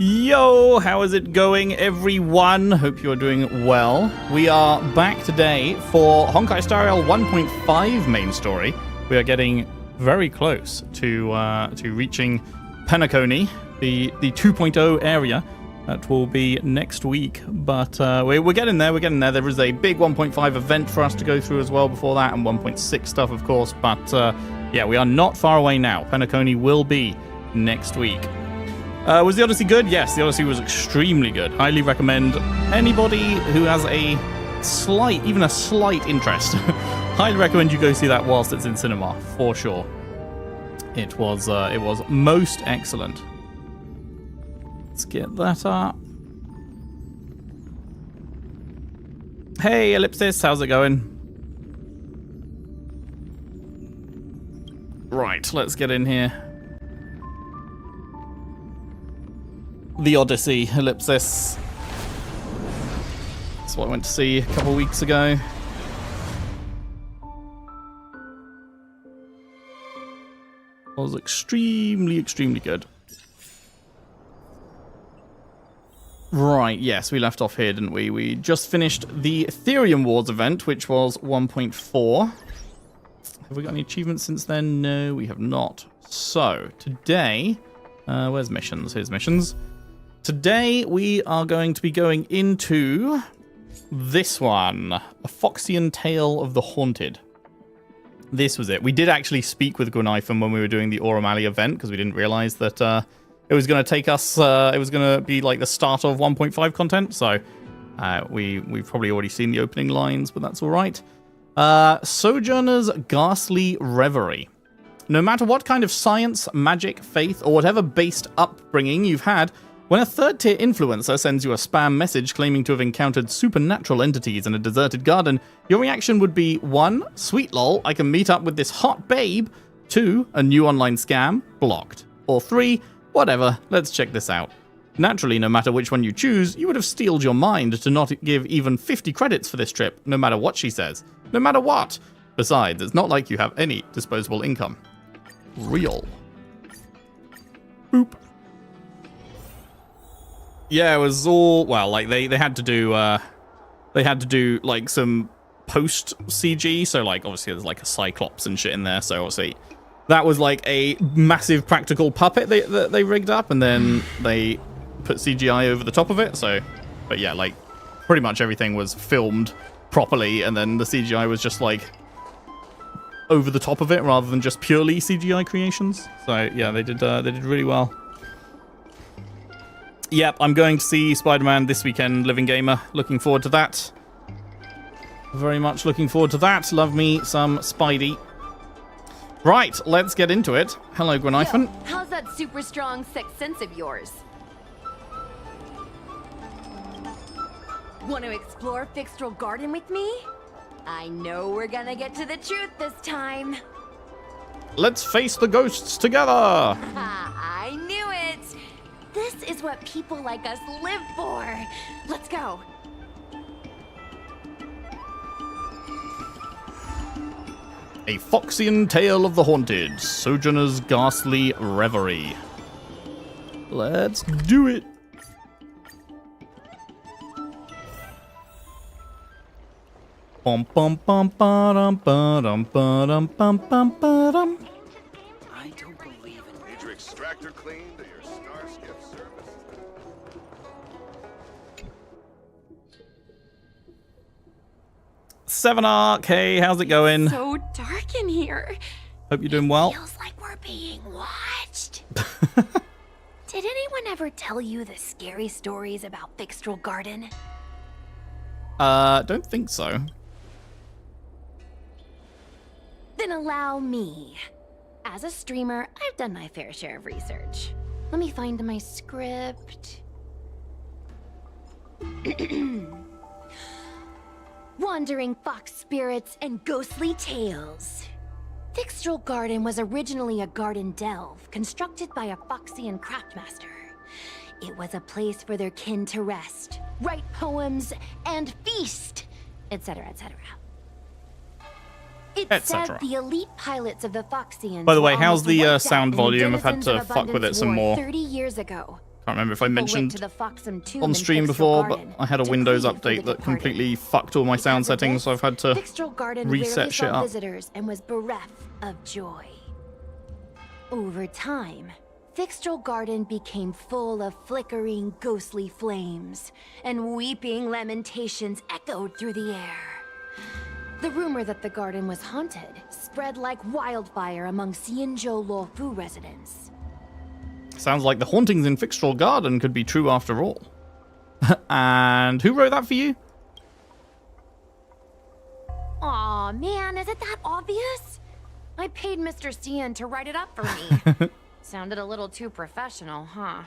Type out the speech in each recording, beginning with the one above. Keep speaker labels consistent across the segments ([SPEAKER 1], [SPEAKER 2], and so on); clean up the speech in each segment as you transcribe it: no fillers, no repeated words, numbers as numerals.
[SPEAKER 1] Yo, how is it going, everyone? Hope you're doing well. We are back today for Honkai Star Rail 1.5 main story. We are getting very close to reaching Penacony, the 2.0 area. That will be next week, but we're getting there. We're getting there. There is a big 1.5 event for us to go through as well before that, and 1.6 stuff, of course. But yeah, we are not far away now. Penacony will be next week. Was the Odyssey good? Yes, the Odyssey was extremely good. Highly recommend anybody who has even a slight interest. Highly recommend you go see that whilst it's in cinema, for sure. It was most excellent. Let's get that up. Hey, Ellipsis, how's it going? Right, let's get in here. The Odyssey, Ellipsis. That's what I went to see a couple weeks ago. It was extremely good. Right, yes, we left off here, didn't we? We just finished the Ethereum Wars event, which was 1.4. Have we got any achievements since then? No, we have not. So, today... where's missions? Here's missions. Today, we are going to be going into this one. A Foxian Tale of the Haunted. This was it. We did actually speak with Gwynaifon when we were doing the Auramali event, because we didn't realize that it was going to take us... it was going to be like the start of 1.5 content, so we've probably already seen the opening lines, but that's all right. Sojourner's Ghastly Reverie. No matter what kind of science, magic, faith, or whatever based upbringing you've had, when a third-tier influencer sends you a spam message claiming to have encountered supernatural entities in a deserted garden, your reaction would be 1. Sweet lol, I can meet up with this hot babe. 2. A new online scam, blocked. Or 3. Whatever, let's check this out. Naturally, no matter which one you choose, you would have steeled your mind to not give even 50 credits for this trip, no matter what she says. No matter what. Besides, it's not like you have any disposable income. Real. Boop. Yeah, it was all, well, like they had to do like some post CG, so like obviously there's like a Cyclops and shit in there, so obviously that was like a massive practical puppet that they rigged up, and then they put CGI over the top of it. So, but yeah, like pretty much everything was filmed properly, and then the CGI was just like over the top of it rather than just purely CGI creations. So yeah, they did really well. Yep, I'm going to see Spider-Man this weekend, Living Gamer. Looking forward to that. Very much looking forward to that. Love me some Spidey. Right, let's get into it. Hello, Gwynaifon.
[SPEAKER 2] Yo, how's that super strong sixth sense of yours? Want to explore Fixtral Garden with me? I know we're gonna get to the truth this time.
[SPEAKER 1] Let's face the ghosts together.
[SPEAKER 2] I knew it. This is what people like us live for. Let's go.
[SPEAKER 1] A Foxian Tale of the Haunted, Sojourner's Ghastly Reverie. Let's do it. Bum bum bum ba-dum ba-dum ba-dum bum bum ba-dum.
[SPEAKER 3] I don't believe in Need your extractor cleaned or your Starskip service?
[SPEAKER 1] Seven Arc, hey, how's it going?
[SPEAKER 2] So dark in here.
[SPEAKER 1] Hope you're doing well.
[SPEAKER 2] Feels like we're being watched. Did anyone ever tell you the scary stories about Fixtral Garden?
[SPEAKER 1] Don't think so.
[SPEAKER 2] Then allow me. As a streamer, I've done my fair share of research. Let me find my script. Wandering fox spirits and ghostly tales. Fixtral Garden was originally a garden delve constructed by a Foxian craftmaster. It was a place for their kin to rest, write poems, and feast, etc., etc. It said the elite pilots of the Foxians.
[SPEAKER 1] By the way, how's the sound volume? I've had to fuck with it some more.
[SPEAKER 2] 30 years ago.
[SPEAKER 1] Can't remember if I
[SPEAKER 2] People went
[SPEAKER 1] mentioned
[SPEAKER 2] to the Foxham Tomb
[SPEAKER 1] on
[SPEAKER 2] in
[SPEAKER 1] stream
[SPEAKER 2] Fixtrel
[SPEAKER 1] before, but
[SPEAKER 2] Garden
[SPEAKER 1] I had a
[SPEAKER 2] to
[SPEAKER 1] Windows
[SPEAKER 2] clean it for the
[SPEAKER 1] update that
[SPEAKER 2] departed.
[SPEAKER 1] completely fucked all my sound
[SPEAKER 2] Because of
[SPEAKER 1] settings,
[SPEAKER 2] this,
[SPEAKER 1] so I've had to
[SPEAKER 2] Fixtrel Garden
[SPEAKER 1] reset
[SPEAKER 2] rarely
[SPEAKER 1] shit
[SPEAKER 2] saw
[SPEAKER 1] up.
[SPEAKER 2] visitors and was bereft of joy. Over time, Fixtrel Garden became full of flickering, ghostly flames, and weeping lamentations echoed through the air. The rumor that the garden was haunted spread like wildfire among Xianzhou Loufu residents.
[SPEAKER 1] Sounds like the hauntings in Fixtrel Garden could be true after all. And who wrote that for you?
[SPEAKER 2] Aw, man, is it that obvious? I paid Mr. Cian to write it up for me. Sounded a little too professional, huh?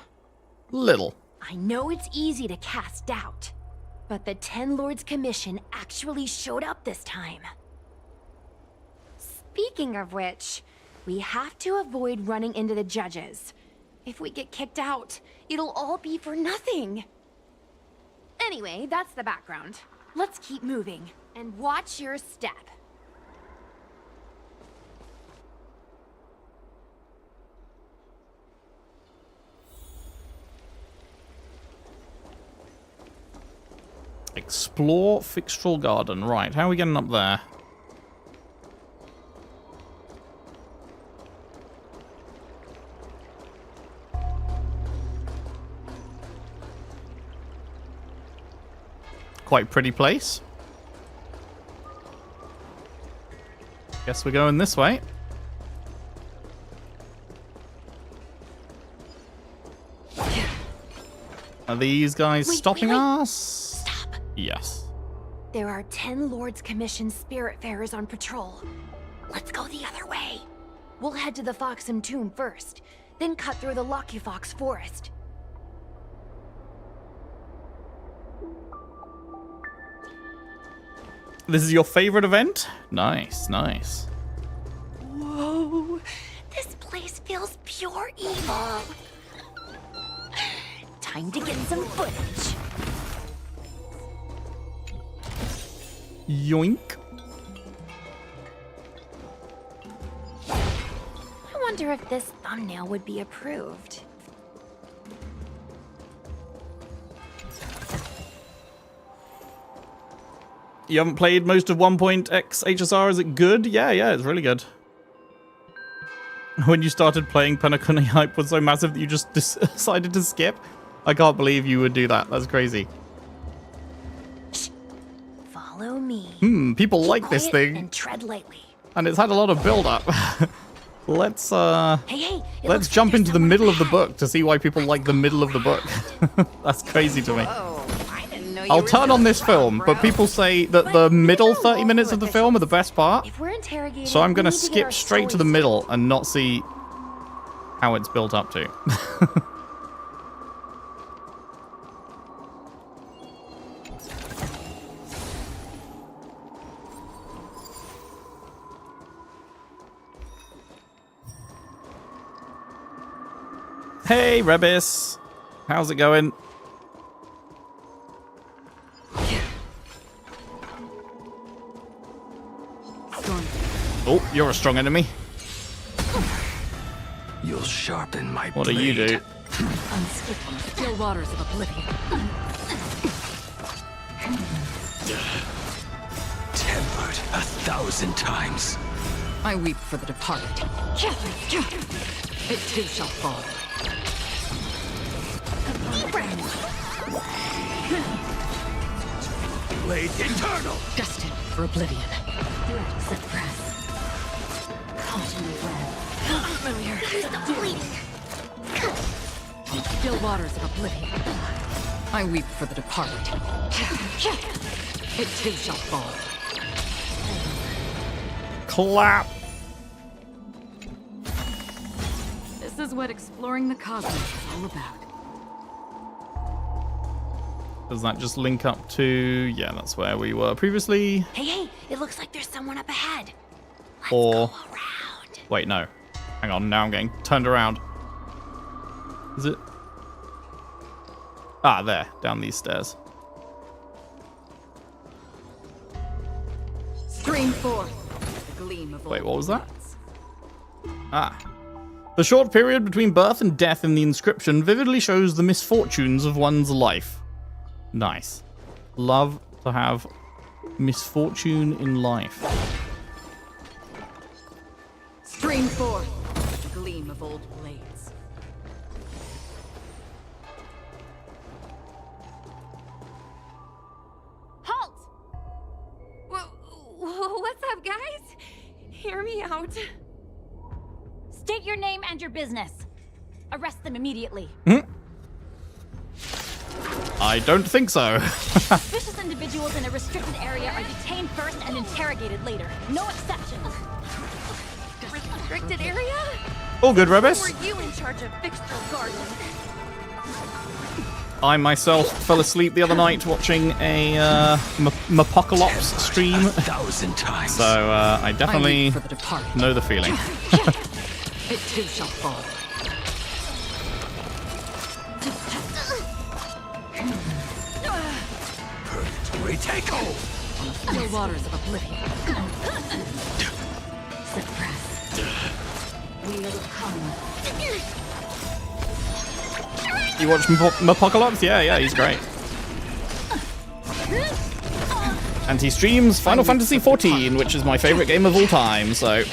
[SPEAKER 1] Little.
[SPEAKER 2] I know it's easy to cast doubt, but the Ten Lords Commission actually showed up this time. Speaking of which, we have to avoid running into the judges. If we get kicked out, it'll all be for nothing. Anyway, that's the background. Let's keep moving, and watch your step.
[SPEAKER 1] Explore Fixtrel Garden. Right, how are we getting up there? Quite pretty place. Guess we're going this way. Are these guys stopping us?
[SPEAKER 2] Stop.
[SPEAKER 1] Yes.
[SPEAKER 2] There are 10 Lords Commission Spiritfarers on patrol. Let's go the other way. We'll head to the Foxham Tomb first, then cut through the Locufox Forest.
[SPEAKER 1] This is your favorite event? Nice, nice.
[SPEAKER 2] Whoa, this place feels pure evil. Time to get some footage.
[SPEAKER 1] Yoink.
[SPEAKER 2] I wonder if this thumbnail would be approved.
[SPEAKER 1] You haven't played most of 1.x HSR, is it good? Yeah, it's really good. When you started playing, Penacony hype was so massive that you just decided to skip? I can't believe you would do that. That's crazy.
[SPEAKER 2] Follow me.
[SPEAKER 1] People
[SPEAKER 2] Keep
[SPEAKER 1] like this
[SPEAKER 2] quiet
[SPEAKER 1] thing.
[SPEAKER 2] and tread lightly.
[SPEAKER 1] And it's had a lot of build-up. Let's
[SPEAKER 2] Hey,
[SPEAKER 1] let's jump into the middle of the book to see why people like the middle of the book. That's crazy to me. I'll turn on this film, but people say that the middle 30 minutes of the film are the best part.
[SPEAKER 2] If we're interrogating,
[SPEAKER 1] So I'm going
[SPEAKER 2] we
[SPEAKER 1] to
[SPEAKER 2] need get
[SPEAKER 1] skip
[SPEAKER 2] our
[SPEAKER 1] straight to the
[SPEAKER 2] stories
[SPEAKER 1] middle and not see how it's built up to. Hey, Rebis. How's it going? Oh, you're a strong enemy.
[SPEAKER 4] You'll sharpen my
[SPEAKER 1] What do you do?
[SPEAKER 5] Unskippable still waters of oblivion.
[SPEAKER 4] Tempered 1,000 times.
[SPEAKER 5] I weep for the departed. It too shall fall.
[SPEAKER 4] Blade eternal.
[SPEAKER 5] Destined for oblivion. Suppress. Caught in the web. Familiar. Still waters of oblivion. I weep for the departed. It too shall fall.
[SPEAKER 1] Clap.
[SPEAKER 5] This is what exploring the cosmos is all about.
[SPEAKER 1] Does that just link up to... Yeah, that's where we were previously.
[SPEAKER 2] Hey, it looks like there's someone up ahead. Let's
[SPEAKER 1] Or...
[SPEAKER 2] go around.
[SPEAKER 1] Wait, no. Hang on, now I'm getting turned around. Is it? Ah, there. Down these stairs.
[SPEAKER 5] Stream forth. The gleam of
[SPEAKER 1] Wait,
[SPEAKER 5] old
[SPEAKER 1] what was that?
[SPEAKER 5] lights.
[SPEAKER 1] Ah. The short period between birth and death in the inscription vividly shows the misfortunes of one's life. Nice. Love to have misfortune in life.
[SPEAKER 5] Stream forth, the gleam of old blades.
[SPEAKER 2] Halt! What's up, guys? Hear me out. State your name and your business. Arrest them immediately.
[SPEAKER 1] I don't think so.
[SPEAKER 2] Suspicious individuals in a restricted area are detained first and interrogated later. No exceptions. Restricted area?
[SPEAKER 1] All good, Rebus.
[SPEAKER 2] Were you in charge of Fixture Garden?
[SPEAKER 1] I myself fell asleep the other night watching a Mapocalypse stream.
[SPEAKER 4] 1,000 times.
[SPEAKER 1] So I definitely
[SPEAKER 5] for the departed.
[SPEAKER 1] know the feeling.
[SPEAKER 5] It too shall fall.
[SPEAKER 4] Purgatory take hold.
[SPEAKER 5] Still waters of oblivion. Suppress. We'll come.
[SPEAKER 1] You watch Mapocalypse? Yeah, he's great. And he streams Final Fantasy XIV, which is my favorite game of all time. So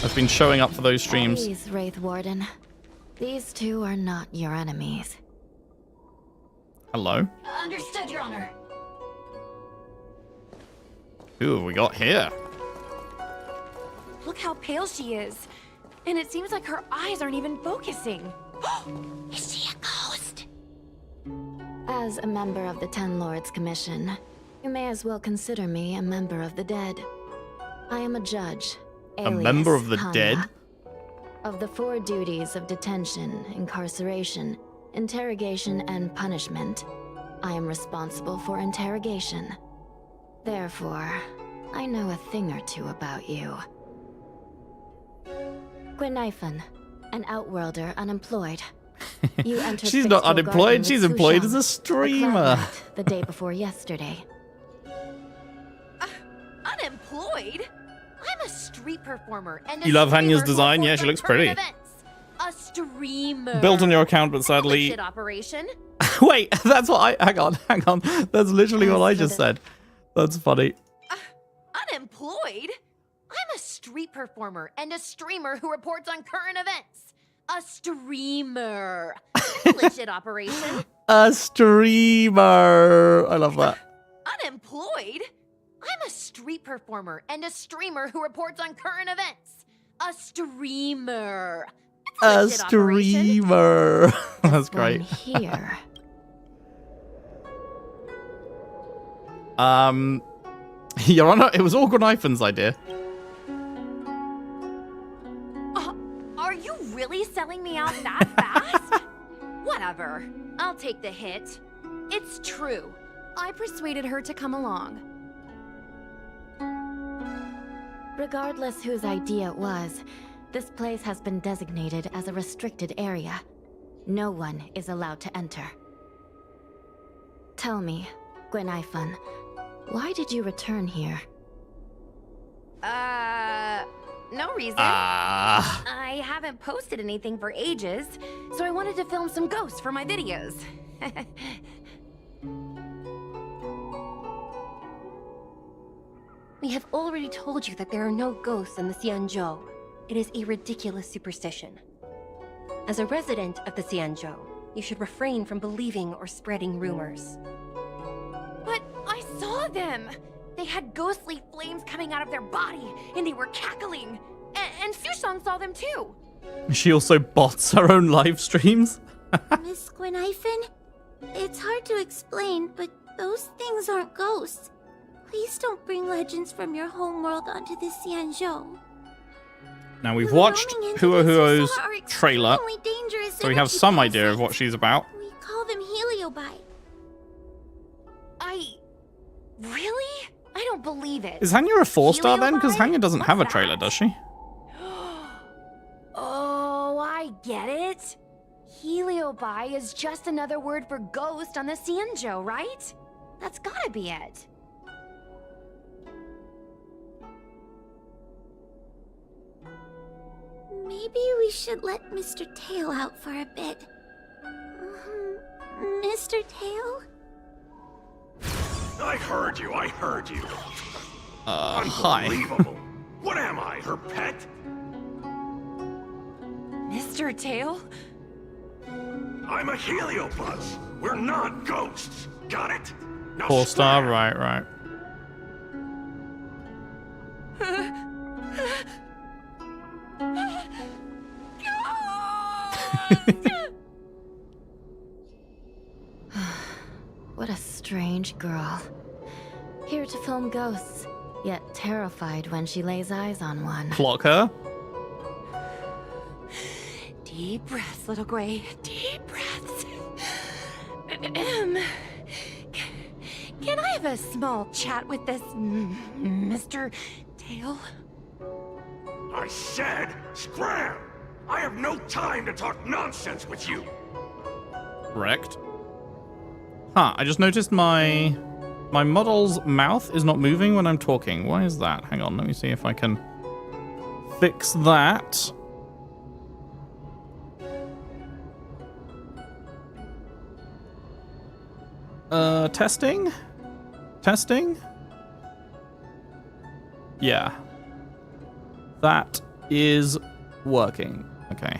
[SPEAKER 1] I've been showing up for those streams.
[SPEAKER 2] Please, Wraith Warden. These two are not your enemies.
[SPEAKER 1] Hello.
[SPEAKER 2] Understood, Your Honor.
[SPEAKER 1] Who have we got here?
[SPEAKER 2] Look how pale she is. And it seems like her eyes aren't even focusing. Is she a ghost? As a member of the Ten Lords Commission, you may as well consider me a member of the dead. I am a judge.
[SPEAKER 1] A member of the dead?
[SPEAKER 2] Of the 4 duties of detention, incarceration, interrogation, and punishment, I am responsible for interrogation. Therefore, I know a thing or two about you. Gwynaifan, an outworlder unemployed. You entered
[SPEAKER 1] She's not
[SPEAKER 2] Fixture
[SPEAKER 1] unemployed,
[SPEAKER 2] Garden
[SPEAKER 1] she's
[SPEAKER 2] with
[SPEAKER 1] employed
[SPEAKER 2] Sushang,
[SPEAKER 1] as a
[SPEAKER 2] a
[SPEAKER 1] streamer.
[SPEAKER 2] cloudknight, the day before yesterday. Unemployed? I'm a street performer and
[SPEAKER 1] You love Hanya's design? Yeah, she looks pretty.
[SPEAKER 2] A streamer.
[SPEAKER 1] Built on your account, but sadly...
[SPEAKER 2] Legit operation.
[SPEAKER 1] Wait, that's what I... Hang on. That's literally what I just said. That's funny.
[SPEAKER 2] Unemployed? I'm a street performer and a streamer who reports on current events. A streamer. Legit operation.
[SPEAKER 1] A streamer. I love that.
[SPEAKER 2] Unemployed? I'm a street performer and a streamer who reports on current events. A streamer.
[SPEAKER 1] A streamer. That's great.
[SPEAKER 2] Here.
[SPEAKER 1] Your Honor, it was all Gwynaifen's idea.
[SPEAKER 2] Are you really selling me out that fast? Whatever. I'll take the hit. It's true. I persuaded her to come along. Regardless whose idea it was, this place has been designated as a restricted area. No one is allowed to enter. Tell me, Gwynaifan, why did you return here? No reason. I haven't posted anything for ages, so I wanted to film some ghosts for my videos. We have already told you that there are no ghosts in the Xianzhou. It is a ridiculous superstition. As a resident of the Xianzhou, you should refrain from believing or spreading rumors. But I saw them! They had ghostly flames coming out of their body, and they were cackling. And Sushang saw them too.
[SPEAKER 1] She also bots her own live streams.
[SPEAKER 6] Miss Gwynaifan, it's hard to explain, but those things aren't ghosts. Please don't bring legends from your homeworld onto the Xianzhou.
[SPEAKER 1] Now we've watched Hua Huo's trailer, so we have some
[SPEAKER 6] energy
[SPEAKER 1] idea of what she's about.
[SPEAKER 6] We call them heliobi.
[SPEAKER 2] Really? I don't believe it.
[SPEAKER 1] Is Hanya a 4-star then? Because
[SPEAKER 2] Heliobi?
[SPEAKER 1] Hanya doesn't have a
[SPEAKER 2] What's
[SPEAKER 1] trailer,
[SPEAKER 2] that?
[SPEAKER 1] does she?
[SPEAKER 2] Oh, I get it. Heliobi is just another word for ghost on the Xianzhou, right? That's gotta be it.
[SPEAKER 6] Maybe we should let Mr. Tail out for a bit. Mr. Tail?
[SPEAKER 4] I heard you,
[SPEAKER 1] Hi.
[SPEAKER 4] Unbelievable. What am I, her pet?
[SPEAKER 5] Mr. Tail?
[SPEAKER 4] I'm a heliobuzz. We're not ghosts. Got it? Now
[SPEAKER 1] 4-star,
[SPEAKER 4] swear.
[SPEAKER 1] right.
[SPEAKER 2] What a strange girl. Here to film ghosts, yet terrified when she lays eyes on one.
[SPEAKER 1] Clock her.
[SPEAKER 5] Deep breaths, little gray. Deep breaths. Can I have a small chat with this Mr. Tail?
[SPEAKER 4] I said scram. I have no time to talk nonsense with you.
[SPEAKER 1] Wrecked. Huh, I just noticed my model's mouth is not moving when I'm talking. Why is that? Hang on, let me see if I can fix that. Testing? Testing? Yeah. That is working. Okay.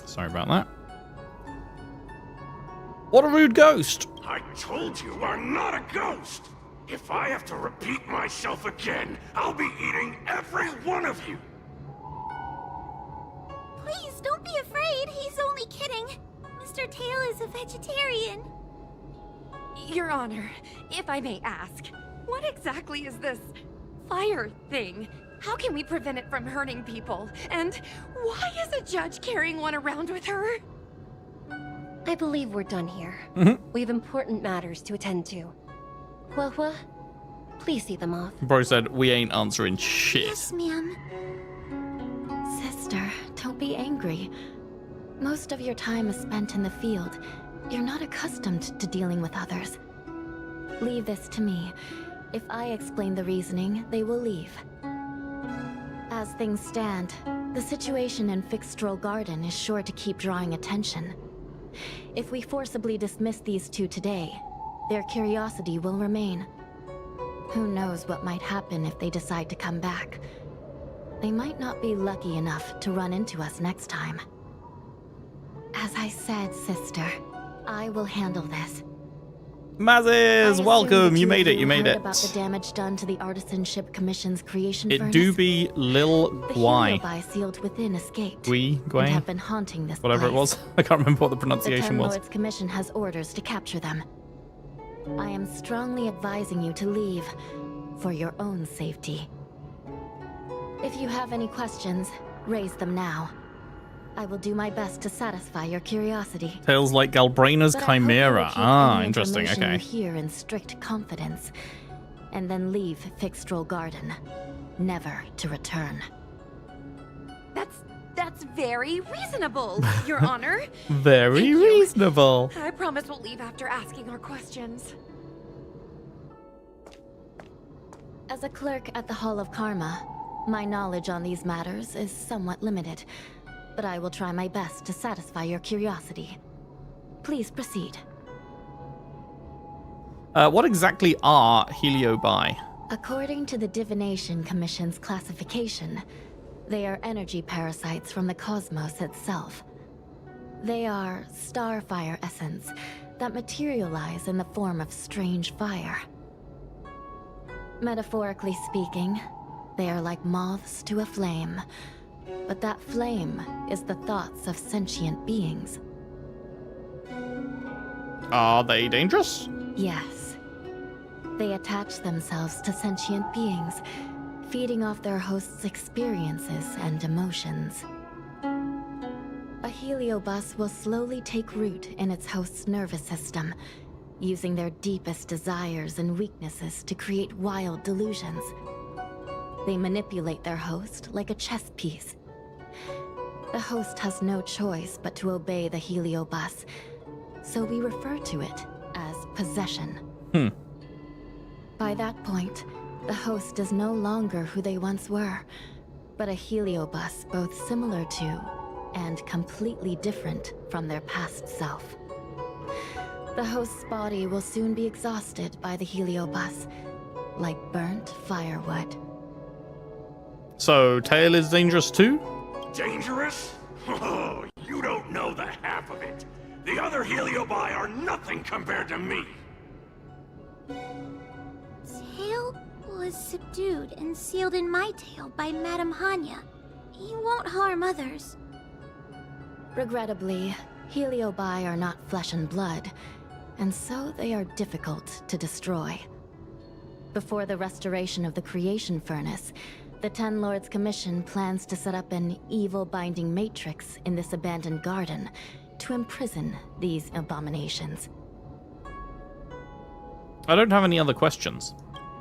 [SPEAKER 1] Sorry about that. What a rude ghost!
[SPEAKER 4] I told you I'm not a ghost. If I have to repeat myself again, I'll be eating every one of you.
[SPEAKER 6] Please, don't be afraid. He's only kidding. Mr. Tail is a vegetarian.
[SPEAKER 5] Your Honor, if I may ask, what exactly is this fire thing? How can we prevent it from hurting people? And why is a judge carrying one around with her?
[SPEAKER 7] I believe we're done here. We have important matters to attend to. Hua, please see them off.
[SPEAKER 1] Bro said, we ain't answering shit.
[SPEAKER 6] Yes, ma'am.
[SPEAKER 2] Sister, don't be angry. Most of your time is spent in the field. You're not accustomed to dealing with others. Leave this to me. If I explain the reasoning, they will leave. As things stand, the situation in Fixtral Garden is sure to keep drawing attention. If we forcibly dismiss these two today, their curiosity will remain. Who knows what might happen if they decide to come back. They might not be lucky enough to run into us next time. As I said, sister, I will handle this.
[SPEAKER 1] Mazes, welcome! You made it, you made it.
[SPEAKER 2] About the damage done to the Artisanship Commission's creation
[SPEAKER 1] It
[SPEAKER 2] furnace.
[SPEAKER 1] do be Lil
[SPEAKER 2] The
[SPEAKER 1] Guai.
[SPEAKER 2] heliobi sealed within escaped.
[SPEAKER 1] We,
[SPEAKER 2] and
[SPEAKER 1] Guai?
[SPEAKER 2] have been haunting this
[SPEAKER 1] Whatever it
[SPEAKER 2] place.
[SPEAKER 1] was. I can't remember what the
[SPEAKER 2] The
[SPEAKER 1] pronunciation was.
[SPEAKER 2] Lord's Commission has orders to capture them. I am strongly advising you to leave, for your own safety. If you have any questions, raise them now. I will do my best to satisfy your curiosity.
[SPEAKER 1] Tales like Galbraina's
[SPEAKER 2] But I hope you will
[SPEAKER 1] Chimera.
[SPEAKER 2] keep
[SPEAKER 1] Ah,
[SPEAKER 2] any
[SPEAKER 1] interesting,
[SPEAKER 2] information
[SPEAKER 1] okay.
[SPEAKER 2] you hear in strict confidence, and then leave Fixtral Garden, never to return.
[SPEAKER 5] That's very reasonable, Your Honor.
[SPEAKER 1] Very
[SPEAKER 5] Thank you.
[SPEAKER 1] reasonable.
[SPEAKER 5] I promise we'll leave after asking our questions.
[SPEAKER 2] As a clerk at the Hall of Karma, my knowledge on these matters is somewhat limited, but I will try my best to satisfy your curiosity. Please proceed.
[SPEAKER 1] What exactly are heliobi?
[SPEAKER 2] According to the Divination Commission's classification, they are energy parasites from the cosmos itself. They are starfire essence that materialize in the form of strange fire. Metaphorically speaking, they are like moths to a flame, but that flame is the thoughts of sentient beings.
[SPEAKER 1] Are they dangerous?
[SPEAKER 2] Yes. They attach themselves to sentient beings, feeding off their host's experiences and emotions. A heliobus will slowly take root in its host's nervous system, using their deepest desires and weaknesses to create wild delusions. They manipulate their host like a chess piece. The host has no choice but to obey the heliobus, so we refer to it as possession. By that point, the host is no longer who they once were,
[SPEAKER 8] but a heliobus both similar to and completely different from their past self. The host's body will soon be exhausted by the heliobus, like burnt firewood.
[SPEAKER 1] So, Tail is dangerous too?
[SPEAKER 4] Dangerous? Oh, you don't know the half of it. The other Heliobi are nothing compared to me.
[SPEAKER 6] Tail was subdued and sealed in my tail by Madame Hanya. He won't harm others.
[SPEAKER 8] Regrettably, heliobi are not flesh and blood, and so they are difficult to destroy. Before the restoration of the creation furnace, the Ten Lords Commission plans to set up an evil binding matrix in this abandoned garden to imprison these abominations.
[SPEAKER 1] I don't have any other questions.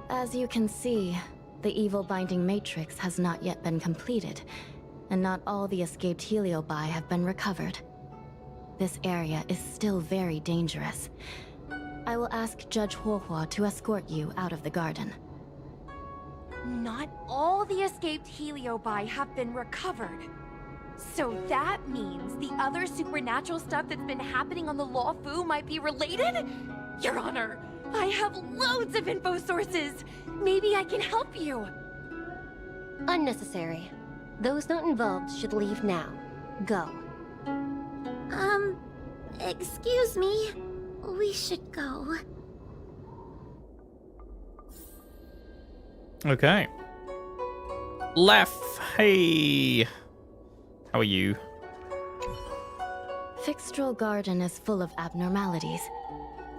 [SPEAKER 8] As you can see, the evil binding matrix has not yet been completed, and not all the escaped heliobi have been recovered. This area is still very dangerous. I will ask Judge Huohua to escort you out of the garden.
[SPEAKER 5] Not all the escaped heliobi have been recovered. So that means the other supernatural stuff that's been happening on the Loufu might be related? Your Honor, I have loads of info sources. Maybe I can help you.
[SPEAKER 7] Unnecessary. Those not involved should leave now. Go.
[SPEAKER 6] Excuse me. We should go.
[SPEAKER 1] Okay. Left. Hey. How are you?
[SPEAKER 8] Fixtral Garden is full of abnormalities.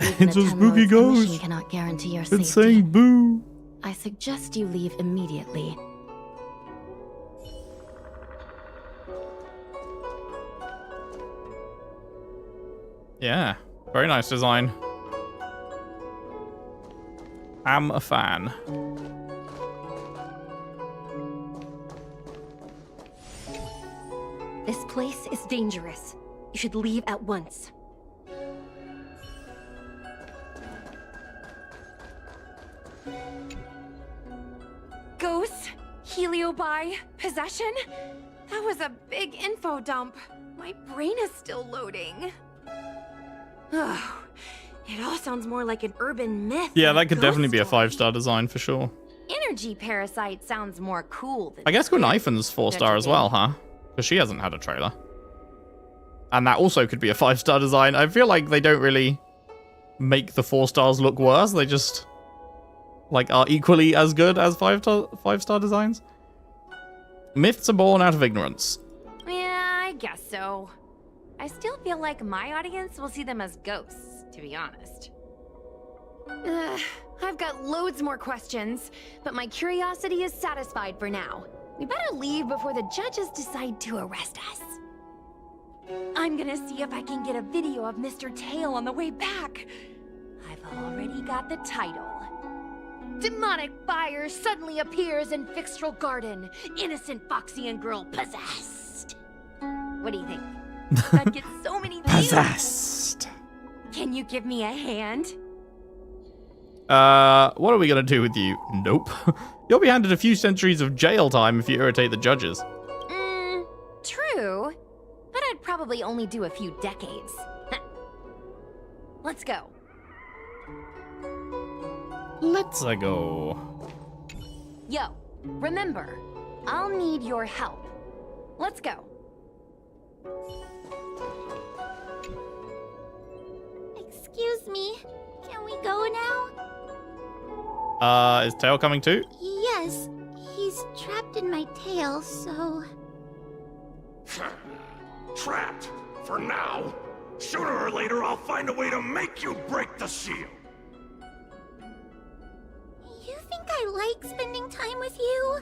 [SPEAKER 1] It's
[SPEAKER 8] Even
[SPEAKER 1] a
[SPEAKER 8] the Ten
[SPEAKER 1] spooky
[SPEAKER 8] Lords Commission
[SPEAKER 1] ghost.
[SPEAKER 8] cannot guarantee your safety.
[SPEAKER 1] It's saying boo.
[SPEAKER 8] I suggest you leave immediately.
[SPEAKER 1] Yeah. Very nice design. I'm a fan.
[SPEAKER 7] This place is dangerous. You should leave at once.
[SPEAKER 5] Ghosts? Heliobi? Possession? That was a big info dump. My brain is still loading. Oh, it all sounds more like an urban myth.
[SPEAKER 1] Yeah,
[SPEAKER 5] than
[SPEAKER 1] that could
[SPEAKER 5] ghost
[SPEAKER 1] definitely be a
[SPEAKER 5] story.
[SPEAKER 1] 5-star design for sure.
[SPEAKER 5] Energy parasite sounds more cool than
[SPEAKER 1] I guess
[SPEAKER 5] spirit.
[SPEAKER 1] Gunaifan's 4-star as
[SPEAKER 5] Don't you
[SPEAKER 1] well, huh? Because she hasn't had a trailer. And that also could be a 5-star design. I feel like they don't really make the 4 stars look worse. They just like are equally as good as 5-star designs. Myths are born out of ignorance.
[SPEAKER 5] Yeah, I guess so. I still feel like my audience will see them as ghosts, to be honest. I've got loads more questions, but my curiosity is satisfied for now. We better leave before the judges decide to arrest us. I'm gonna see if I can get a video of Mr. Tail on the way back. I've already got the title. Demonic fire suddenly appears in Fixtral Garden. Innocent Foxian girl possessed. What do you think? That gets so many views.
[SPEAKER 1] Possessed.
[SPEAKER 5] Can you give me a hand?
[SPEAKER 1] What are we gonna do with you? Nope. You'll be handed a few centuries of jail time if you irritate the judges.
[SPEAKER 5] True. But I'd probably only do a few decades. Let's go.
[SPEAKER 1] Let's go.
[SPEAKER 5] Yo, remember, I'll need your help. Let's go.
[SPEAKER 6] Excuse me. Can we go now?
[SPEAKER 1] Is Tail coming too?
[SPEAKER 6] Yes. He's trapped in my tail, so...
[SPEAKER 4] Trapped. For now. Sooner or later, I'll find a way to make you break the seal.
[SPEAKER 6] You think I like spending time with you?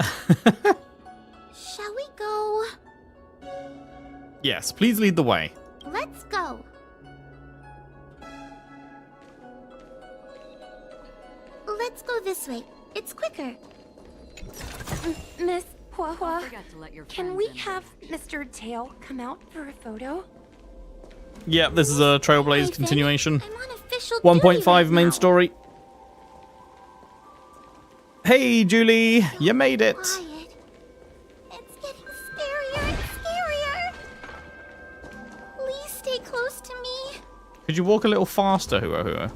[SPEAKER 6] Shall we go?
[SPEAKER 1] Yes, please lead the way.
[SPEAKER 6] Let's go. Let's go this way. It's quicker.
[SPEAKER 5] Miss Huahua, can we have Mr. Tail come out for a photo?
[SPEAKER 1] Yep, this is a Trailblaze
[SPEAKER 6] Nathan,
[SPEAKER 1] continuation.
[SPEAKER 6] I'm on official
[SPEAKER 1] 1.5
[SPEAKER 6] duty right
[SPEAKER 1] main
[SPEAKER 6] now.
[SPEAKER 1] story. Hey, Julie, you made it.
[SPEAKER 6] Quiet. It's
[SPEAKER 1] Could you walk a little faster, Hua?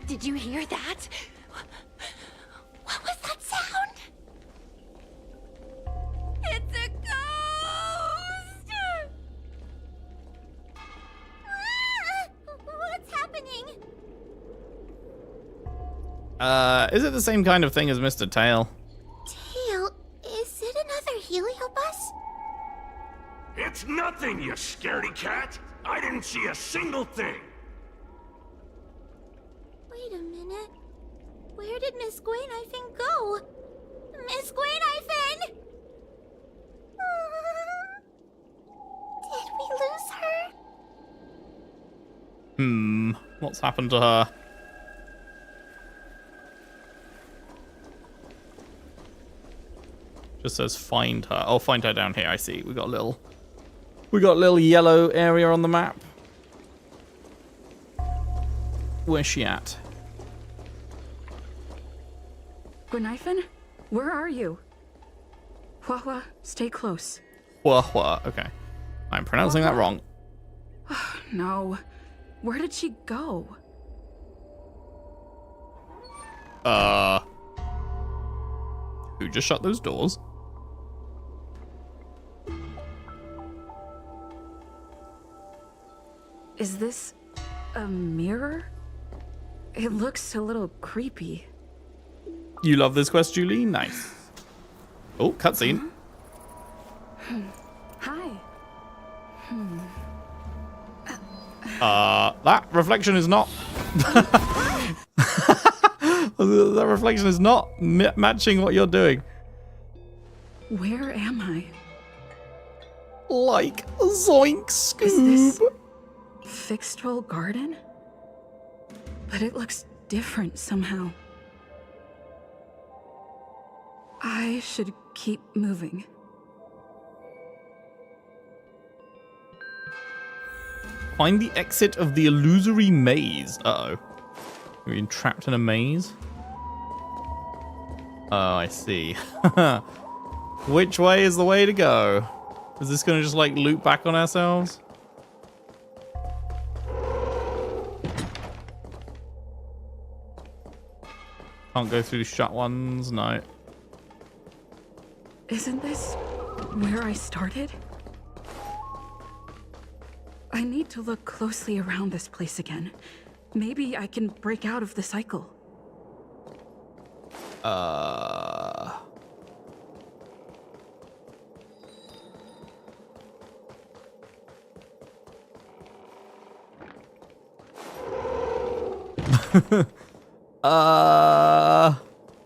[SPEAKER 5] Did you hear that? What was that sound? It's a ghost!
[SPEAKER 6] What's happening?
[SPEAKER 1] Is it the same kind of thing as Mr. Tail?
[SPEAKER 6] Tail, is it another heliobus?
[SPEAKER 4] It's nothing, you scaredy cat! I didn't see a single thing!
[SPEAKER 6] Wait a minute. Where did Miss Gwainifin go? Miss Gwainifin! Did we lose her?
[SPEAKER 1] What's happened to her? Just says find her. Oh, find her down here. I see. We got a little yellow area on the map. Where's she at?
[SPEAKER 9] Gwainifin? Where are you? Hua, stay close.
[SPEAKER 1] Hua. Okay. I'm pronouncing that wrong.
[SPEAKER 9] No. Where did she go?
[SPEAKER 1] Who just shut those doors?
[SPEAKER 9] Is this a mirror? It looks a little creepy.
[SPEAKER 1] You love this quest, Julie? Nice. Oh, cutscene.
[SPEAKER 9] Hi.
[SPEAKER 1] That reflection is not... that reflection is not matching what you're doing.
[SPEAKER 9] Where am I?
[SPEAKER 1] Like, zoink, Scoob.
[SPEAKER 9] Is this Fixtrol Garden? But it looks different somehow. I should keep moving.
[SPEAKER 1] Find the exit of the illusory maze. Uh-oh. You're being trapped in a maze? Oh, I see. Which way is the way to go? Is this going to just, like, loop back on ourselves? Can't go through shut ones? No.
[SPEAKER 9] Isn't this where I started? I need to look closely around this place again. Maybe I can break out of the cycle.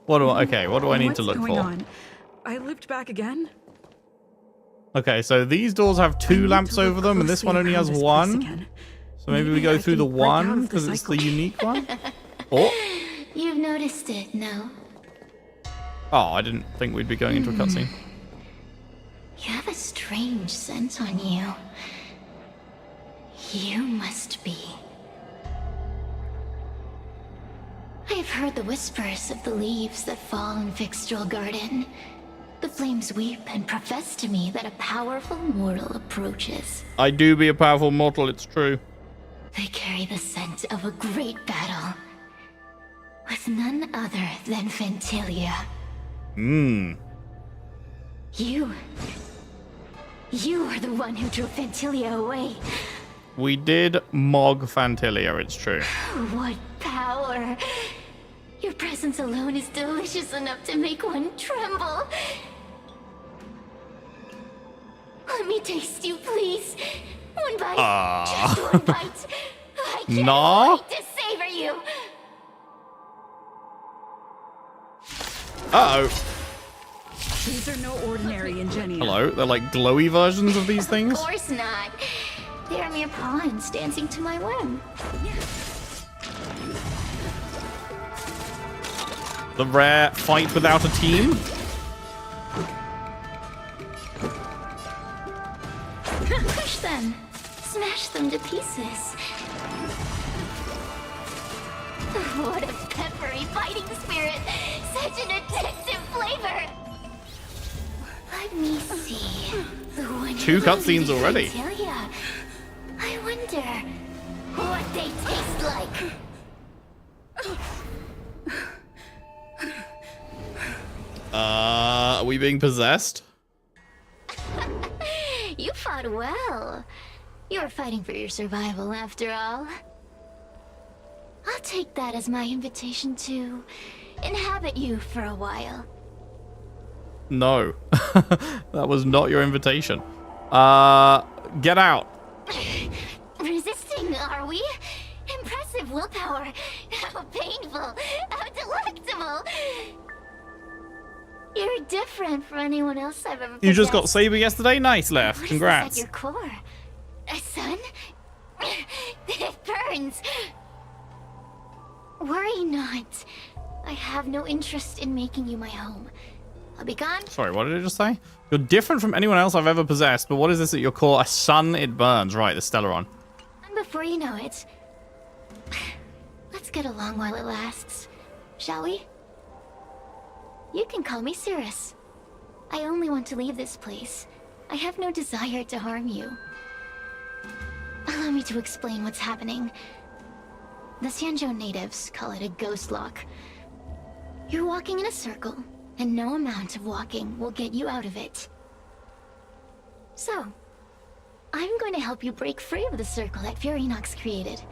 [SPEAKER 1] What do I need to look
[SPEAKER 9] What's going
[SPEAKER 1] for?
[SPEAKER 9] on? I lived back again?
[SPEAKER 1] Okay, so these doors have two lamps over them, and this one only has one. So maybe we go through the one, because it's the unique one? Oh.
[SPEAKER 6] You've noticed it, no?
[SPEAKER 1] Oh, I didn't think we'd be going into a cutscene.
[SPEAKER 6] You have a strange scent on you. You must be. I have heard the whispers of the leaves that fall in Fixtrol Garden. The flames weep and profess to me that a powerful mortal approaches.
[SPEAKER 1] I do be a powerful mortal, it's true.
[SPEAKER 6] They carry the scent of a great battle. With none other than Fantilia. You are the one who drove Fantilia away.
[SPEAKER 1] We did Mog Fantilia, it's true.
[SPEAKER 6] What power! Your presence alone is delicious enough to make one tremble. Let me taste you, please. One bite. Just one bite. I can't wait to savor you.
[SPEAKER 1] Uh-oh.
[SPEAKER 9] These are no ordinary Ingenia.
[SPEAKER 1] Hello? They're like glowy versions of these things?
[SPEAKER 6] Of course not. They are mere pawns dancing to my whim.
[SPEAKER 1] The rare fight without a team?
[SPEAKER 6] Push them. Smash them to pieces. What a peppery fighting spirit. Such an addictive flavor. Let me see. The one
[SPEAKER 1] Two
[SPEAKER 6] who loves
[SPEAKER 1] cutscenes
[SPEAKER 6] me,
[SPEAKER 1] already.
[SPEAKER 6] Fantilia.
[SPEAKER 1] Are we being possessed?
[SPEAKER 6] You fought well. You were fighting for your survival, after all. I'll take that as my invitation to inhabit you for a while.
[SPEAKER 1] No. That was not your invitation. Get out.
[SPEAKER 6] Resisting, are we? Impressive willpower. How painful. How delectable. You're different from anyone else I've ever
[SPEAKER 1] You just got
[SPEAKER 6] possessed.
[SPEAKER 1] Saber yesterday? Nice, Left.
[SPEAKER 6] What
[SPEAKER 1] Congrats.
[SPEAKER 6] is this at your core? A sun? It burns. Worry not. I have no interest in making you my home. I'll be gone.
[SPEAKER 1] Sorry, what did it just say? You're different from anyone else I've ever possessed, but what is this at your core? A sun, it burns. Right, the Stellaron.
[SPEAKER 6] And before you know it, let's get along while it lasts, shall we? You can call me Cirrus. I only want to leave this place. I have no desire to harm you. Allow me to explain what's happening. The Xianzhou natives call it a ghost lock. You're walking in a circle, and no amount of walking will get you out of it. So, I'm going to help you break free of the circle that Furinox created.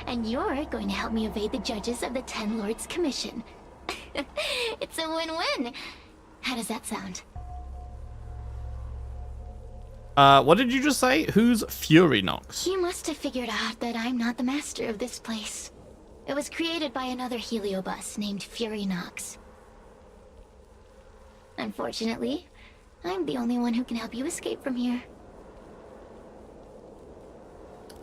[SPEAKER 6] And you're going to help me evade the judges of the Ten Lords Commission. It's a win-win. How does that sound?
[SPEAKER 1] What did you just say? Who's Furinox?
[SPEAKER 6] You must have figured out that I'm not the master of this place. It was created by another heliobus named Furinox. Unfortunately, I'm the only one who can help you escape from here.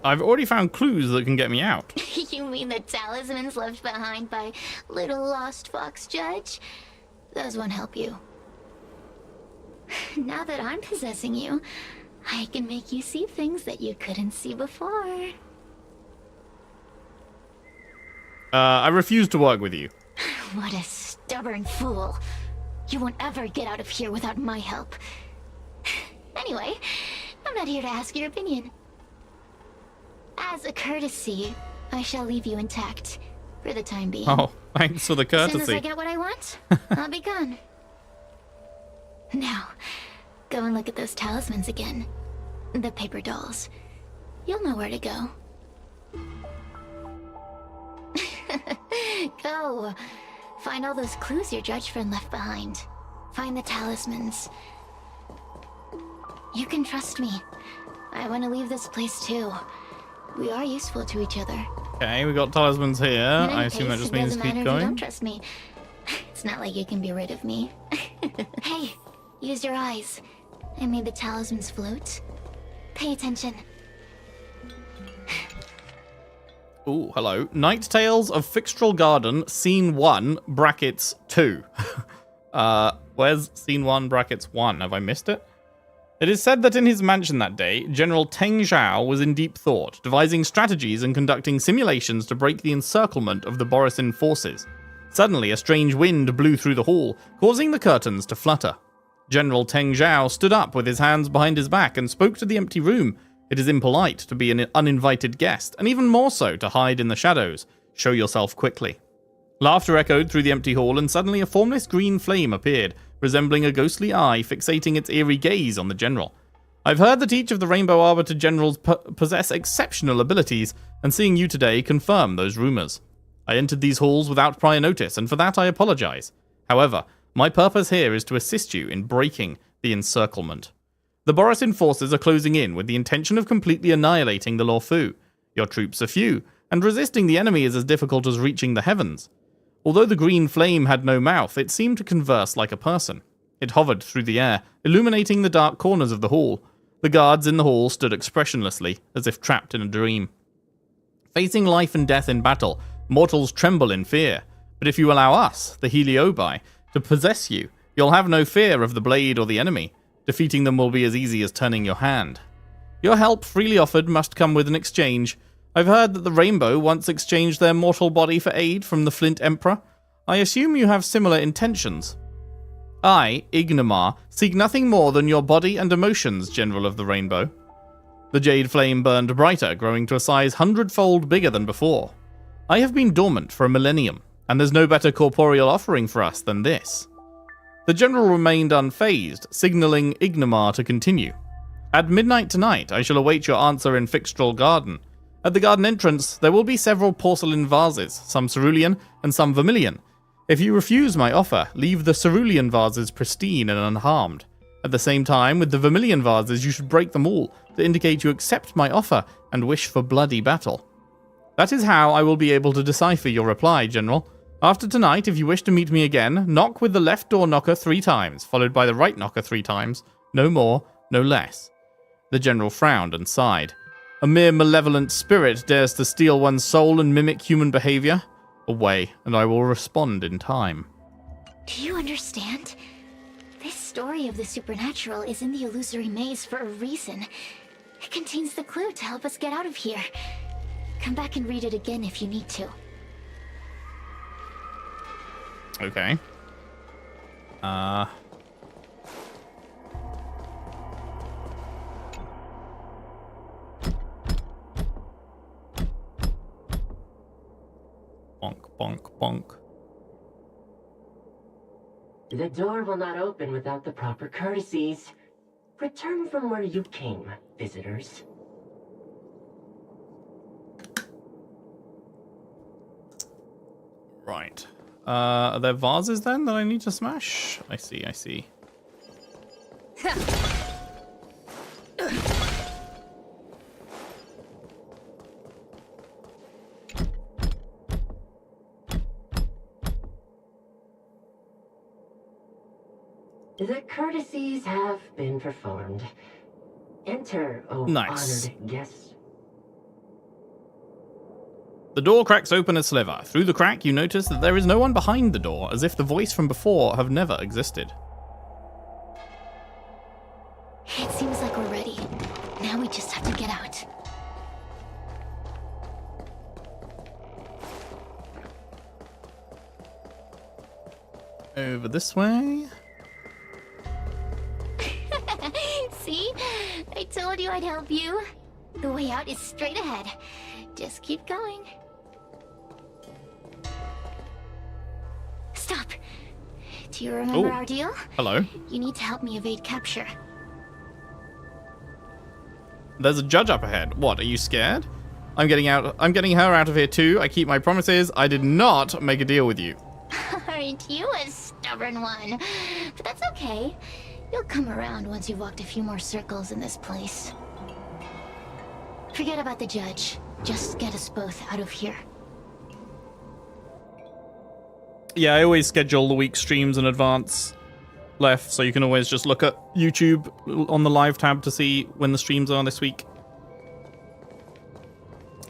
[SPEAKER 1] I've already found clues that can get me out.
[SPEAKER 6] You mean the talismans left behind by little lost fox judge? Those won't help you. Now that I'm possessing you, I can make you see things that you couldn't see before.
[SPEAKER 1] I refuse to work with you.
[SPEAKER 6] What a stubborn fool. You won't ever get out of here without my help. Anyway, I'm not here to ask your opinion. As a courtesy, I shall leave you intact for the time being.
[SPEAKER 1] Oh, thanks for the
[SPEAKER 6] As soon as I
[SPEAKER 1] courtesy.
[SPEAKER 6] get what I want, I'll be gone. Now, go and look at those talismans again. The paper dolls. You'll know where to go. Go. Find all those clues your judge friend left behind. Find the talismans. You can trust me. I want to leave this place too. We are useful to each other.
[SPEAKER 1] Okay, we got talismans here.
[SPEAKER 6] In any
[SPEAKER 1] I assume that
[SPEAKER 6] case,
[SPEAKER 1] just
[SPEAKER 6] it
[SPEAKER 1] means
[SPEAKER 6] doesn't
[SPEAKER 1] keep
[SPEAKER 6] matter if you don't
[SPEAKER 1] going.
[SPEAKER 6] trust me. It's not like you can be rid of me. Hey, use your eyes. I made the talismans float. Pay attention.
[SPEAKER 1] Ooh, hello. Night Tales of Fixtral Garden, Scene 1, brackets 2. Where's Scene 1, brackets 1? Have I missed it? It is said that in his mansion that day, General Teng Zhao was in deep thought, devising strategies and conducting simulations to break the encirclement of the Borisin forces. Suddenly, a strange wind blew through the hall, causing the curtains to flutter. General Teng Zhao stood up with his hands behind his back and spoke to the empty room. It is impolite to be an uninvited guest, and even more so to hide in the shadows. Show yourself quickly. Laughter echoed through the empty hall, and suddenly a formless green flame appeared, resembling a ghostly eye fixating its eerie gaze on the general. I've heard that each of the Rainbow Arbiter generals possess exceptional abilities, and seeing you today confirm those rumors. I entered these halls without prior notice, and for that I apologize. However, my purpose here is to assist you in breaking the encirclement. The Borisin forces are closing in with the intention of completely annihilating the Loufu. Your troops are few, and resisting the enemy is as difficult as reaching the heavens. Although the green flame had no mouth, it seemed to converse like a person. It hovered through the air, illuminating the dark corners of the hall. The guards in the hall stood expressionlessly, as if trapped in a dream. Facing life and death in battle, mortals tremble in fear. But if you allow us, the Heliobi, to possess you, you'll have no fear of the blade or the enemy. Defeating them will be as easy as turning your hand. Your help, freely offered, must come with an exchange. I've heard that the Rainbow once exchanged their mortal body for aid from the Flint Emperor. I assume you have similar intentions. I, Ignamar, seek nothing more than your body and emotions, General of the Rainbow. The jade flame burned brighter, growing to a size 100-fold bigger than before. I have been dormant for a millennium, and there's no better corporeal offering for us than this. The general remained unfazed, signaling Ignamar to continue. At midnight tonight, I shall await your answer in Fixtral Garden. At the garden entrance, there will be several porcelain vases, some cerulean and some vermilion. If you refuse my offer, leave the cerulean vases pristine and unharmed. At the same time, with the vermilion vases, you should break them all to indicate you accept my offer and wish for bloody battle. That is how I will be able to decipher your reply, General. After tonight, if you wish to meet me again, knock with the left door knocker 3 times, followed by the right knocker 3 times. No more, no less. The General frowned and sighed. A mere malevolent spirit dares to steal one's soul and mimic human behavior? Away, and I will respond in time.
[SPEAKER 6] Do you understand? This story of the supernatural is in the illusory maze for a reason. It contains the clue to help us get out of here. Come back and read it again if you need to.
[SPEAKER 1] Okay. Bonk, bonk, bonk.
[SPEAKER 10] The door will not open without the proper courtesies. Return from where you came, visitors.
[SPEAKER 1] Right. Are there vases then that I need to smash? I see, I see.
[SPEAKER 10] The courtesies have been performed. Enter, oh
[SPEAKER 1] Nice.
[SPEAKER 10] honored guests.
[SPEAKER 1] The door cracks open a sliver. Through the crack, you notice that there is no one behind the door, as if the voice from before have never existed.
[SPEAKER 6] It seems like we're ready. Now we just have to get out.
[SPEAKER 1] Over this way.
[SPEAKER 6] See? I told you I'd help you. The way out is straight ahead. Just keep going. Stop. Do you remember our deal?
[SPEAKER 1] Hello.
[SPEAKER 6] You need to help me evade capture.
[SPEAKER 1] There's a judge up ahead. What, are you scared? I'm getting her out of here too. I keep my promises. I did not make a deal with you.
[SPEAKER 6] Aren't you a stubborn one? But that's okay. You'll come around once you've walked a few more circles in this place. Forget about the judge. Just get us both out of here.
[SPEAKER 1] Yeah, I always schedule the week streams in advance left, so you can always just look at YouTube on the live tab to see when the streams are this week.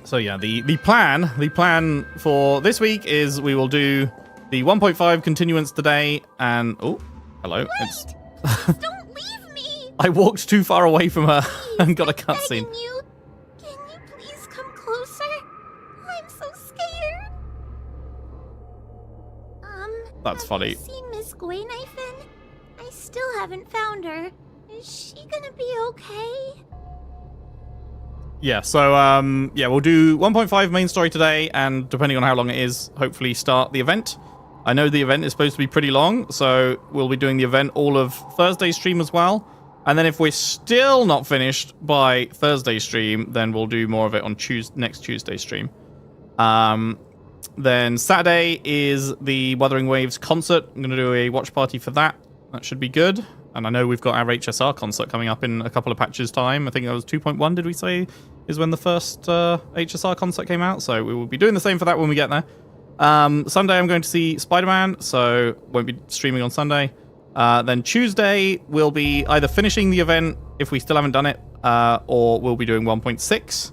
[SPEAKER 1] So yeah, the plan for this week is we will do the 1.5 continuance today, and oh, hello.
[SPEAKER 6] Wait! Don't leave me!
[SPEAKER 1] I walked too far away from her and got a cutscene.
[SPEAKER 6] Can you please come closer? I'm so scared.
[SPEAKER 1] That's funny.
[SPEAKER 6] Have you seen Miss Gwaynithan? I still haven't found her. Is she gonna be okay?
[SPEAKER 1] Yeah, so yeah, we'll do 1.5 main story today, and depending on how long it is, hopefully start the event. I know the event is supposed to be pretty long, so we'll be doing the event all of Thursday's stream as well. And then if we're still not finished by Thursday's stream, then we'll do more of it on next Tuesday's stream. Then Saturday is the Wuthering Waves concert. I'm going to do a watch party for that. That should be good. And I know we've got our HSR concert coming up in a couple of patches' time. I think that was 2.1, did we say, is when the first HSR concert came out. So we will be doing the same for that when we get there. Sunday I'm going to see Spider-Man, so won't be streaming on Sunday. Then Tuesday we'll be either finishing the event if we still haven't done it, or we'll be doing 1.6.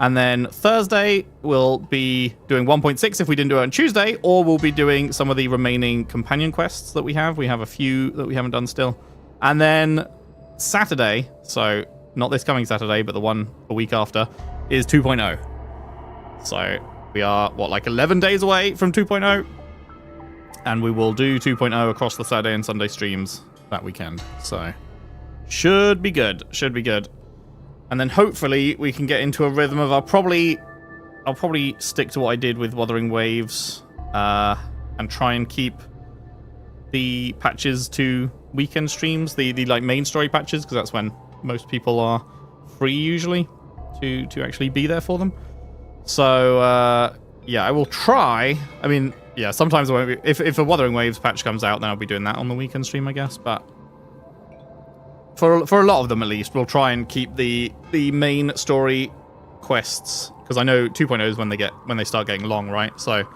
[SPEAKER 1] And then Thursday we'll be doing 1.6 if we didn't do it on Tuesday, or we'll be doing some of the remaining companion quests that we have. We have a few that we haven't done still. And then Saturday, so not this coming Saturday, but the one a week after, is 2.0. So we are, what, like 11 days away from 2.0? And we will do 2.0 across the Saturday and Sunday streams that weekend. So should be good. Should be good. And then hopefully we can get into a rhythm of I'll probably stick to what I did with Wuthering Waves, and try and keep the patches to weekend streams, the like main story patches, because that's when most people are free usually to actually be there for them. So yeah, I will try. I mean, yeah, sometimes I won't be, if a Wuthering Waves patch comes out, then I'll be doing that on the weekend stream, I guess. But for a lot of them at least, we'll try and keep the main story quests, because I know 2.0 is when they start getting long, right? So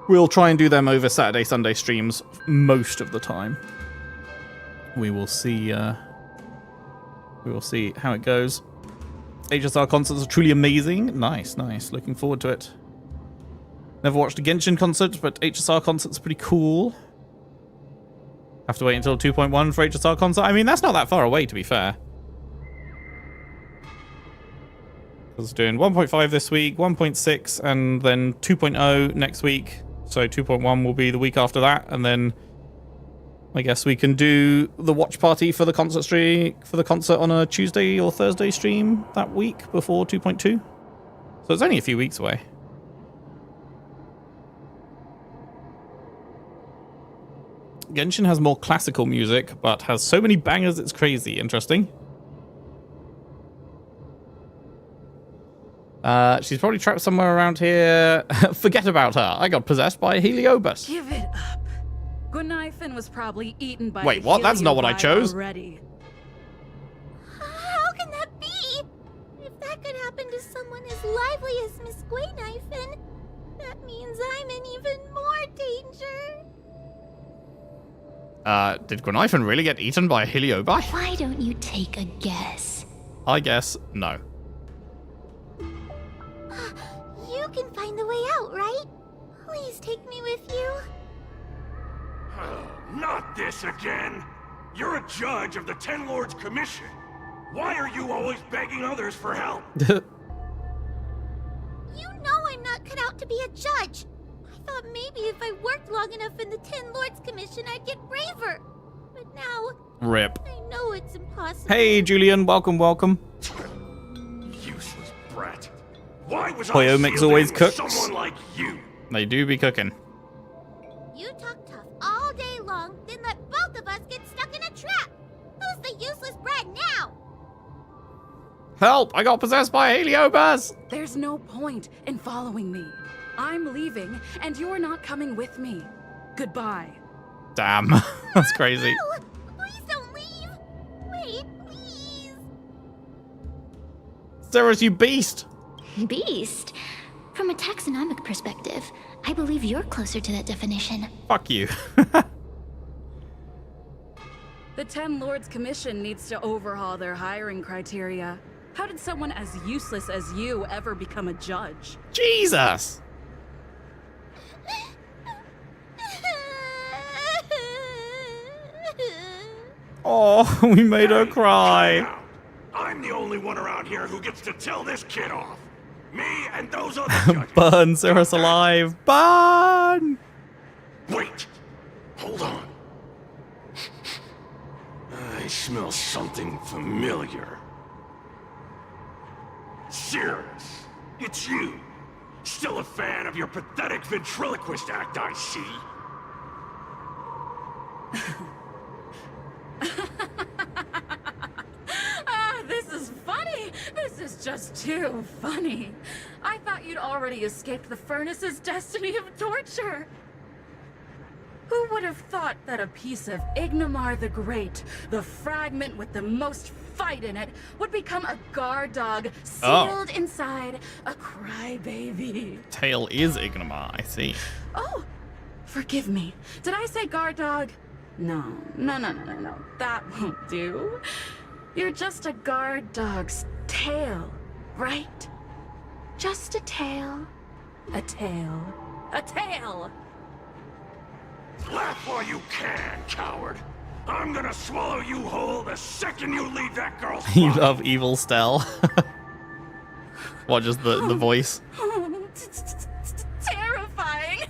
[SPEAKER 1] we'll try and do them over Saturday, Sunday streams most of the time. We will see. We will see how it goes. HSR concerts are truly amazing. Nice, nice. Looking forward to it. Never watched a Genshin concert, but HSR concerts are pretty cool. Have to wait until 2.1 for HSR concert. I mean, that's not that far away, to be fair. I was doing 1.5 this week, 1.6, and then 2.0 next week. So 2.1 will be the week after that, and then I guess we can do the watch party for the concert stream on a Tuesday or Thursday stream that week before 2.2. So it's only a few weeks away. Genshin has more classical music, but has so many bangers it's crazy. Interesting. She's probably trapped somewhere around here. Forget about her. I got possessed by a Heliobus.
[SPEAKER 9] Give it up. Gunaifen was probably eaten by
[SPEAKER 1] Wait, what? That's not what I chose.
[SPEAKER 9] Already.
[SPEAKER 6] How can that be? If that could happen to someone as lively as Miss Gunaifen, that means I'm in even more danger.
[SPEAKER 1] Did Gunaifen really get eaten by a Heliobi?
[SPEAKER 6] Why don't you take a guess?
[SPEAKER 1] I guess no.
[SPEAKER 6] You can find the way out, right? Please take me with you.
[SPEAKER 4] Not this again! You're a judge of the Ten Lords Commission. Why are you always begging others for help?
[SPEAKER 6] You know I'm not cut out to be a judge. I thought maybe if I worked long enough in the Ten Lords Commission, I'd get braver. But now,
[SPEAKER 1] Rip.
[SPEAKER 6] I know it's impossible.
[SPEAKER 1] Hey, Julian. Welcome, welcome.
[SPEAKER 4] Useless brat. Why was
[SPEAKER 1] Hoyo
[SPEAKER 4] I
[SPEAKER 1] Mix
[SPEAKER 4] sealed
[SPEAKER 1] always
[SPEAKER 4] in with
[SPEAKER 1] cooks.
[SPEAKER 4] someone like you?
[SPEAKER 1] They do be cooking.
[SPEAKER 6] You talk tough all day long, then let both of us get stuck in a trap. Who's the useless brat now?
[SPEAKER 1] Help! I got possessed by a Heliobus!
[SPEAKER 9] There's no point in following me. I'm leaving, and you're not coming with me. Goodbye.
[SPEAKER 1] Damn. That's crazy.
[SPEAKER 6] No! Please don't leave! Wait, please!
[SPEAKER 1] Cirrus, you beast!
[SPEAKER 6] Beast? From a taxonomic perspective, I believe you're closer to that definition.
[SPEAKER 1] Fuck you.
[SPEAKER 9] The Ten Lords Commission needs to overhaul their hiring criteria. How did someone as useless as you ever become a judge?
[SPEAKER 1] Jesus! Oh, we made her cry.
[SPEAKER 4] Now, I'm the only one around here who gets to tell this kid off. Me and those other judges.
[SPEAKER 1] Burn Cirrus alive. Burn!
[SPEAKER 4] Wait. Hold on. I smell something familiar. Cirrus, it's you. Still a fan of your pathetic ventriloquist act, I see.
[SPEAKER 9] This is funny. This is just too funny. I thought you'd already escaped the furnace's destiny of torture. Who would have thought that a piece of Ignomar the Great, the fragment with the most fight in it, would become a guard dog sealed inside a crybaby?
[SPEAKER 1] Tail is Ignomar, I see.
[SPEAKER 9] Oh, forgive me. Did I say guard dog? No. That won't do. You're just a guard dog's tail, right? Just a tail. A tail. A tail!
[SPEAKER 4] Laugh while you can, coward. I'm gonna swallow you whole the second you leave that girl's
[SPEAKER 1] You
[SPEAKER 4] body.
[SPEAKER 1] love evil Stell. What, just the voice?
[SPEAKER 9] Terrifying!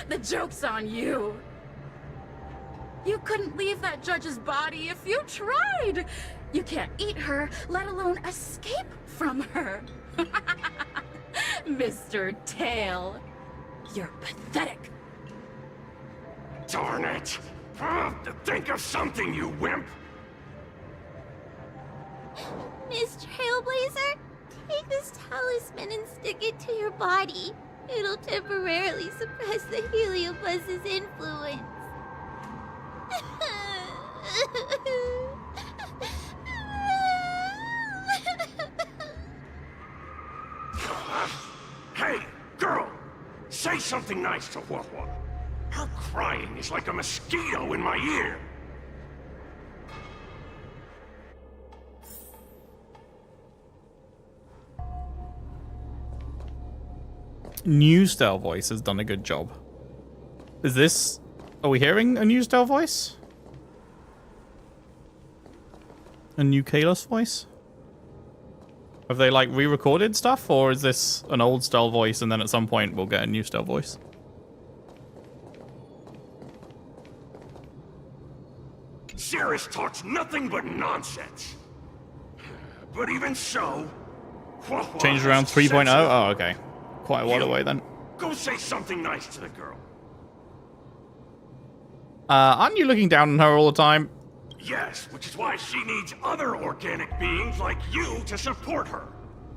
[SPEAKER 9] The joke's on you. You couldn't leave that judge's body if you tried. You can't eat her, let alone escape from her. Mr. Tail, you're pathetic.
[SPEAKER 4] Darn it! Think of something, you wimp!
[SPEAKER 6] Miss Trailblazer, take this talisman and stick it to your body. It'll temporarily suppress the Heliobuzz's influence.
[SPEAKER 4] Hey, girl! Say something nice to Huahua. Her crying is like a mosquito in my ear.
[SPEAKER 1] New style voice has done a good job. Is this... Are we hearing a new style voice? A new Kalos voice? Have they, like, re-recorded stuff? Or is this an old style voice and then at some point we'll get a new style voice?
[SPEAKER 4] Cirrus talks nothing but nonsense. But even so... Huahua
[SPEAKER 1] Changed around
[SPEAKER 4] has
[SPEAKER 1] 3.0?
[SPEAKER 4] sense of-
[SPEAKER 1] Oh, okay. Quite a while away then.
[SPEAKER 4] Go say something nice to the girl.
[SPEAKER 1] Aren't you looking down on her all the time?
[SPEAKER 4] Yes, which is why she needs other organic beings like you to support her.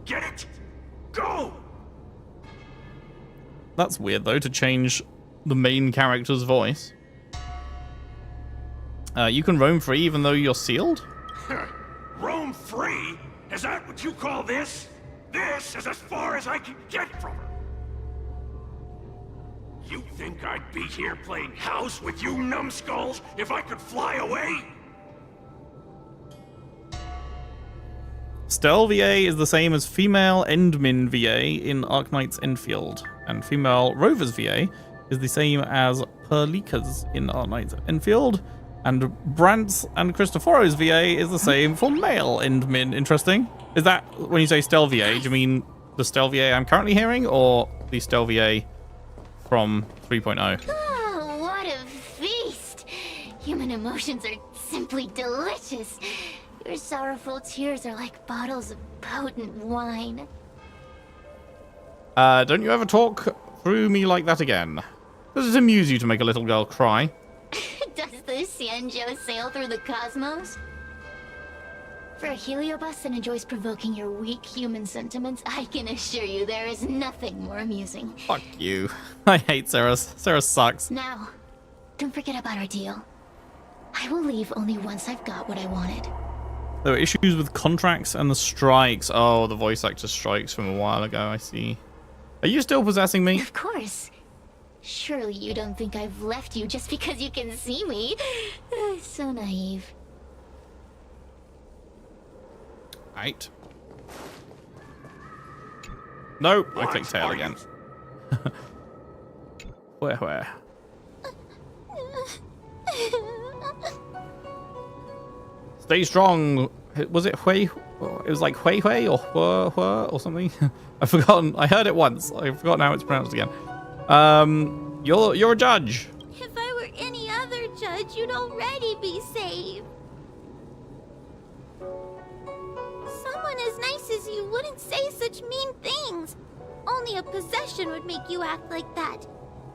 [SPEAKER 4] Get it? Go!
[SPEAKER 1] That's weird, though, to change the main character's voice. You can roam free even though you're sealed?
[SPEAKER 4] Roam free? Is that what you call this? This is as far as I can get from her. You think I'd be here playing house with you numbskulls if I could fly away?
[SPEAKER 1] Stealth VA is the same as female Endmin VA in Arknight's Enfield, and female Rover's VA is the same as Perlika's in Arknight's Enfield, and Brant's and Cristoforo's VA is the same for male Endmin. Interesting. Is that, when you say Stealth VA, do you mean the Stealth VA I'm currently hearing, or the Stealth VA from 3.0?
[SPEAKER 6] Oh, what a feast! Human emotions are simply delicious. Your sorrowful tears are like bottles of potent wine.
[SPEAKER 1] Don't you ever talk through me like that again. Does it amuse you to make a little girl cry?
[SPEAKER 6] Does the Sanjo sail through the cosmos? For a Heliobus that enjoys provoking your weak human sentiments, I can assure you there is nothing more amusing.
[SPEAKER 1] Fuck you. I hate Ceres. Ceres sucks.
[SPEAKER 6] Now, don't forget about our deal. I will leave only once I've got what I wanted.
[SPEAKER 1] There were issues with contracts and the strikes. Oh, the voice actor strikes from a while ago, I see. Are you still possessing me?
[SPEAKER 6] Of course. Surely you don't think I've left you just because you can see me. So naive.
[SPEAKER 1] Right. Nope, I click tail again. Where? Stay strong. Was it Hui? It was like Hui or Hua or something. I've forgotten. I heard it once. I've forgotten how it's pronounced again. You're a judge.
[SPEAKER 6] If I were any other judge, you'd already be saved. Someone as nice as you wouldn't say such mean things. Only a possession would make you act like that.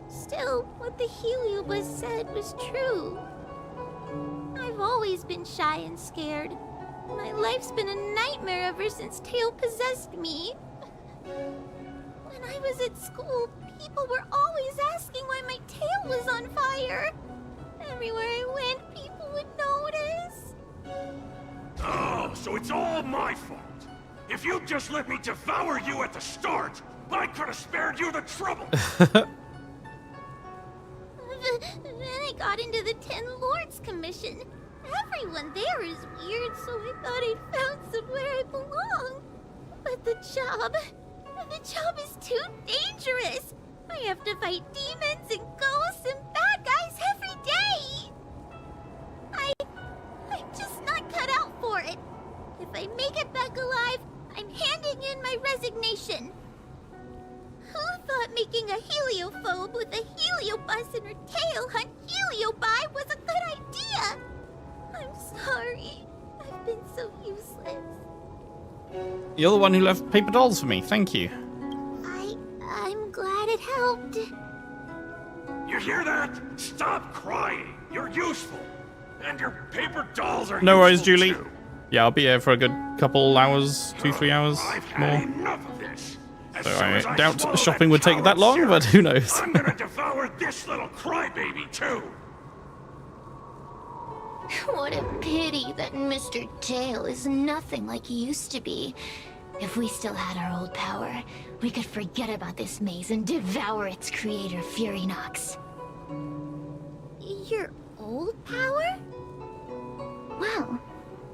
[SPEAKER 6] Still, what the Heliobus said was true. I've always been shy and scared. My life's been a nightmare ever since Tail possessed me. When I was at school, people were always asking why my tail was on fire. Everywhere I went, people would notice.
[SPEAKER 4] Oh, so it's all my fault. If you'd just let me devour you at the start, I could have spared you the trouble.
[SPEAKER 6] Then I got into the Ten Lords Commission. Everyone there is weird, so I thought I'd found somewhere I belong. But the job is too dangerous. I have to fight demons and ghosts and bad guys every day. I'm just not cut out for it. If I make it back alive, I'm handing in my resignation. Who thought making a heliophobe with a heliobus in her tail hunt heliobi was a good idea? I'm sorry. I've been so useless.
[SPEAKER 1] You're the one who left paper dolls for me. Thank you.
[SPEAKER 6] I'm glad it helped.
[SPEAKER 4] You hear that? Stop crying. You're useful. And your paper dolls are
[SPEAKER 1] No worries,
[SPEAKER 4] useful
[SPEAKER 1] Julie.
[SPEAKER 4] too.
[SPEAKER 1] Yeah, I'll be here for a good couple hours, 2-3 hours
[SPEAKER 4] I've had
[SPEAKER 1] more.
[SPEAKER 4] enough of this. As
[SPEAKER 1] So
[SPEAKER 4] soon as
[SPEAKER 1] I doubt
[SPEAKER 4] swallow
[SPEAKER 1] shopping would take that
[SPEAKER 4] coward
[SPEAKER 1] long,
[SPEAKER 4] syrup,
[SPEAKER 1] but who knows?
[SPEAKER 4] I'm gonna devour this little crybaby too.
[SPEAKER 6] What a pity that Mr. Tail is nothing like he used to be. If we still had our old power, we could forget about this maze and devour its creator, Furynox.
[SPEAKER 2] Your old power?
[SPEAKER 6] Well,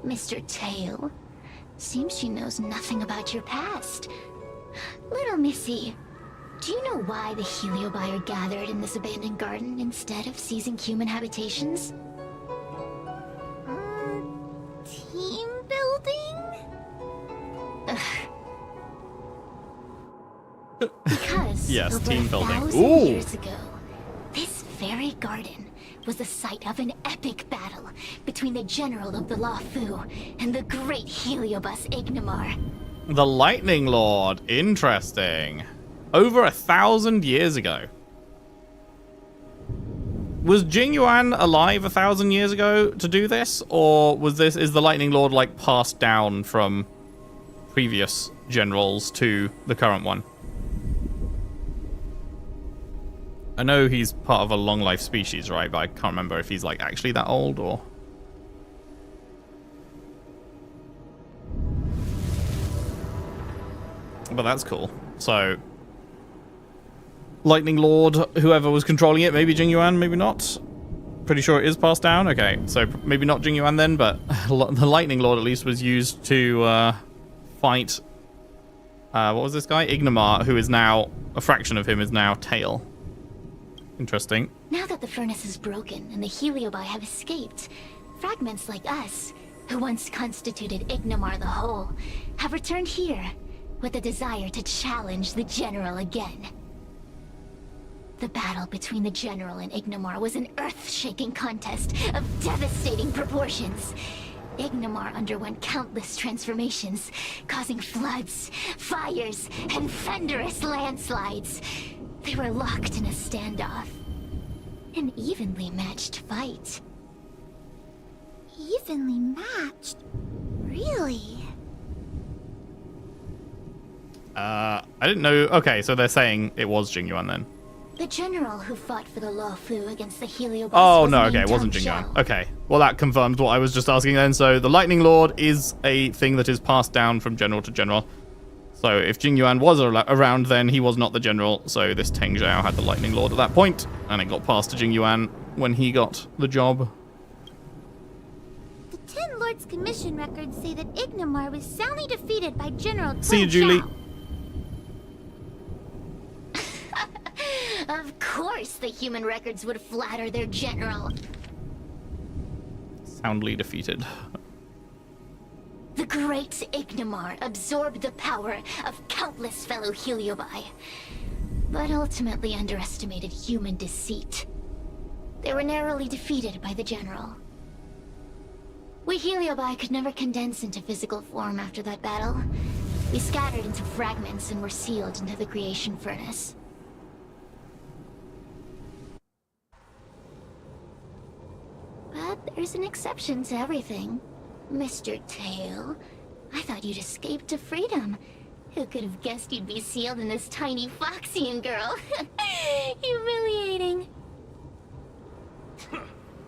[SPEAKER 6] Mr. Tail, seems she knows nothing about your past. Little Missy, do you know why the Heliobi are gathered in this abandoned garden instead of seizing human habitations?
[SPEAKER 2] Team building?
[SPEAKER 6] Because
[SPEAKER 1] Yes,
[SPEAKER 6] over
[SPEAKER 1] team building.
[SPEAKER 6] 1,000
[SPEAKER 1] Ooh.
[SPEAKER 6] years ago, this very garden was the site of an epic battle between the general of the Loufu and the great Heliobus Ignamar.
[SPEAKER 1] The Lightning Lord. Interesting. Over 1,000 years ago. Was Jing Yuan alive 1,000 years ago to do this? Or is the Lightning Lord like passed down from previous generals to the current one? I know he's part of a long life species, right? But I can't remember if he's like actually that old or... But that's cool. So, Lightning Lord, whoever was controlling it, maybe Jing Yuan, maybe not. Pretty sure it is passed down. Okay, so maybe not Jing Yuan then, but the Lightning Lord at least was used to fight... what was this guy? Ignamar, who is now... A fraction of him is now Tail. Interesting.
[SPEAKER 6] Now that the furnace is broken and the Heliobi have escaped, fragments like us, who once constituted Ignamar the Whole, have returned here with a desire to challenge the General again. The battle between the General and Ignamar was an earth-shaking contest of devastating proportions. Ignamar underwent countless transformations, causing floods, fires, and thunderous landslides. They were locked in a standoff. An evenly matched fight.
[SPEAKER 2] Evenly matched? Really?
[SPEAKER 1] I didn't know... Okay, so they're saying it was Jing Yuan then.
[SPEAKER 6] The general who fought for the Loufu against the Heliobus
[SPEAKER 1] Oh,
[SPEAKER 6] was
[SPEAKER 1] no,
[SPEAKER 6] named
[SPEAKER 1] okay, it wasn't
[SPEAKER 6] Tom
[SPEAKER 1] Jing Yuan.
[SPEAKER 6] Shell.
[SPEAKER 1] Okay, well that confirms what I was just asking then. So the Lightning Lord is a thing that is passed down from general to general. So if Jing Yuan was around, then he was not the general. So this Teng Zhao had the Lightning Lord at that point, and it got passed to Jing Yuan when he got the job.
[SPEAKER 2] The Ten Lords Commission records say that Ignamar was soundly defeated by General
[SPEAKER 1] See you,
[SPEAKER 2] Teng
[SPEAKER 1] Julie.
[SPEAKER 2] Zhao.
[SPEAKER 6] Of course the human records would flatter their general.
[SPEAKER 1] Soundly defeated.
[SPEAKER 6] The great Ignamar absorbed the power of countless fellow Heliobi, but ultimately underestimated human deceit. They were narrowly defeated by the general. We Heliobi could never condense into physical form after that battle. We scattered into fragments and were sealed into the creation furnace. But there's an exception to everything. Mr. Tail, I thought you'd escaped to freedom. Who could have guessed you'd be sealed in this tiny Foxian girl? Humiliating.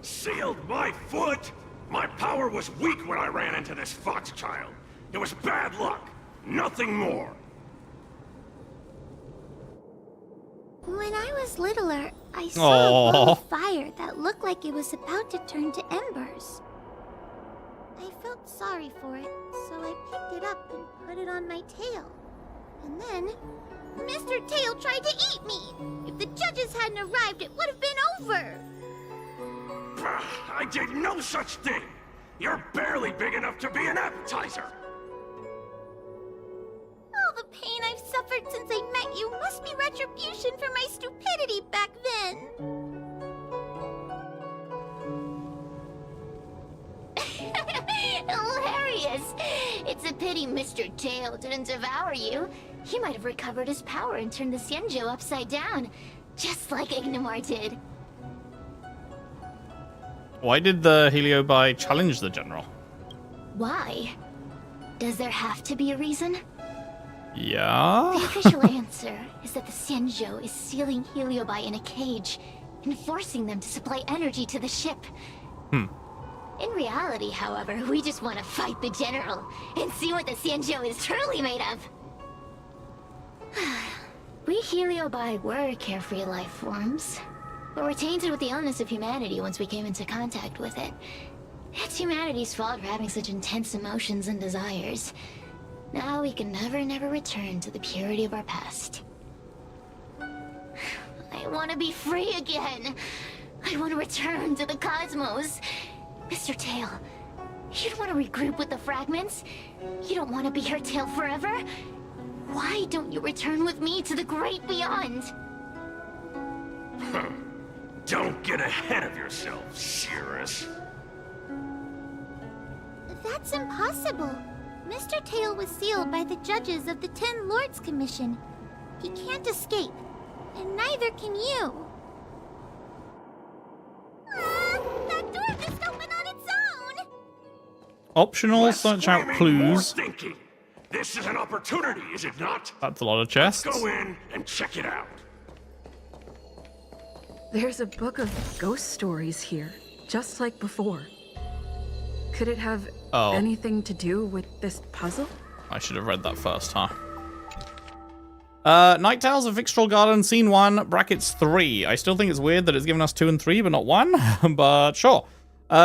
[SPEAKER 4] Sealed my foot? My power was weak when I ran into this fox child. It was bad luck. Nothing more.
[SPEAKER 2] When I was littler, I saw
[SPEAKER 1] Aww.
[SPEAKER 2] a ball of fire that looked like it was about to turn to embers. I felt sorry for it, so I picked it up and put it on my tail. And then, Mr. Tail tried to eat me! If the judges hadn't arrived, it would have been over!
[SPEAKER 4] Bah, I did no such thing. You're barely big enough to be an appetizer.
[SPEAKER 2] All the pain I've suffered since I met you must be retribution for my stupidity back then!
[SPEAKER 6] Hilarious! It's a pity Mr. Tail didn't devour you. He might have recovered his power and turned the Xianzhou upside down. just like Ignomar did.
[SPEAKER 1] Why did the Heliobi challenge the general?
[SPEAKER 6] Why? Does there have to be a reason?
[SPEAKER 1] Yeah?
[SPEAKER 6] The official answer is that the Xianzhou is sealing Heliobi in a cage and forcing them to supply energy to the ship. In reality, however, we just want to fight the general and see what the Xianzhou is truly made of. We Heliobi were carefree life forms, but were tainted with the illness of humanity once we came into contact with it. It's humanity's fault for having such intense emotions and desires. Now we can never return to the purity of our past. I want to be free again. I want to return to the cosmos. Mr. Tail, you don't want to regroup with the fragments? You don't want to be her tail forever? Why don't you return with me to the great beyond?
[SPEAKER 4] Don't get ahead of yourself, Cirrus.
[SPEAKER 11] That's impossible. Mr. Tail was sealed by the judges of the Ten Lords Commission. He can't escape, and neither can you. That door just opened on its own!
[SPEAKER 1] Optional, search out clues.
[SPEAKER 4] Thinking. This is an opportunity, is it not?
[SPEAKER 1] That's a lot of chests.
[SPEAKER 4] Go in and check it out.
[SPEAKER 5] There's a book of ghost stories here, just like before. Could it have anything to do with this puzzle?
[SPEAKER 1] I should have read that first, huh? Night Tales of Vixtral Garden, Scene 1, brackets 3. I still think it's weird that it's given us 2 and 3, but not 1, but sure.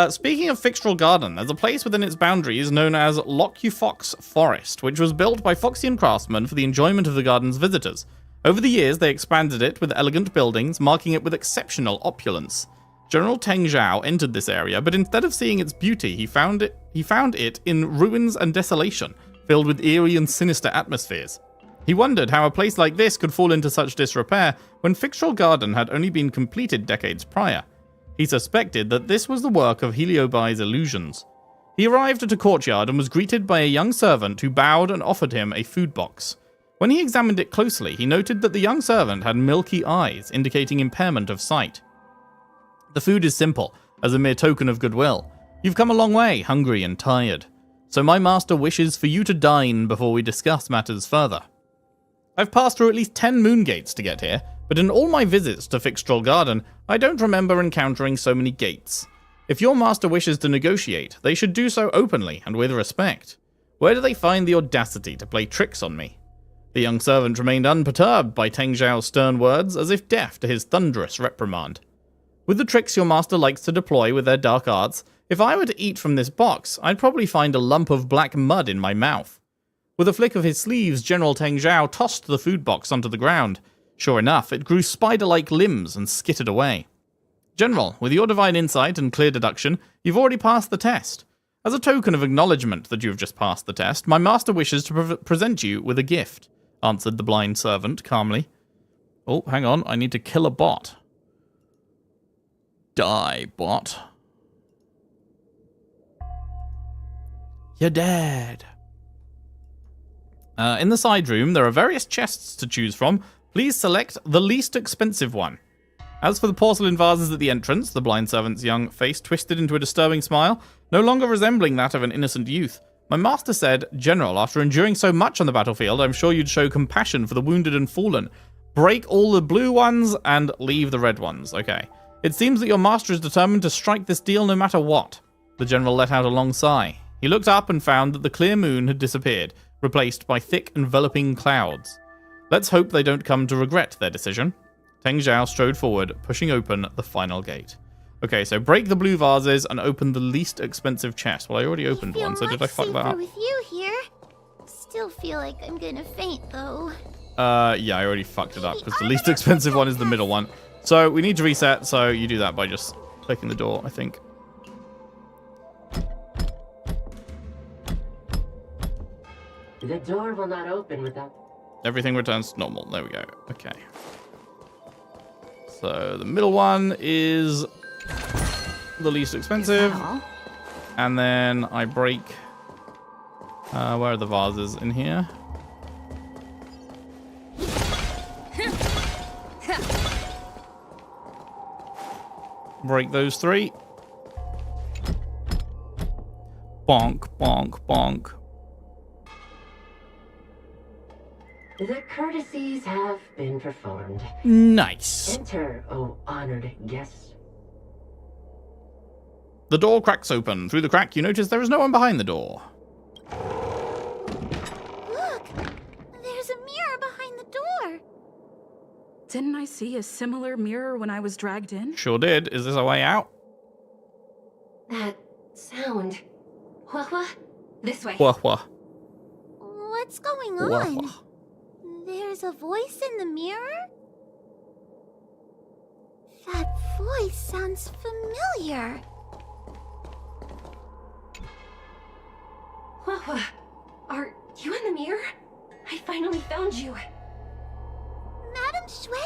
[SPEAKER 1] Speaking of Vixtral Garden, there's a place within its boundaries known as Loufu Forest, which was built by Foxian craftsmen for the enjoyment of the garden's visitors. Over the years, they expanded it with elegant buildings, marking it with exceptional opulence. General Teng Zhao entered this area, but instead of seeing its beauty, he found it in ruins and desolation, filled with eerie and sinister atmospheres. He wondered how a place like this could fall into such disrepair when Vixtral Garden had only been completed decades prior. He suspected that this was the work of Heliobi's illusions. He arrived at a courtyard and was greeted by a young servant who bowed and offered him a food box. When he examined it closely, he noted that the young servant had milky eyes, indicating impairment of sight. The food is simple, as a mere token of goodwill. You've come a long way, hungry and tired. So my master wishes for you to dine before we discuss matters further. I've passed through at least 10 moon gates to get here, but in all my visits to Vixtral Garden, I don't remember encountering so many gates. If your master wishes to negotiate, they should do so openly and with respect. Where do they find the audacity to play tricks on me? The young servant remained unperturbed by Teng Zhao's stern words, as if deaf to his thunderous reprimand. With the tricks your master likes to deploy with their dark arts, if I were to eat from this box, I'd probably find a lump of black mud in my mouth. With a flick of his sleeves, General Teng Zhao tossed the food box onto the ground. Sure enough, it grew spider-like limbs and skittered away. General, with your divine insight and clear deduction, you've already passed the test. As a token of acknowledgement that you have just passed the test, my master wishes to present you with a gift, answered the blind servant calmly. Oh, hang on, I need to kill a bot. Die, bot. You're dead. In the side room, there are various chests to choose from. Please select the least expensive one. As for the porcelain vases at the entrance, the blind servant's young face twisted into a disturbing smile, no longer resembling that of an innocent youth. My master said, General, after enduring so much on the battlefield, I'm sure you'd show compassion for the wounded and fallen. Break all the blue ones and leave the red ones. Okay. It seems that your master is determined to strike this deal no matter what. The general let out a long sigh. He looked up and found that the clear moon had disappeared, replaced by thick, enveloping clouds. Let's hope they don't come to regret their decision. Teng Zhao strode forward, pushing open the final gate. Okay, so break the blue vases and open the least expensive chest. Well, I already opened one, so did I fuck that up?
[SPEAKER 11] With you here. Still feel like I'm gonna faint, though.
[SPEAKER 1] Yeah, I already fucked it up, because the least expensive one is the middle one. So we need to reset, so you do that by just clicking the door, I think.
[SPEAKER 10] The door will not open without...
[SPEAKER 1] Everything returns to normal. There we go. Okay. So the middle one is the least expensive. And then I break... where are the vases? In here? Break those 3. Bonk, bonk, bonk.
[SPEAKER 10] The courtesies have been performed.
[SPEAKER 1] Nice.
[SPEAKER 10] Enter, O honored guests.
[SPEAKER 1] The door cracks open. Through the crack, you notice there is no one behind the door.
[SPEAKER 11] Look! There's a mirror behind the door!
[SPEAKER 9] Didn't I see a similar mirror when I was dragged in?
[SPEAKER 1] Sure did. Is this a way out?
[SPEAKER 7] That sound. Hua, this way.
[SPEAKER 1] Wah, wah.
[SPEAKER 11] What's going
[SPEAKER 1] Wah,
[SPEAKER 11] on?
[SPEAKER 1] wah.
[SPEAKER 11] There's a voice in the mirror? That voice sounds familiar.
[SPEAKER 7] Hua, are you in the mirror? I finally found you.
[SPEAKER 11] Madame Shui?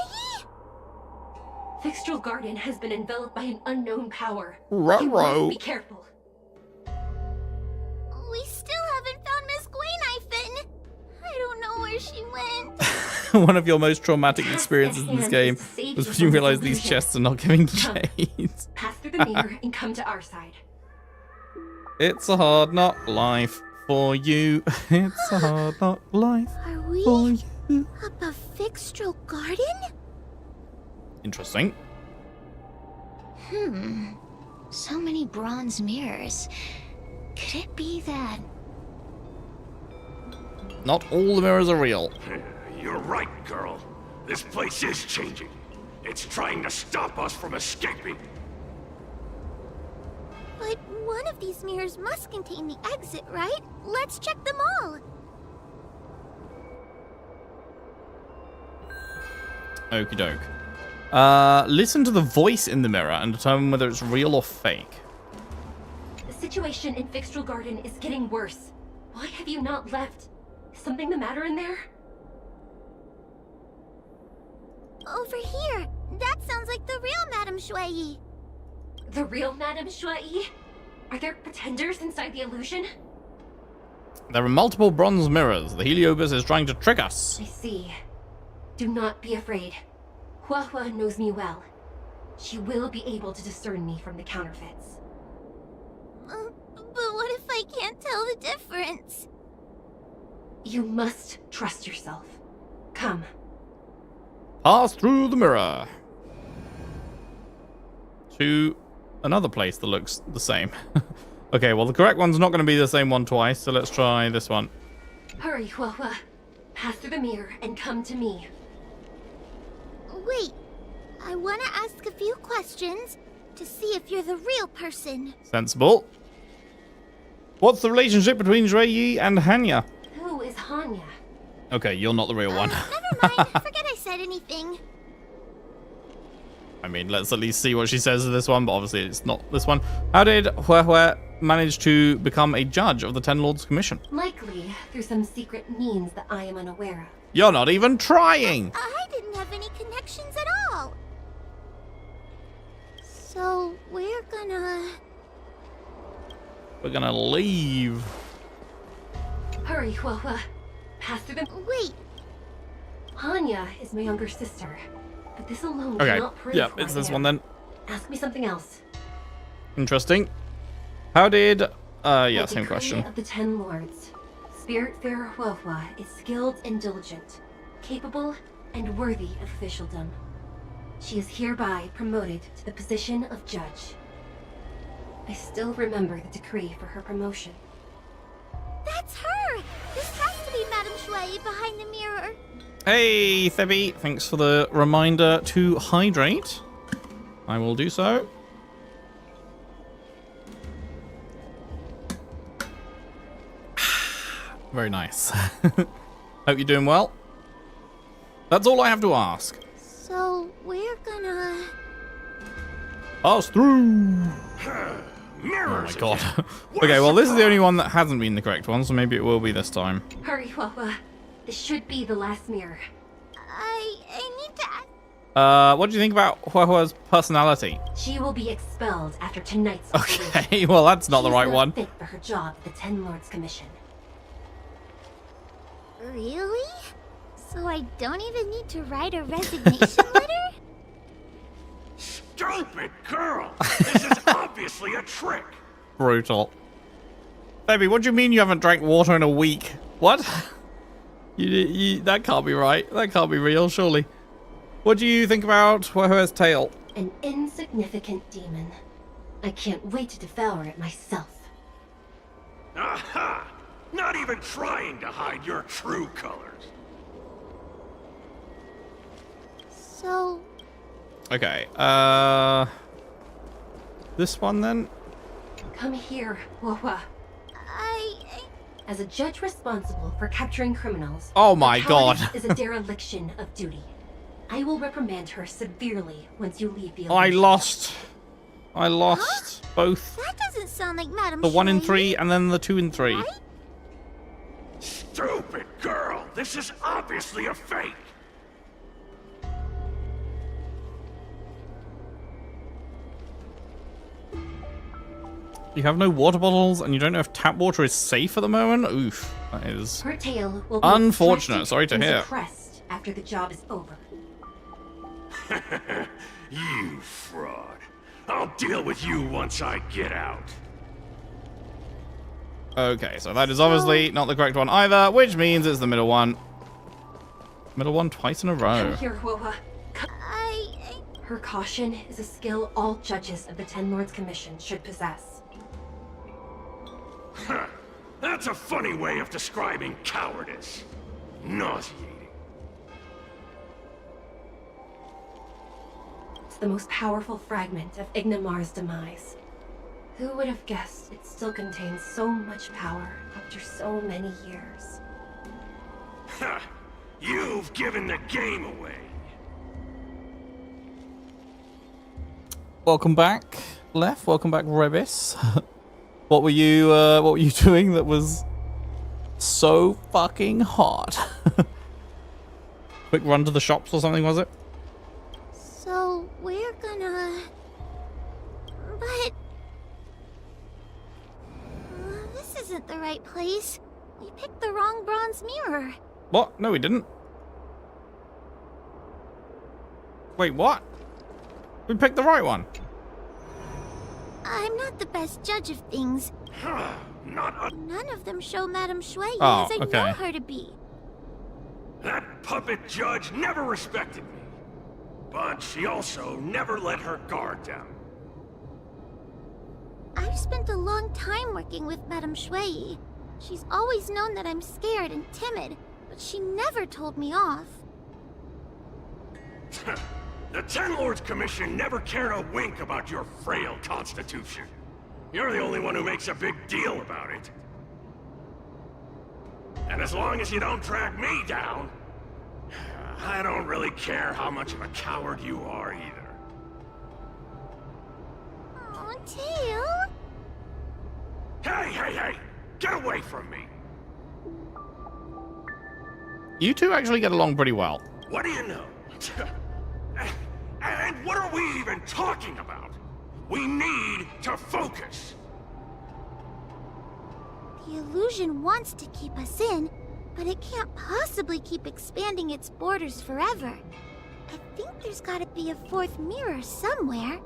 [SPEAKER 7] Fixtral Garden has been enveloped by an unknown power.
[SPEAKER 1] Ruh-roh.
[SPEAKER 7] You must be careful.
[SPEAKER 11] We still haven't found Miss Gwaynifin. I don't know where she went.
[SPEAKER 1] One of your most traumatic experiences in this game was when you realized these chests are not giving shades.
[SPEAKER 7] Pass through the mirror and come to our side.
[SPEAKER 1] It's a hard knock life for you. It's a hard knock life
[SPEAKER 11] Are we
[SPEAKER 1] for you.
[SPEAKER 11] above Fixtral Garden?
[SPEAKER 1] Interesting.
[SPEAKER 6] So many bronze mirrors. Could it be that...
[SPEAKER 1] Not all the mirrors are real.
[SPEAKER 4] You're right, girl. This place is changing. It's trying to stop us from escaping.
[SPEAKER 11] But one of these mirrors must contain the exit, right? Let's check them all.
[SPEAKER 1] Okie doke. Listen to the voice in the mirror and determine whether it's real or fake.
[SPEAKER 7] The situation in Fixtral Garden is getting worse. Why have you not left? Is something the matter in there?
[SPEAKER 11] Over here. That sounds like the real Madame Shui.
[SPEAKER 7] The real Madame Shui? Are there pretenders inside the illusion?
[SPEAKER 1] There are multiple bronze mirrors. The Heliobus is trying to trick us.
[SPEAKER 7] I see. Do not be afraid. Hua knows me well. She will be able to discern me from the counterfeits.
[SPEAKER 11] But what if I can't tell the difference?
[SPEAKER 7] You must trust yourself. Come.
[SPEAKER 1] Pass through the mirror. To another place that looks the same. Okay, well the correct one's not going to be the same one twice, so let's try this one.
[SPEAKER 7] Hurry, Hua. Pass through the mirror and come to me.
[SPEAKER 11] Wait. I want to ask a few questions to see if you're the real person.
[SPEAKER 1] Sensible. What's the relationship between Shui and Hanya?
[SPEAKER 7] Who is Hanya?
[SPEAKER 1] Okay, you're not the real one.
[SPEAKER 11] Never mind. Forget I said anything.
[SPEAKER 1] I mean, let's at least see what she says to this one, but obviously it's not this one. How did Hua manage to become a judge of the Ten Lords Commission?
[SPEAKER 7] Likely through some secret means that I am unaware of.
[SPEAKER 1] You're not even trying!
[SPEAKER 11] I didn't have any connections at all. So, we're gonna
[SPEAKER 1] leave.
[SPEAKER 7] Hurry, Hua. Pass through the...
[SPEAKER 11] Wait.
[SPEAKER 7] Hanya is my younger sister, but this alone
[SPEAKER 1] Okay,
[SPEAKER 7] cannot prove
[SPEAKER 1] yeah,
[SPEAKER 7] who
[SPEAKER 1] it's
[SPEAKER 7] I
[SPEAKER 1] this
[SPEAKER 7] am.
[SPEAKER 1] one then.
[SPEAKER 7] Ask me something else.
[SPEAKER 1] Interesting. How did... yeah,
[SPEAKER 7] The
[SPEAKER 1] same
[SPEAKER 7] decree
[SPEAKER 1] question.
[SPEAKER 7] of the Ten Lords. Spiritfarer Hua is skilled and diligent, capable and worthy of officialdom. She is hereby promoted to the position of judge. I still remember the decree for her promotion.
[SPEAKER 11] That's her! This has to be Madame Shui behind the mirror.
[SPEAKER 1] Hey, Thebby, thanks for the reminder to hydrate. I will do so. Very nice. Hope you're doing well. That's all I have to ask.
[SPEAKER 11] So, we're gonna...
[SPEAKER 1] Pass through. Oh my god. Okay, well this is the only one that hasn't been the correct one, so maybe it will be this time.
[SPEAKER 7] Hurry, Hua. This should be the last mirror.
[SPEAKER 11] I need to...
[SPEAKER 1] What do you think about Hua's personality?
[SPEAKER 7] She will be expelled after tonight's
[SPEAKER 1] Okay, well that's not the right one.
[SPEAKER 7] Fit for her job at the Ten Lords Commission.
[SPEAKER 11] Really? So I don't even need to write a resignation letter?
[SPEAKER 4] stupid girl! This is obviously a trick!
[SPEAKER 1] Brutal. Baby, what do you mean you haven't drank water in a week? What? That can't be right. That can't be real, surely. What do you think about Huehue's tail?
[SPEAKER 7] An insignificant demon. I can't wait to devour it myself.
[SPEAKER 4] Aha! Not even trying to hide your true colors.
[SPEAKER 11] So,
[SPEAKER 1] Okay, this one then?
[SPEAKER 7] Come here, Wawa.
[SPEAKER 11] I...
[SPEAKER 7] As a judge responsible for capturing criminals,
[SPEAKER 1] Oh my
[SPEAKER 7] her
[SPEAKER 1] god.
[SPEAKER 7] cowardice is a dereliction of duty. I will reprimand her severely once you leave the
[SPEAKER 1] I
[SPEAKER 7] illusion.
[SPEAKER 1] lost both.
[SPEAKER 11] That doesn't sound like Madame
[SPEAKER 1] The 1 in
[SPEAKER 11] Shui.
[SPEAKER 1] 3 and then the 2 in 3.
[SPEAKER 11] Right?
[SPEAKER 4] Stupid girl! This is obviously a fake!
[SPEAKER 1] You have no water bottles and you don't know if tap water is safe at the moment? Oof, that is
[SPEAKER 7] Her tail will be
[SPEAKER 1] unfortunate.
[SPEAKER 7] extracted
[SPEAKER 1] Sorry to
[SPEAKER 7] and
[SPEAKER 1] hear.
[SPEAKER 7] suppressed after the job is over.
[SPEAKER 4] You fraud. I'll deal with you once I get out.
[SPEAKER 1] Okay, so that is obviously not the correct one either, which means it's the middle one. Middle one twice in a row.
[SPEAKER 7] Come here, Wawa.
[SPEAKER 11] I...
[SPEAKER 7] Her caution is a skill all judges of the Ten Lords Commission should possess.
[SPEAKER 4] Huh. That's a funny way of describing cowardice. Nauseating.
[SPEAKER 7] It's the most powerful fragment of Ignamar's demise. Who would have guessed it still contains so much power after so many years?
[SPEAKER 4] Ha! You've given the game away.
[SPEAKER 1] Welcome back, Lef. Welcome back, Rebis. What were you doing that was so fucking hot? Quick run to the shops or something, was it?
[SPEAKER 11] So, we're gonna... But... this isn't the right place. We picked the wrong bronze mirror.
[SPEAKER 1] What? No, we didn't. Wait, what? We picked the right one.
[SPEAKER 11] I'm not the best judge of things.
[SPEAKER 4] Not a...
[SPEAKER 11] None of them show Madame Shui
[SPEAKER 1] Oh,
[SPEAKER 11] as I
[SPEAKER 1] okay.
[SPEAKER 11] know her to be.
[SPEAKER 4] That puppet judge never respected me. But she also never let her guard down.
[SPEAKER 11] I've spent a long time working with Madame Shui. She's always known that I'm scared and timid, but she never told me off.
[SPEAKER 4] The Ten Lords Commission never cared a wink about your frail constitution. You're the only one who makes a big deal about it. And as long as you don't track me down, I don't really care how much of a coward you are either.
[SPEAKER 11] Oh, Tail?
[SPEAKER 4] Hey! Get away from me!
[SPEAKER 1] You two actually get along pretty well.
[SPEAKER 4] What do you know? And what are we even talking about? We need to focus.
[SPEAKER 11] The illusion wants to keep us in, but it can't possibly keep expanding its borders forever. I think there's gotta be a fourth mirror somewhere.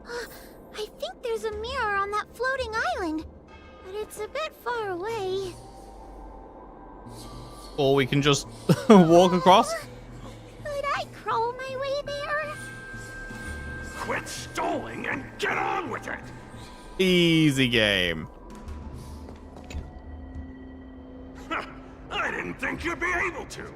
[SPEAKER 11] I think there's a mirror on that floating island, but it's a bit far away.
[SPEAKER 1] Or we can just walk across.
[SPEAKER 11] Could I crawl my way there?
[SPEAKER 4] Quit stalling and get on with it!
[SPEAKER 1] Easy game.
[SPEAKER 4] I didn't think you'd be able to.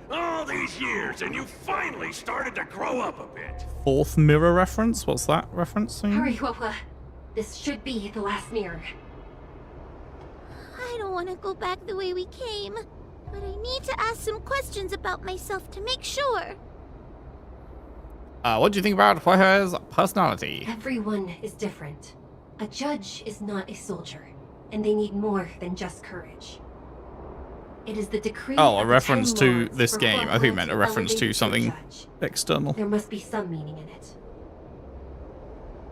[SPEAKER 4] All these years, and you finally started to grow up a bit.
[SPEAKER 1] Fourth mirror reference? What's that referencing?
[SPEAKER 7] Hurry, Wawa. This should be the last mirror.
[SPEAKER 11] I don't want to go back the way we came, but I need to ask some questions about myself to make sure.
[SPEAKER 1] What do you think about Huehue's personality?
[SPEAKER 7] Everyone is different. A judge is not a soldier, and they need more than just courage. It is the decree
[SPEAKER 1] Oh, a
[SPEAKER 7] of the
[SPEAKER 1] reference
[SPEAKER 7] 10
[SPEAKER 1] to
[SPEAKER 7] Lords
[SPEAKER 1] this
[SPEAKER 7] for
[SPEAKER 1] game. I think you meant a
[SPEAKER 7] Huehuo
[SPEAKER 1] reference to
[SPEAKER 7] elevated
[SPEAKER 1] something
[SPEAKER 7] judge.
[SPEAKER 1] external.
[SPEAKER 7] There must be some meaning in it.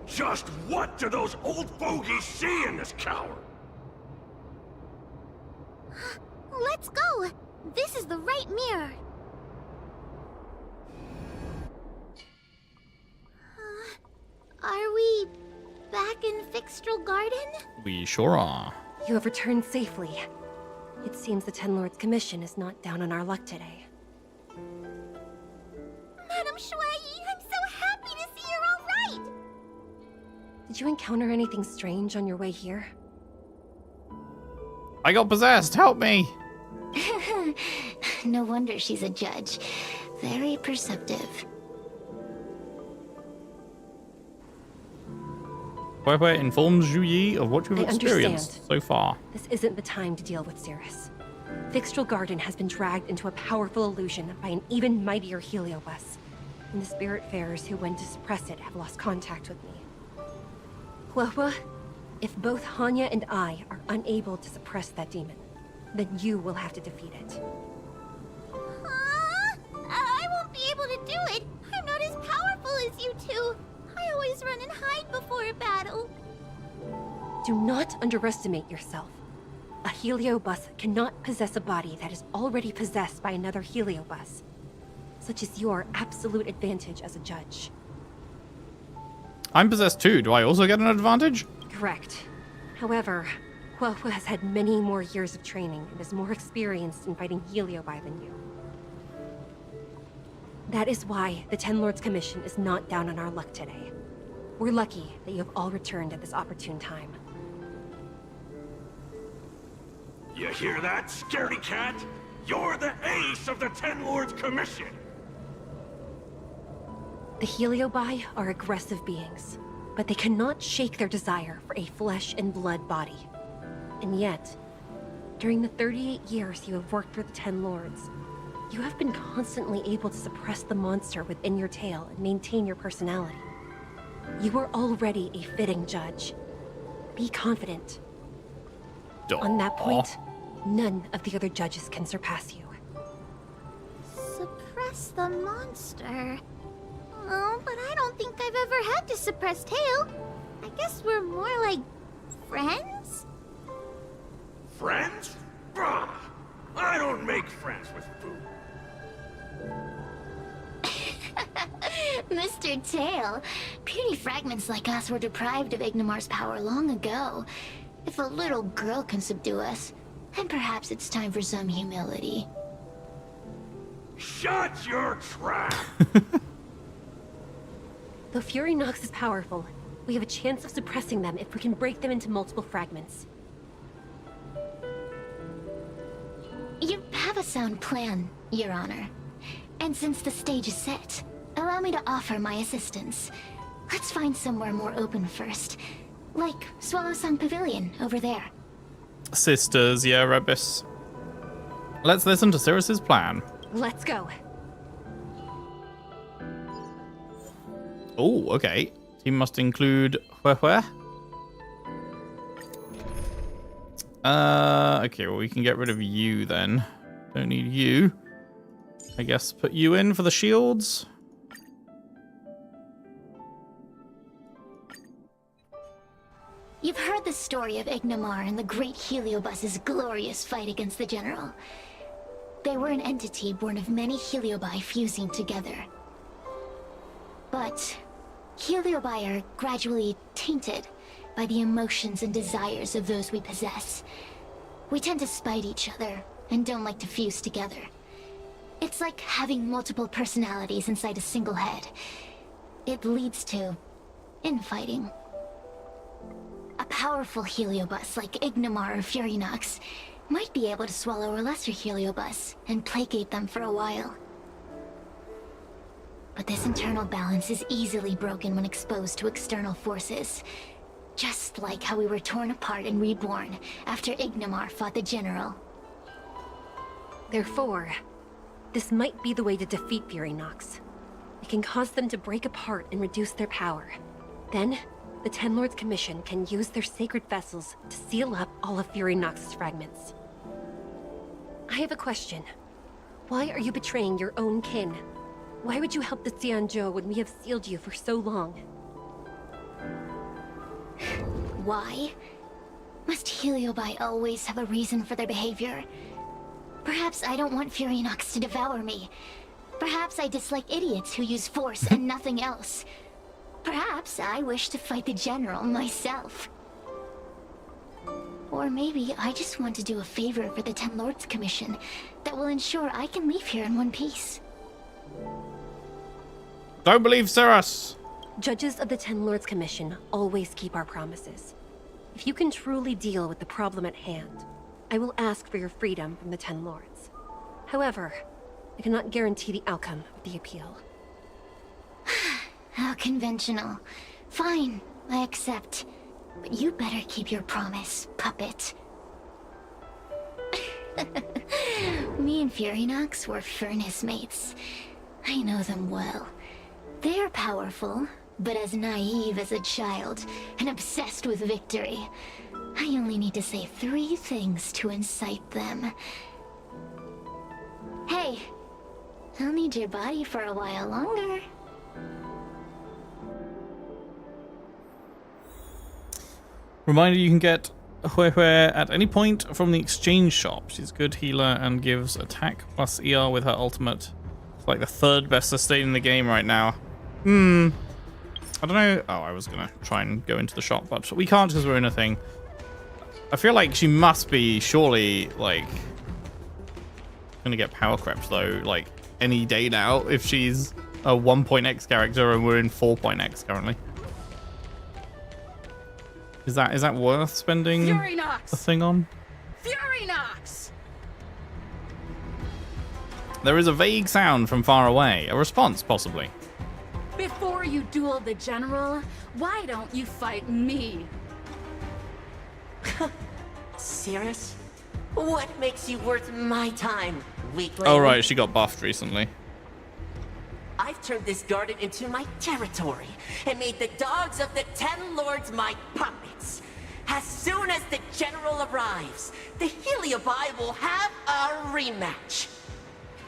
[SPEAKER 4] Just what do those old fogies see in this coward?
[SPEAKER 11] Let's go! This is the right mirror. Vixtral Garden?
[SPEAKER 1] We sure are.
[SPEAKER 7] You have returned safely. It seems the Ten Lords' Commission is not down on our luck today.
[SPEAKER 11] Madam Shui, I'm so happy to see you're all right!
[SPEAKER 7] Did you encounter anything strange on your way here?
[SPEAKER 1] I got possessed. Help me.
[SPEAKER 6] No wonder she's a judge. Very perceptive.
[SPEAKER 1] Where informs Zhu Yi of what you've experienced so far.
[SPEAKER 7] This isn't the time to deal with Cirrus. Vixtral Garden has been dragged into a powerful illusion by an even mightier Heliobus, and the Spiritfarers who went to suppress it have lost contact with me. Huohua, if both Hanya and I are unable to suppress that demon, then you will have to defeat it.
[SPEAKER 11] I won't be able to do it. I'm not as powerful as you two. I always run and hide before a battle.
[SPEAKER 7] Do not underestimate yourself. A Heliobus cannot possess a body that is already possessed by another Heliobus. Such is your absolute advantage as a judge.
[SPEAKER 1] I'm possessed too. Do I also get an advantage?
[SPEAKER 7] Correct. However, Huohua has had many more years of training and is more experienced in fighting Heliobi than you. That is why the Ten Lords Commission is not down on our luck today. We're lucky that you have all returned at this opportune time.
[SPEAKER 4] You hear that, scaredy cat? You're the ace of the Ten Lords Commission!
[SPEAKER 7] The Heliobi are aggressive beings, but they cannot shake their desire for a flesh and blood body. And yet, during the 38 years you have worked for the Ten Lords, you have been constantly able to suppress the monster within your tail and maintain your personality. You are already a fitting judge. Be confident. On that point, none of the other judges can surpass you.
[SPEAKER 11] Suppress the monster. Oh, but I don't think I've ever had to suppress Tail. I guess we're more like friends?
[SPEAKER 4] Friends? Bah! I don't make friends with food.
[SPEAKER 6] Mr. Tail, puny fragments like us were deprived of Ignimar's power long ago. If a little girl can subdue us, then perhaps it's time for some humility.
[SPEAKER 4] Shut your trap!
[SPEAKER 7] Though Fury Nox is powerful, we have a chance of suppressing them if we can break them into multiple fragments.
[SPEAKER 6] You have a sound plan, Your Honor. And since the stage is set, allow me to offer my assistance. Let's find somewhere more open first. Like Swallow Song Pavilion, over there.
[SPEAKER 1] Sisters, yeah, Rebus. Let's listen to Cirrus's plan.
[SPEAKER 7] Let's go.
[SPEAKER 1] Oh, okay. Team must include Huohua. Okay, well, we can get rid of you then. Don't need you. I guess put you in for the shields.
[SPEAKER 6] You've heard the story of Ignimar and the great Heliobus's glorious fight against the General. They were an entity born of many Heliobi fusing together. But Heliobi are gradually tainted by the emotions and desires of those we possess. We tend to spite each other and don't like to fuse together. It's like having multiple personalities inside a single head. It leads to infighting. A powerful Heliobus like Ignimar or Fury Nox might be able to swallow a lesser Heliobus and placate them for a while. But this internal balance is easily broken when exposed to external forces. Just like how we were torn apart and reborn after Ignimar fought the General.
[SPEAKER 7] Therefore, this might be the way to defeat Fury Nox. It can cause them to break apart and reduce their power. Then, the Ten Lords Commission can use their sacred vessels to seal up all of Fury Nox's fragments. I have a question. Why are you betraying your own kin? Why would you help the Xianzhou when we have sealed you for so long?
[SPEAKER 6] Why? Must Heliobi always have a reason for their behavior? Perhaps I don't want Fury Nox to devour me. Perhaps I dislike idiots who use force and nothing else. Perhaps I wish to fight the General myself. Or maybe I just want to do a favor for the Ten Lords Commission that will ensure I can leave here in one piece.
[SPEAKER 1] Don't believe Cirrus!
[SPEAKER 7] Judges of the Ten Lords Commission always keep our promises. If you can truly deal with the problem at hand, I will ask for your freedom from the Ten Lords. However, I cannot guarantee the outcome of the appeal.
[SPEAKER 6] How conventional. Fine, I accept. But you better keep your promise, puppet. Me and Furynox were furnace mates. I know them well. They're powerful, but as naive as a child, and obsessed with victory. I only need to say 3 things to incite them. Hey, I'll need your body for a while longer.
[SPEAKER 1] Reminder, you can get Huehue at any point from the exchange shop. She's a good healer and gives attack plus ER with her ultimate. It's like the 3rd best sustain in the game right now. I don't know. Oh, I was gonna try and go into the shop, but we can't because we're in a thing. I feel like she must be surely like gonna get power crept though, like any day now if she's a 1.x character and we're in 4.x currently. Is that worth spending a thing on?
[SPEAKER 9] Furynox!
[SPEAKER 1] There is a vague sound from far away. A response, possibly.
[SPEAKER 9] Before you duel the General, why don't you fight me?
[SPEAKER 10] Cirrus? What makes you worth my time, weakling?
[SPEAKER 1] Oh right, she got buffed recently.
[SPEAKER 10] I've turned this garden into my territory and made the dogs of the Ten Lords my puppets. As soon as the General arrives, the Heliobi will have a rematch.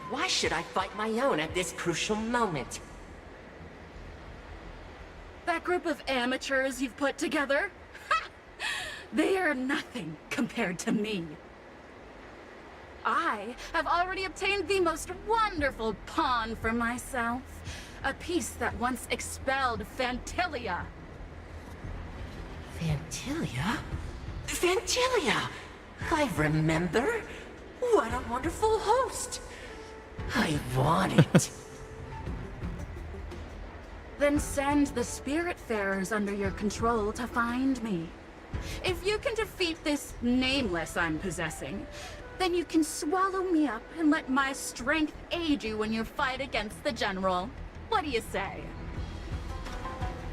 [SPEAKER 10] Why should I fight my own at this crucial moment?
[SPEAKER 9] That group of amateurs you've put together? They are nothing compared to me. I have already obtained the most wonderful pawn for myself. A piece that once expelled Fantilia.
[SPEAKER 10] Fantilia? Fantilia! I remember. What a wonderful host. I want it.
[SPEAKER 9] Then send the Spiritfarers under your control to find me. If you can defeat this nameless I'm possessing, then you can swallow me up and let my strength aid you in your fight against the General. What do you say?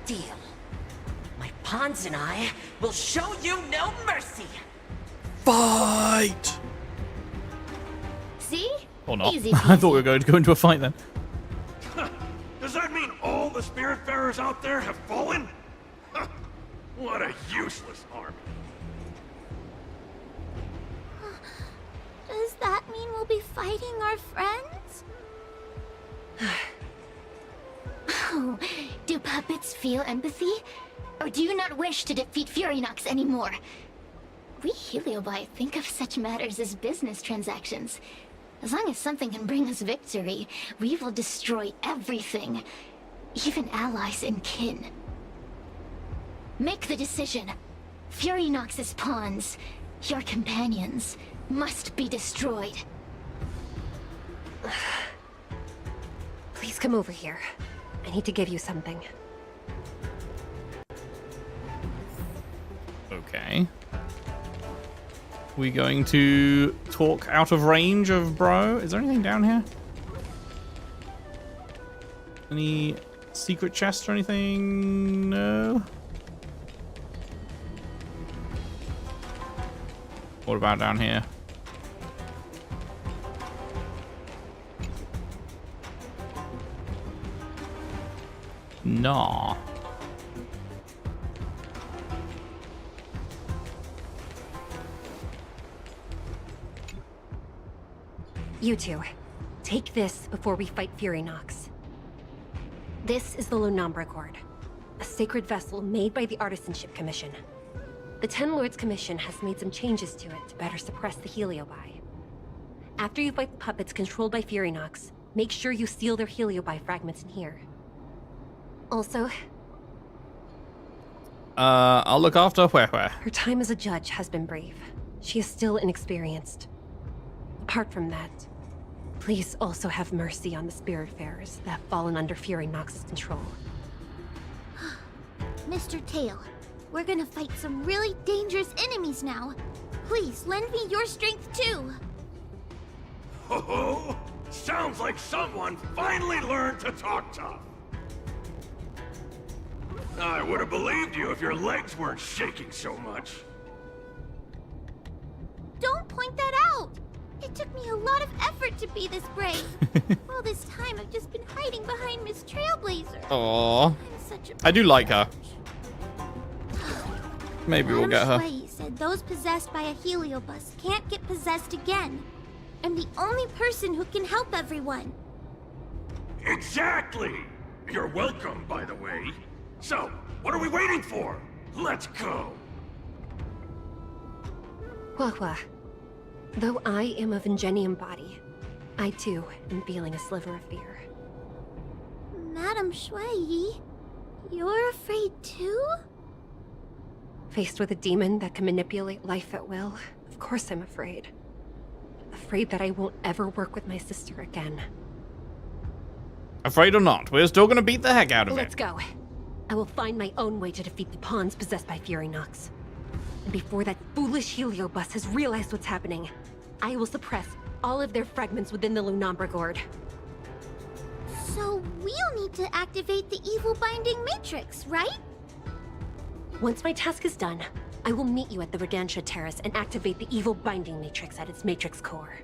[SPEAKER 10] Deal. My pawns and I will show you no mercy.
[SPEAKER 1] Fight!
[SPEAKER 6] See?
[SPEAKER 1] Or not.
[SPEAKER 6] Easy
[SPEAKER 1] I thought we were going to go into a fight then.
[SPEAKER 4] Does that mean all the Spiritfarers out there have fallen? What a useless army.
[SPEAKER 11] Does that mean we'll be fighting our friends?
[SPEAKER 6] Oh, do puppets feel empathy? Or do you not wish to defeat Furynox anymore? We Heliobi think of such matters as business transactions. As long as something can bring us victory, we will destroy everything. Even allies and kin. Make the decision. Furynox's pawns, your companions, must be destroyed.
[SPEAKER 7] Please come over here. I need to give you something.
[SPEAKER 1] Okay. We going to talk out of range of bro? Is there anything down here? Any secret chests or anything? No. What about down here? Nah.
[SPEAKER 7] You two, take this before we fight Furynox. This is the Lunambra Gourd, a sacred vessel made by the Artisanship Commission. The Ten Lords Commission has made some changes to it to better suppress the Heliobi. After you fight the puppets controlled by Furynox, make sure you seal their Heliobi fragments in here. Also,
[SPEAKER 1] I'll look after Huehue.
[SPEAKER 7] Her time as a judge has been brave. She is still inexperienced. Apart from that, please also have mercy on the Spiritfarers that have fallen under Fury Nox's control.
[SPEAKER 11] Mr. Tail, we're gonna fight some really dangerous enemies now. Please, lend me your strength too.
[SPEAKER 4] Ho ho! Sounds like someone finally learned to talk tough. I would have believed you if your legs weren't shaking so much.
[SPEAKER 11] Don't point that out! It took me a lot of effort to be this brave. All this time I've just been hiding behind Miss Trailblazer.
[SPEAKER 1] Aww.
[SPEAKER 11] I'm such a
[SPEAKER 1] I do like her. Maybe we'll get her.
[SPEAKER 11] Madame Shui said those possessed by a heliobus can't get possessed again. I'm the only person who can help everyone.
[SPEAKER 4] Exactly! You're welcome, by the way. So, what are we waiting for? Let's go!
[SPEAKER 7] Huehue, though I am of Ingenium body, I too am feeling a sliver of fear.
[SPEAKER 11] Madame Shui, you're afraid too?
[SPEAKER 7] Faced with a demon that can manipulate life at will, of course I'm afraid. Afraid that I won't ever work with my sister again.
[SPEAKER 1] Afraid or not, we're still gonna beat the heck out of
[SPEAKER 7] Let's
[SPEAKER 1] it.
[SPEAKER 7] go. I will find my own way to defeat the pawns possessed by Fury Nox. And before that foolish heliobus has realized what's happening, I will suppress all of their fragments within the Lunombra Gourd.
[SPEAKER 11] So we'll need to activate the evil binding matrix, right?
[SPEAKER 7] Once my task is done, I will meet you at the Verdantia Terrace and activate the evil binding matrix at its matrix core.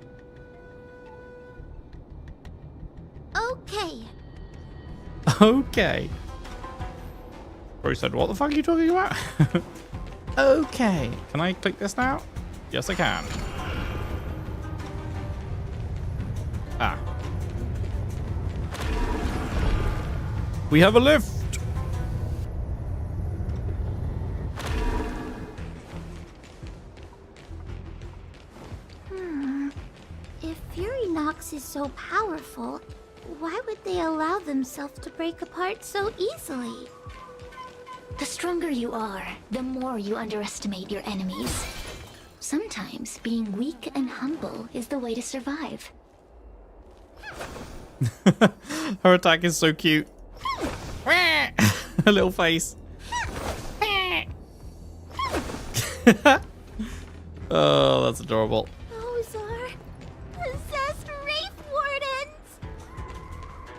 [SPEAKER 11] Okay.
[SPEAKER 1] Okay. Bro said, what the fuck are you talking about? Okay. Can I click this now? Yes, I can. Ah. We have a lift.
[SPEAKER 11] If Fury Nox is so powerful, why would they allow themselves to break apart so easily?
[SPEAKER 6] The stronger you are, the more you underestimate your enemies. Sometimes being weak and humble is the way to survive.
[SPEAKER 1] Her attack is so cute. Her little face. Oh, that's adorable.
[SPEAKER 11] Those are possessed Wraith Wardens!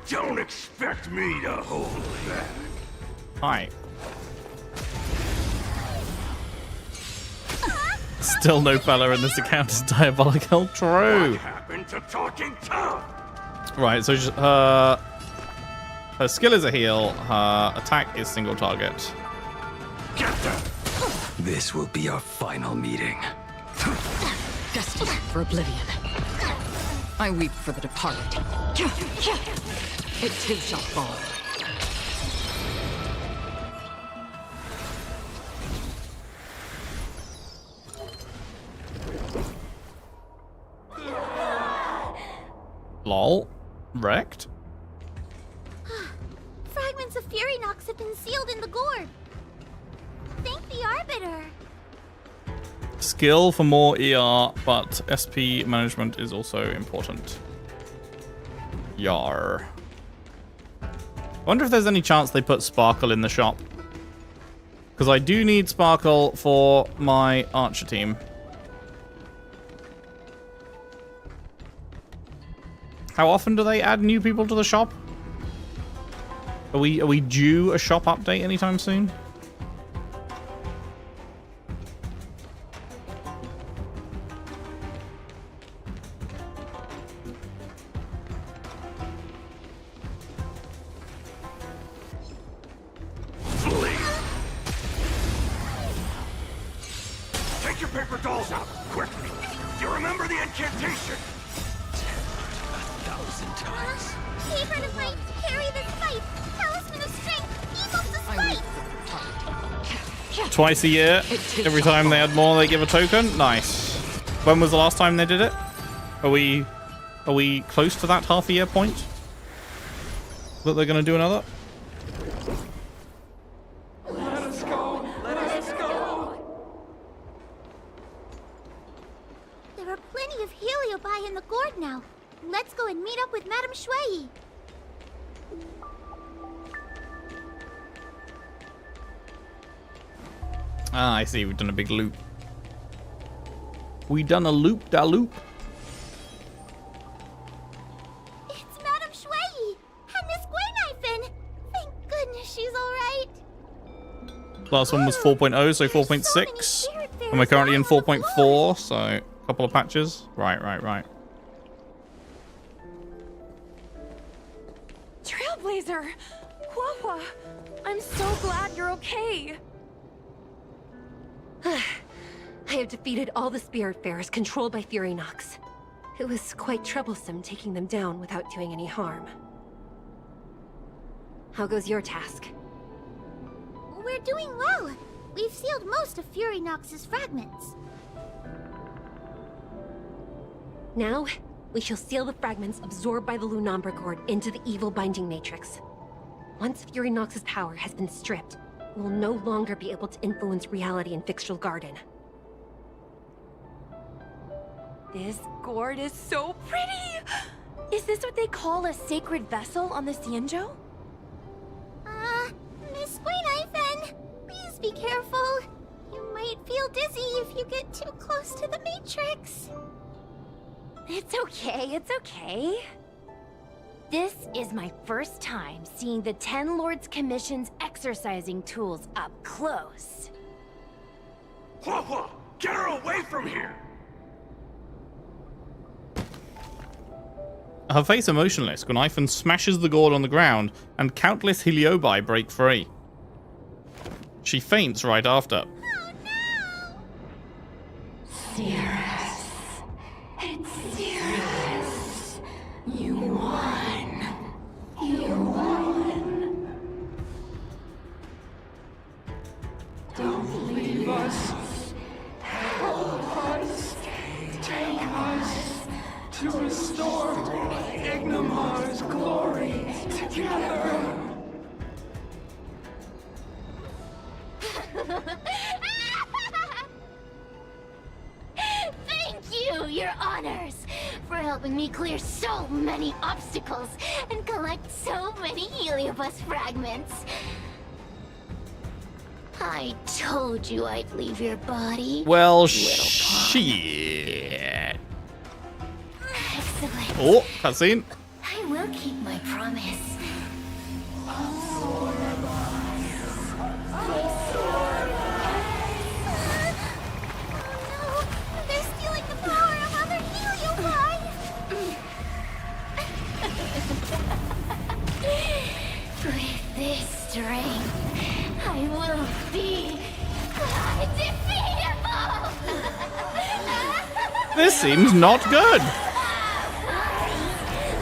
[SPEAKER 4] Don't expect me to hold back.
[SPEAKER 1] Hi. Still no fella in this account is diabolical. True.
[SPEAKER 4] What happened to talking tough?
[SPEAKER 1] Right, so her skill is a heal. Her attack is single target.
[SPEAKER 4] Get them!
[SPEAKER 12] This will be our final meeting.
[SPEAKER 13] Destined for oblivion. I weep for the departed. It too shall fall.
[SPEAKER 1] Lol. Wrecked.
[SPEAKER 11] Fragments of Fury Nox have been sealed in the gourd. Thank the Arbiter.
[SPEAKER 1] Skill for more ER, but SP management is also important. Yar. I wonder if there's any chance they put Sparkle in the shop. Because I do need Sparkle for my Archer team. How often do they add new people to the shop? Are we due a shop update anytime soon?
[SPEAKER 4] Take your paper dolls out, quickly! Do you remember the incantation?
[SPEAKER 12] 1,000 times.
[SPEAKER 11] Favorite of mine, carry this fight. Talisman of strength, evil despite.
[SPEAKER 1] Twice a year. Every time they add more, they give a token. Nice. When was the last time they did it? Are we close to that half a year point? That they're gonna do another?
[SPEAKER 3] Let us go.
[SPEAKER 11] and meet up with Madame Shui.
[SPEAKER 1] Ah, I see. We've done a big loop. We done a loop-da-loop.
[SPEAKER 11] It's Madame Shui and Miss Guinaifen. Thank goodness she's alright.
[SPEAKER 1] Last one was 4.0, so 4.6. And we're currently in 4.4, so a couple of patches. Right.
[SPEAKER 5] Trailblazer! Wawa! I'm so glad you're okay.
[SPEAKER 7] I have defeated all the Spiritfarers controlled by Fury Nox. It was quite troublesome taking them down without doing any harm. How goes your task?
[SPEAKER 11] We're doing well. We've sealed most of Fury Nox's fragments.
[SPEAKER 7] Now, we shall seal the fragments absorbed by the Lunombra Cord into the evil binding matrix. Once Fury Nox's power has been stripped, we will no longer be able to influence reality in Fixtral Garden.
[SPEAKER 5] This gourd is so pretty! Is this what they call a sacred vessel on the Xianzhou?
[SPEAKER 11] Miss Guinaifen, please be careful. You might feel dizzy if you get too close to the Matrix.
[SPEAKER 2] It's okay. This is my first time seeing the Ten Lords Commission's exercising tools up close.
[SPEAKER 4] Hua! Get her away from here!
[SPEAKER 1] Her face emotionless, Guinaifen smashes the gourd on the ground, and countless Heliobi break free. She faints right after.
[SPEAKER 11] Oh no!
[SPEAKER 6] Cirrus. It's Cirrus. You won. You won. Don't leave us. Help us. Take us to restore Ignimar's glory together.
[SPEAKER 11] Thank you, Your Honors, for helping me clear so many obstacles and collect so many Heliobus fragments. I told you I'd leave your body.
[SPEAKER 1] Well, shit.
[SPEAKER 11] Excellent.
[SPEAKER 1] Oh, cutscene.
[SPEAKER 11] I will keep my promise. Oh no! They're stealing the power of other Heliobi! With this strength, I will be undefeatable!
[SPEAKER 1] This seems not good.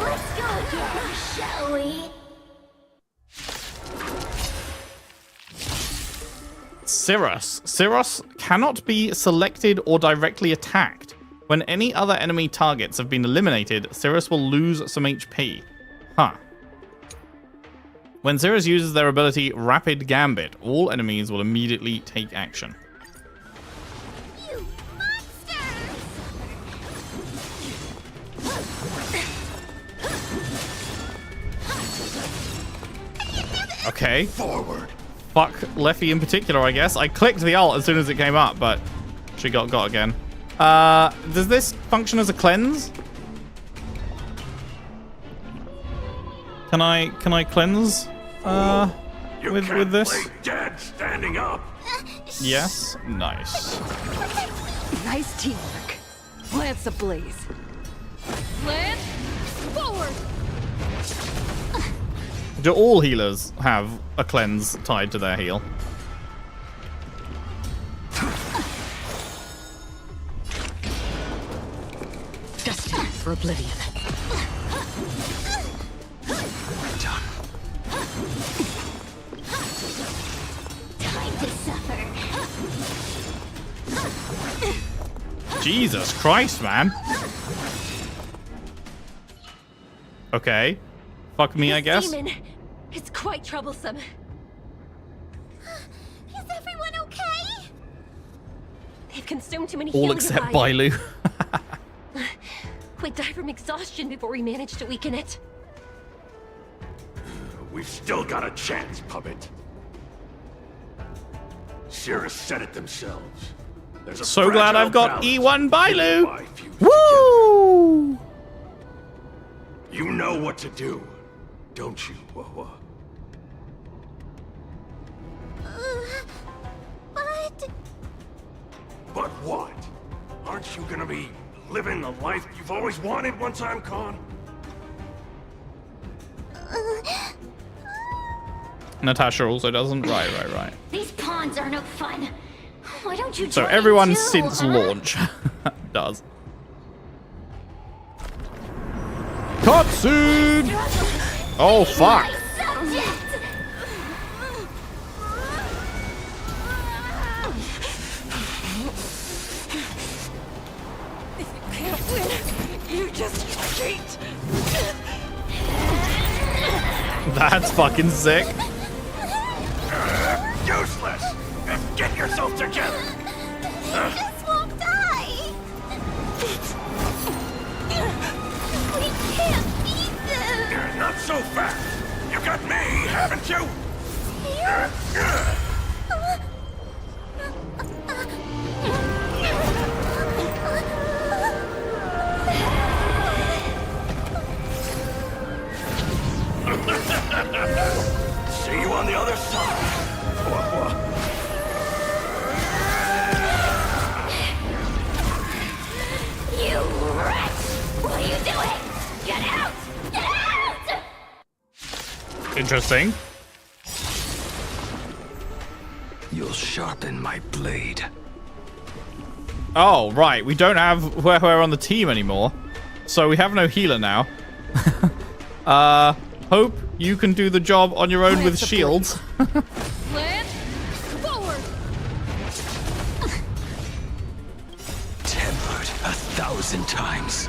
[SPEAKER 11] Let's go again, shall we?
[SPEAKER 1] Cirrus. Cirrus cannot be selected or directly attacked. When any other enemy targets have been eliminated, Cirrus will lose some HP. Huh. When Cirrus uses their ability Rapid Gambit, all enemies will immediately take action.
[SPEAKER 11] You monsters!
[SPEAKER 1] Okay.
[SPEAKER 4] Forward.
[SPEAKER 1] Fuck Leffy in particular, I guess. I clicked the ult as soon as it came up, but she got again. Does this function as a cleanse? Can I cleanse with this?
[SPEAKER 4] Play dead standing up.
[SPEAKER 1] Yes. Nice.
[SPEAKER 13] Nice teamwork. Lance ablaze. Lance, forward!
[SPEAKER 1] Do all healers have a cleanse tied to their heal?
[SPEAKER 13] Destined for oblivion.
[SPEAKER 12] Done.
[SPEAKER 11] Time to suffer.
[SPEAKER 1] Jesus Christ, man. Okay. Fuck me, I guess.
[SPEAKER 7] Demon, it's quite troublesome.
[SPEAKER 11] Is everyone okay?
[SPEAKER 7] They've consumed too many
[SPEAKER 1] All
[SPEAKER 7] Heliobi.
[SPEAKER 1] except Bailu.
[SPEAKER 7] We'd die from exhaustion before we managed to weaken it.
[SPEAKER 4] We've still got a chance, puppet. Cirrus said it themselves. There's a
[SPEAKER 1] So glad I've got
[SPEAKER 4] fragile
[SPEAKER 1] E1
[SPEAKER 4] balance
[SPEAKER 1] Bailu.
[SPEAKER 4] if you
[SPEAKER 1] Woo!
[SPEAKER 4] You know what to do, don't you, Wawa?
[SPEAKER 11] But...
[SPEAKER 4] But what? Aren't you gonna be living the life you've always wanted once I'm gone?
[SPEAKER 1] Natasha also doesn't. Right.
[SPEAKER 6] These pawns are no fun. Why don't you
[SPEAKER 1] So
[SPEAKER 6] join
[SPEAKER 1] everyone
[SPEAKER 6] too,
[SPEAKER 1] since
[SPEAKER 6] huh?
[SPEAKER 1] launch does. Cutscene! Oh fuck!
[SPEAKER 5] Can't win. You just cheat.
[SPEAKER 1] That's fucking sick.
[SPEAKER 4] Useless! Get yourself together!
[SPEAKER 11] This won't die! We can't beat them!
[SPEAKER 4] Not so fast! You got me, haven't you? See you on the other side.
[SPEAKER 6] You wretch! What are you doing? Get out! Get out!
[SPEAKER 1] Interesting.
[SPEAKER 12] You'll sharpen my blade.
[SPEAKER 1] Oh, right. We don't have we're on the team anymore. So we have no healer now. Hope you can do the job on your own with shields.
[SPEAKER 5] Land forward.
[SPEAKER 12] Tempered 1,000 times.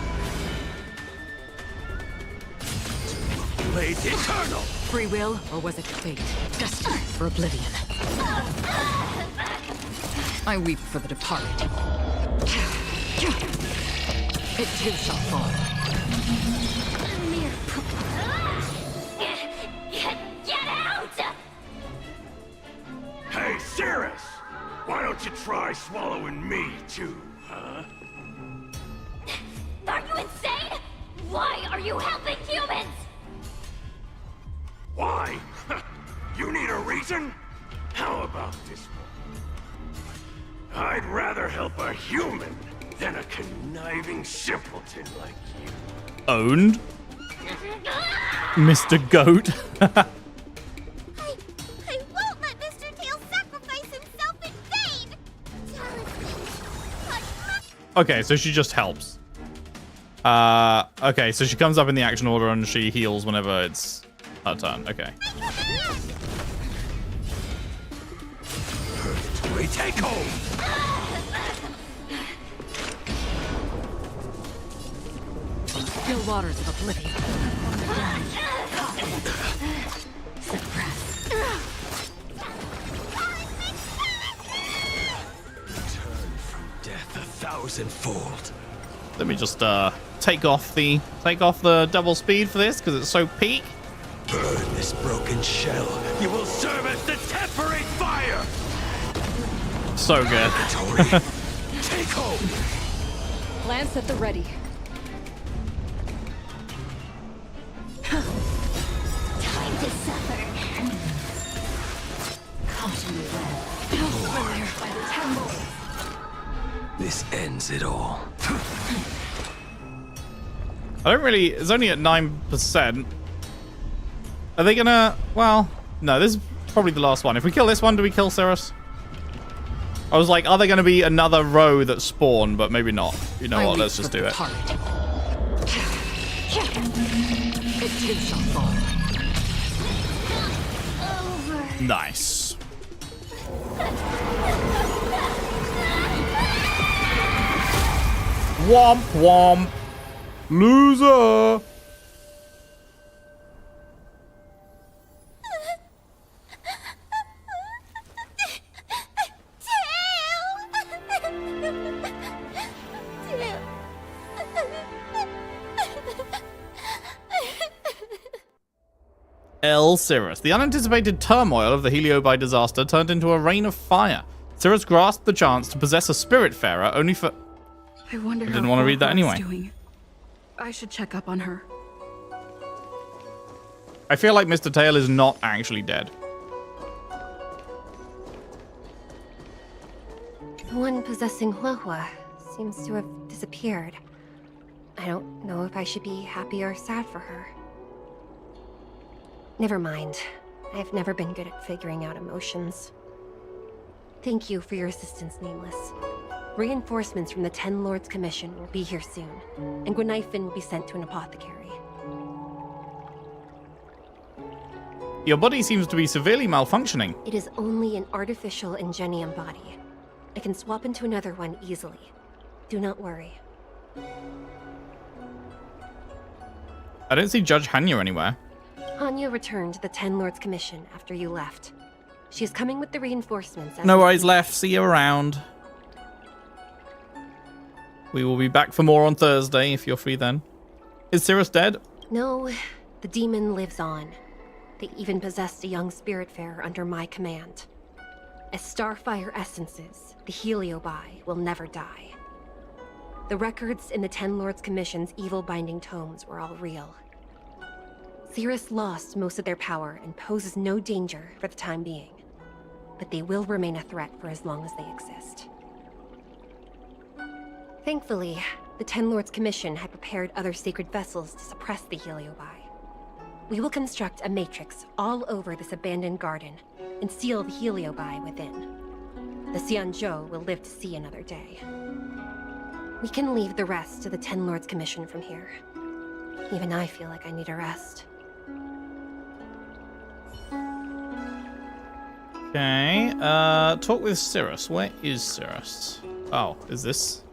[SPEAKER 4] Blade eternal.
[SPEAKER 13] Free will, or was it fate? Destined for oblivion. I weep for the departed. It too shall fall.
[SPEAKER 6] Get out!
[SPEAKER 4] Hey, Cirrus! Why don't you try swallowing me, too, huh?
[SPEAKER 6] Are you insane? Why are you helping humans?
[SPEAKER 4] Why? You need a reason? How about this one? I'd rather help a human than a conniving simpleton like you.
[SPEAKER 1] Owned. Mr. Goat.
[SPEAKER 11] I won't let Mr. Tails sacrifice himself in vain!
[SPEAKER 1] Okay, so she just helps. Okay, so she comes up in the action order and she heals whenever it's her turn. Okay.
[SPEAKER 4] We take home!
[SPEAKER 13] Still waters of oblivion.
[SPEAKER 12] Turn from death 1,000-fold.
[SPEAKER 1] Let me just take off the double speed for this because it's so peak.
[SPEAKER 12] Burn this broken shell. You will serve as the temporary fire.
[SPEAKER 1] So good.
[SPEAKER 12] Take home.
[SPEAKER 13] Lance at the ready.
[SPEAKER 6] Time to suffer.
[SPEAKER 13] Caught in the web. Elsewhere by the temple.
[SPEAKER 12] This ends it all.
[SPEAKER 1] I don't really. It's only at 9%. Are they gonna? Well, no. This is probably the last one. If we kill this one, do we kill Cirrus? I was like, are there gonna be another row that spawn? But maybe not. You know what? Let's just do it.
[SPEAKER 13] It too shall fall.
[SPEAKER 1] Nice. Womp womp. Loser. Well, Cirrus, the unanticipated turmoil of the Heliobi disaster turned into a rain of fire. Cirrus grasped the chance to possess a Spiritfarer only for...
[SPEAKER 9] I wonder
[SPEAKER 1] I didn't want to read that anyway.
[SPEAKER 9] Doing. I should check up on her.
[SPEAKER 1] I feel like Mr. Tail is not actually dead.
[SPEAKER 7] The one possessing Loufu seems to have disappeared. I don't know if I should be happy or sad for her. Never mind. I've never been good at figuring out emotions. Thank you for your assistance, Nameless. Reinforcements from the Ten Lords Commission will be here soon, and Gwenifin will be sent to an apothecary.
[SPEAKER 1] Your body seems to be severely malfunctioning.
[SPEAKER 7] It is only an artificial ingenium body. I can swap into another one easily. Do not worry.
[SPEAKER 1] I don't see Judge Hanya anywhere.
[SPEAKER 7] Hanya returned to the Ten Lords Commission after you left. She is coming with the reinforcements.
[SPEAKER 1] No worries left. See you around. We will be back for more on Thursday if you're free then. Is Cirrus dead?
[SPEAKER 7] No, the demon lives on. They even possessed a young Spiritfarer under my command. As Starfire essences, the Heliobi will never die. The records in the Ten Lords Commission's evil binding tomes were all real. Cirrus lost most of their power and poses no danger for the time being. But they will remain a threat for as long as they exist. Thankfully, the Ten Lords Commission had prepared other sacred vessels to suppress the Heliobi. We will construct a matrix all over this abandoned garden and seal the Heliobi within. The Xianzhou will live to see another day. We can leave the rest to the Ten Lords Commission from here. Even I feel like I need a rest.
[SPEAKER 1] Okay, talk with Cirrus. Where is Cirrus? Oh, is this?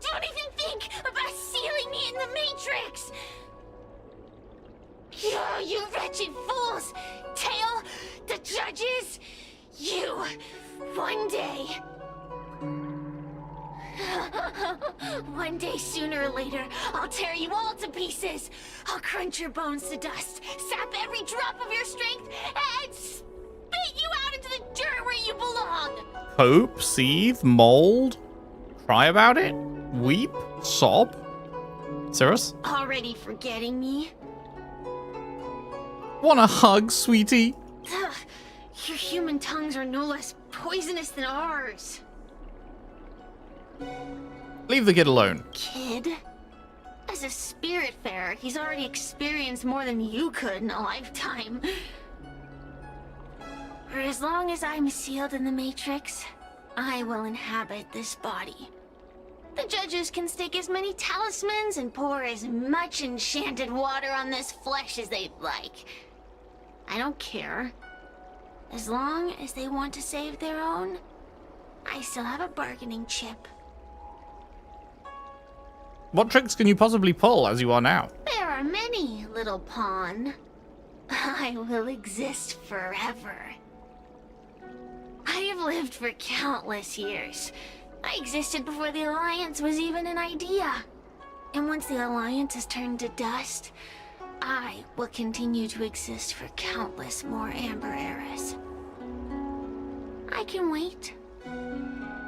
[SPEAKER 11] Don't even think about sealing me in the Matrix! You wretched fools! Tail, the judges, you, one day... One day, sooner or later, I'll tear you all to pieces. I'll crunch your bones to dust, sap every drop of your strength, and spit you out into the dirt where you belong.
[SPEAKER 1] Hope, seethe, mold, cry about it, weep, sob. Cirrus?
[SPEAKER 11] Already forgetting me?
[SPEAKER 1] Want a hug, sweetie?
[SPEAKER 11] Ugh, your human tongues are no less poisonous than ours.
[SPEAKER 1] Leave the kid alone.
[SPEAKER 11] Kid? As a Spiritfarer, he's already experienced more than you could in a lifetime. For as long as I'm sealed in the Matrix, I will inhabit this body. The judges can stake as many talismans and pour as much enchanted water on this flesh as they'd like. I don't care. As long as they want to save their own, I still have a bargaining chip.
[SPEAKER 1] What tricks can you possibly pull as you are now?
[SPEAKER 11] There are many, little pawn. I will exist forever. I have lived for countless years. I existed before the Alliance was even an idea. And once the Alliance is turned to dust, I will continue to exist for countless more Amber eras. I can wait.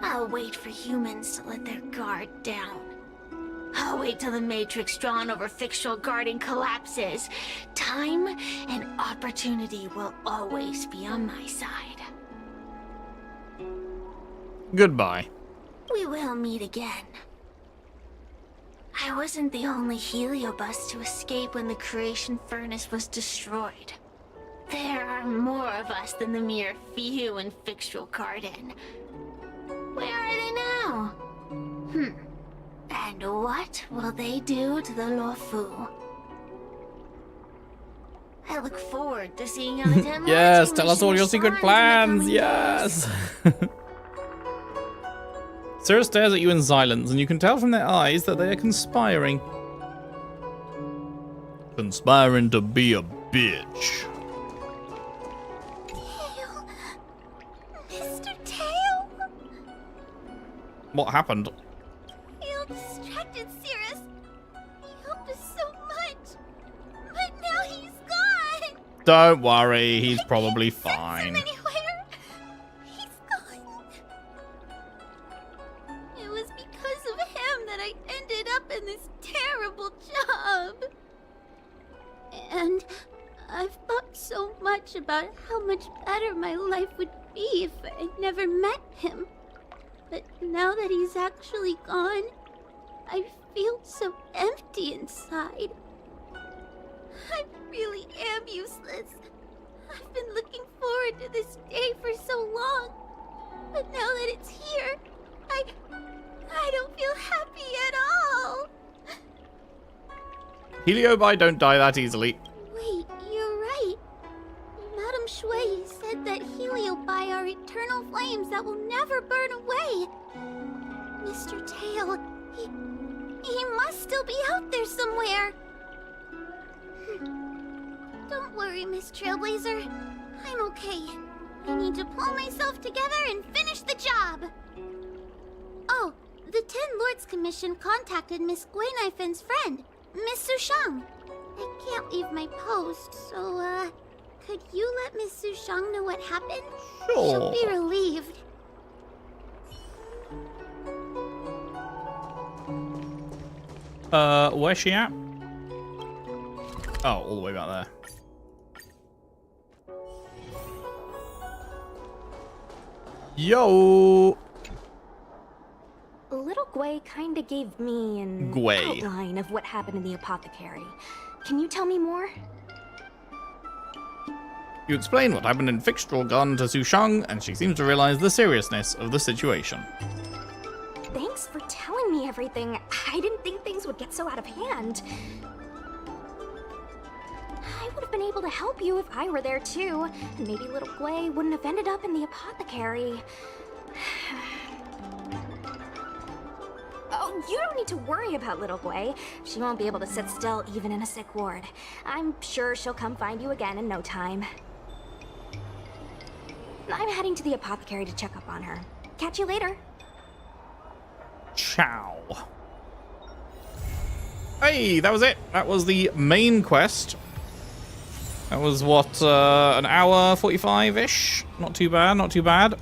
[SPEAKER 11] I'll wait for humans to let their guard down. I'll wait till the Matrix drawn over Fictional Garden collapses. Time and opportunity will always be on my side.
[SPEAKER 1] Goodbye.
[SPEAKER 11] We will meet again. I wasn't the only Heliobus to escape when the creation furnace was destroyed. There are more of us than the mere few in Fictional Garden. Where are they now? And what will they do to the Loufu? I look forward to seeing how the 10
[SPEAKER 1] Yes, tell us all your secret plans. Yes. Cirrus stares at you in silence, and you can tell from their eyes that they are conspiring. Conspiring to be a bitch.
[SPEAKER 11] Tail! Mr. Tail!
[SPEAKER 1] What happened?
[SPEAKER 11] You distracted Cirrus. He helped us so
[SPEAKER 1] Don't worry, he's probably fine.
[SPEAKER 11] Anywhere. He's gone. It was because of him that I ended up in this terrible job. And I've thought so much about how much better my life would be if I never met him. But now that he's actually gone, I feel so empty inside. I really am useless. I've been looking forward to this day for so long. But now that it's here, I don't feel happy at all.
[SPEAKER 1] Heliobi don't die that easily.
[SPEAKER 11] Wait, you're right. Madame Shui said that Heliobi are eternal flames that will never burn away. Mr. Tail, he must still be out there somewhere. Don't worry, Miss Trailblazer. I'm okay. I need to pull myself together and finish the job. Oh, the Ten Lords Commission contacted Miss Guinifen's friend, Miss Sushang. I can't leave my post, so, could you let Miss Sushang know what happened?
[SPEAKER 1] Sure.
[SPEAKER 11] She'll be relieved.
[SPEAKER 1] Where's she at? Oh, all the way back there. Yo!
[SPEAKER 14] Little Gwei kinda gave me an outline of what happened in the apothecary. Can you tell me more?
[SPEAKER 1] You explain what happened in Fixtral Garden to Sushang, and she seems to realize the seriousness of the situation.
[SPEAKER 14] Thanks for telling me everything. I didn't think things would get so out of hand. I would have been able to help you if I were there too, and maybe little Gwei wouldn't have ended up in the apothecary. Oh, you don't need to worry about little Gwei. She won't be able to sit still even in a sick ward. I'm sure she'll come find you again in no time. I'm heading to the apothecary to check up on her. Catch you later.
[SPEAKER 1] Ciao. Hey, that was it. That was the main quest. That was, what, an hour 45-ish? Not too bad, not too bad.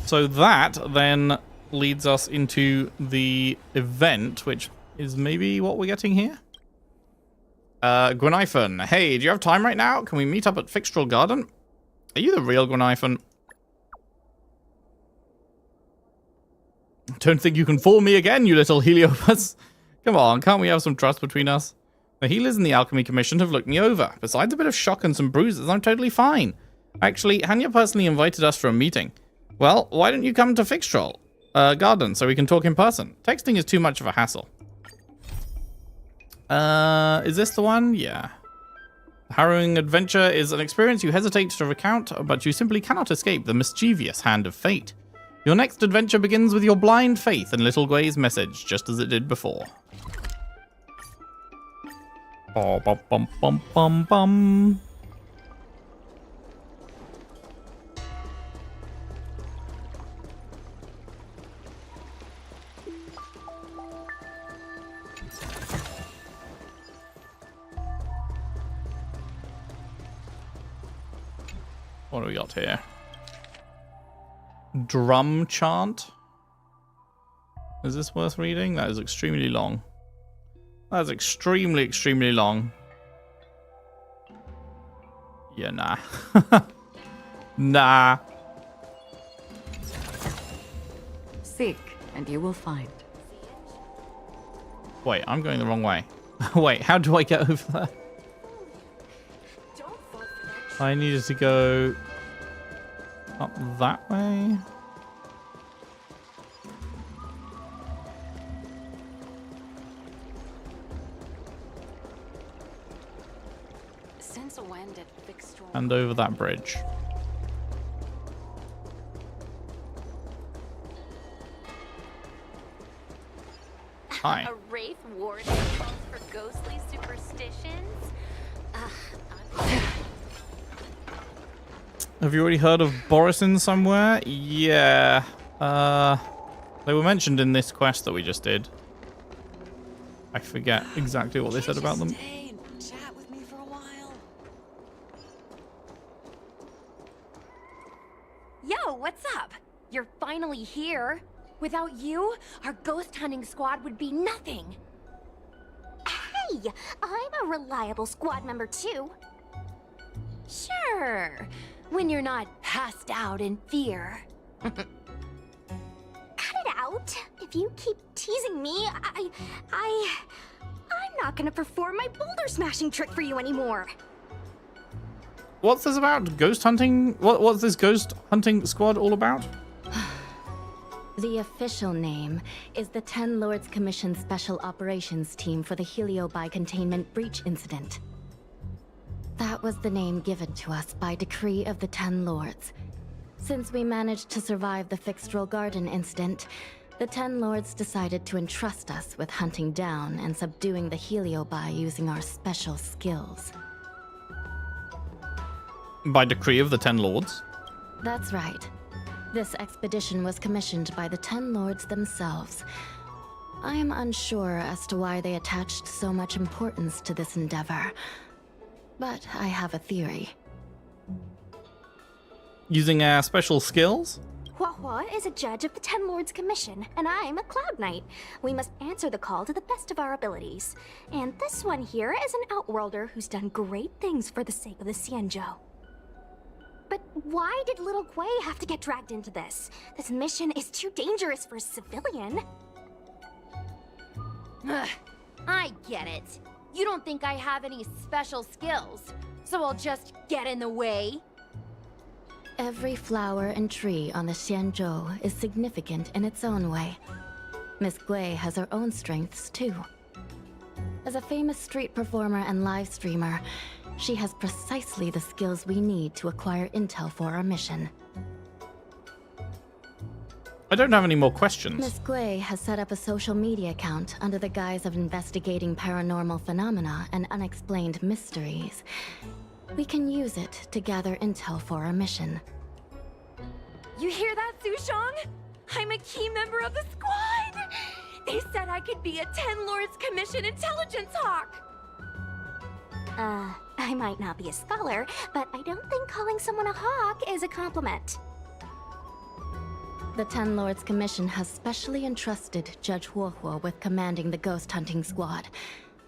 [SPEAKER 1] So that then leads us into the event, which is maybe what we're getting here? Gwynifon. Hey, do you have time right now? Can we meet up at Fixtral Garden? Are you the real Gwynifon? Don't think you can fool me again, you little Heliopus. Come on, can't we have some trust between us? The healers in the Alchemy Commission have looked me over. Besides a bit of shock and some bruises, I'm totally fine. Actually, Hanya personally invited us for a meeting. Well, why don't you come to Fixtral Garden so we can talk in person? Texting is too much of a hassle. Is this the one? Yeah. Harrowing adventure is an experience you hesitate to recount, but you simply cannot escape the mischievous hand of fate. Your next adventure begins with your blind faith in Little Gwei's message, just as it did before. Oh, bum, bum, bum, bum, bum. What do we got here? Drum chant? Is this worth reading? That is extremely long. That's extremely, extremely long. Yeah, nah. Nah.
[SPEAKER 13] Seek, and you will find.
[SPEAKER 1] Wait, I'm going the wrong way. Wait, how do I get over there? I needed to go up that way.
[SPEAKER 8] Since when did Fixtral
[SPEAKER 1] And over that bridge. Hi.
[SPEAKER 2] A Wraith Warden calls for ghostly superstitions?
[SPEAKER 1] Have you already heard of Borisin somewhere? Yeah. They were mentioned in this quest that we just did. I forget exactly what they said about them.
[SPEAKER 2] Yo, what's up? You're finally here. Without you, our ghost hunting squad would be nothing.
[SPEAKER 14] Hey, I'm a reliable squad member too.
[SPEAKER 2] Sure, when you're not passed out in fear.
[SPEAKER 14] Cut it out. If you keep teasing me, I'm not gonna perform my boulder smashing trick for you anymore.
[SPEAKER 1] What's this about? Ghost hunting? What's this ghost hunting squad all about?
[SPEAKER 8] The official name is the Ten Lords Commission Special Operations Team for the Heliobi Containment Breach Incident. That was the name given to us by decree of the Ten Lords. Since we managed to survive the Fixtral Garden incident, the Ten Lords decided to entrust us with hunting down and subduing the Heliobi using our special skills.
[SPEAKER 1] By decree of the Ten Lords?
[SPEAKER 8] That's right. This expedition was commissioned by the Ten Lords themselves. I am unsure as to why they attached so much importance to this endeavor, but I have a theory.
[SPEAKER 1] Using our special skills?
[SPEAKER 14] Hua is a judge of the Ten Lords Commission, and I'm a Cloud Knight. We must answer the call to the best of our abilities. And this one here is an Outworlder who's done great things for the sake of the Xianzhou. But why did little Gui have to get dragged into this? This mission is too dangerous for a civilian.
[SPEAKER 2] Ugh, I get it. You don't think I have any special skills, so I'll just get in the way?
[SPEAKER 8] Every flower and tree on the Xianzhou is significant in its own way. Miss Gui has her own strengths, too. As a famous street performer and live streamer, she has precisely the skills we need to acquire intel for our mission.
[SPEAKER 1] I don't have any more questions.
[SPEAKER 8] Miss Gui has set up a social media account under the guise of investigating paranormal phenomena and unexplained mysteries. We can use it to gather intel for our mission.
[SPEAKER 5] You hear that, Sushong? I'm a key member of the squad! They said I could be a Ten Lords Commission intelligence hawk!
[SPEAKER 14] I might not be a scholar, but I don't think calling someone a hawk is a compliment.
[SPEAKER 8] The Ten Lords Commission has specially entrusted Judge Huohuo with commanding the ghost hunting squad,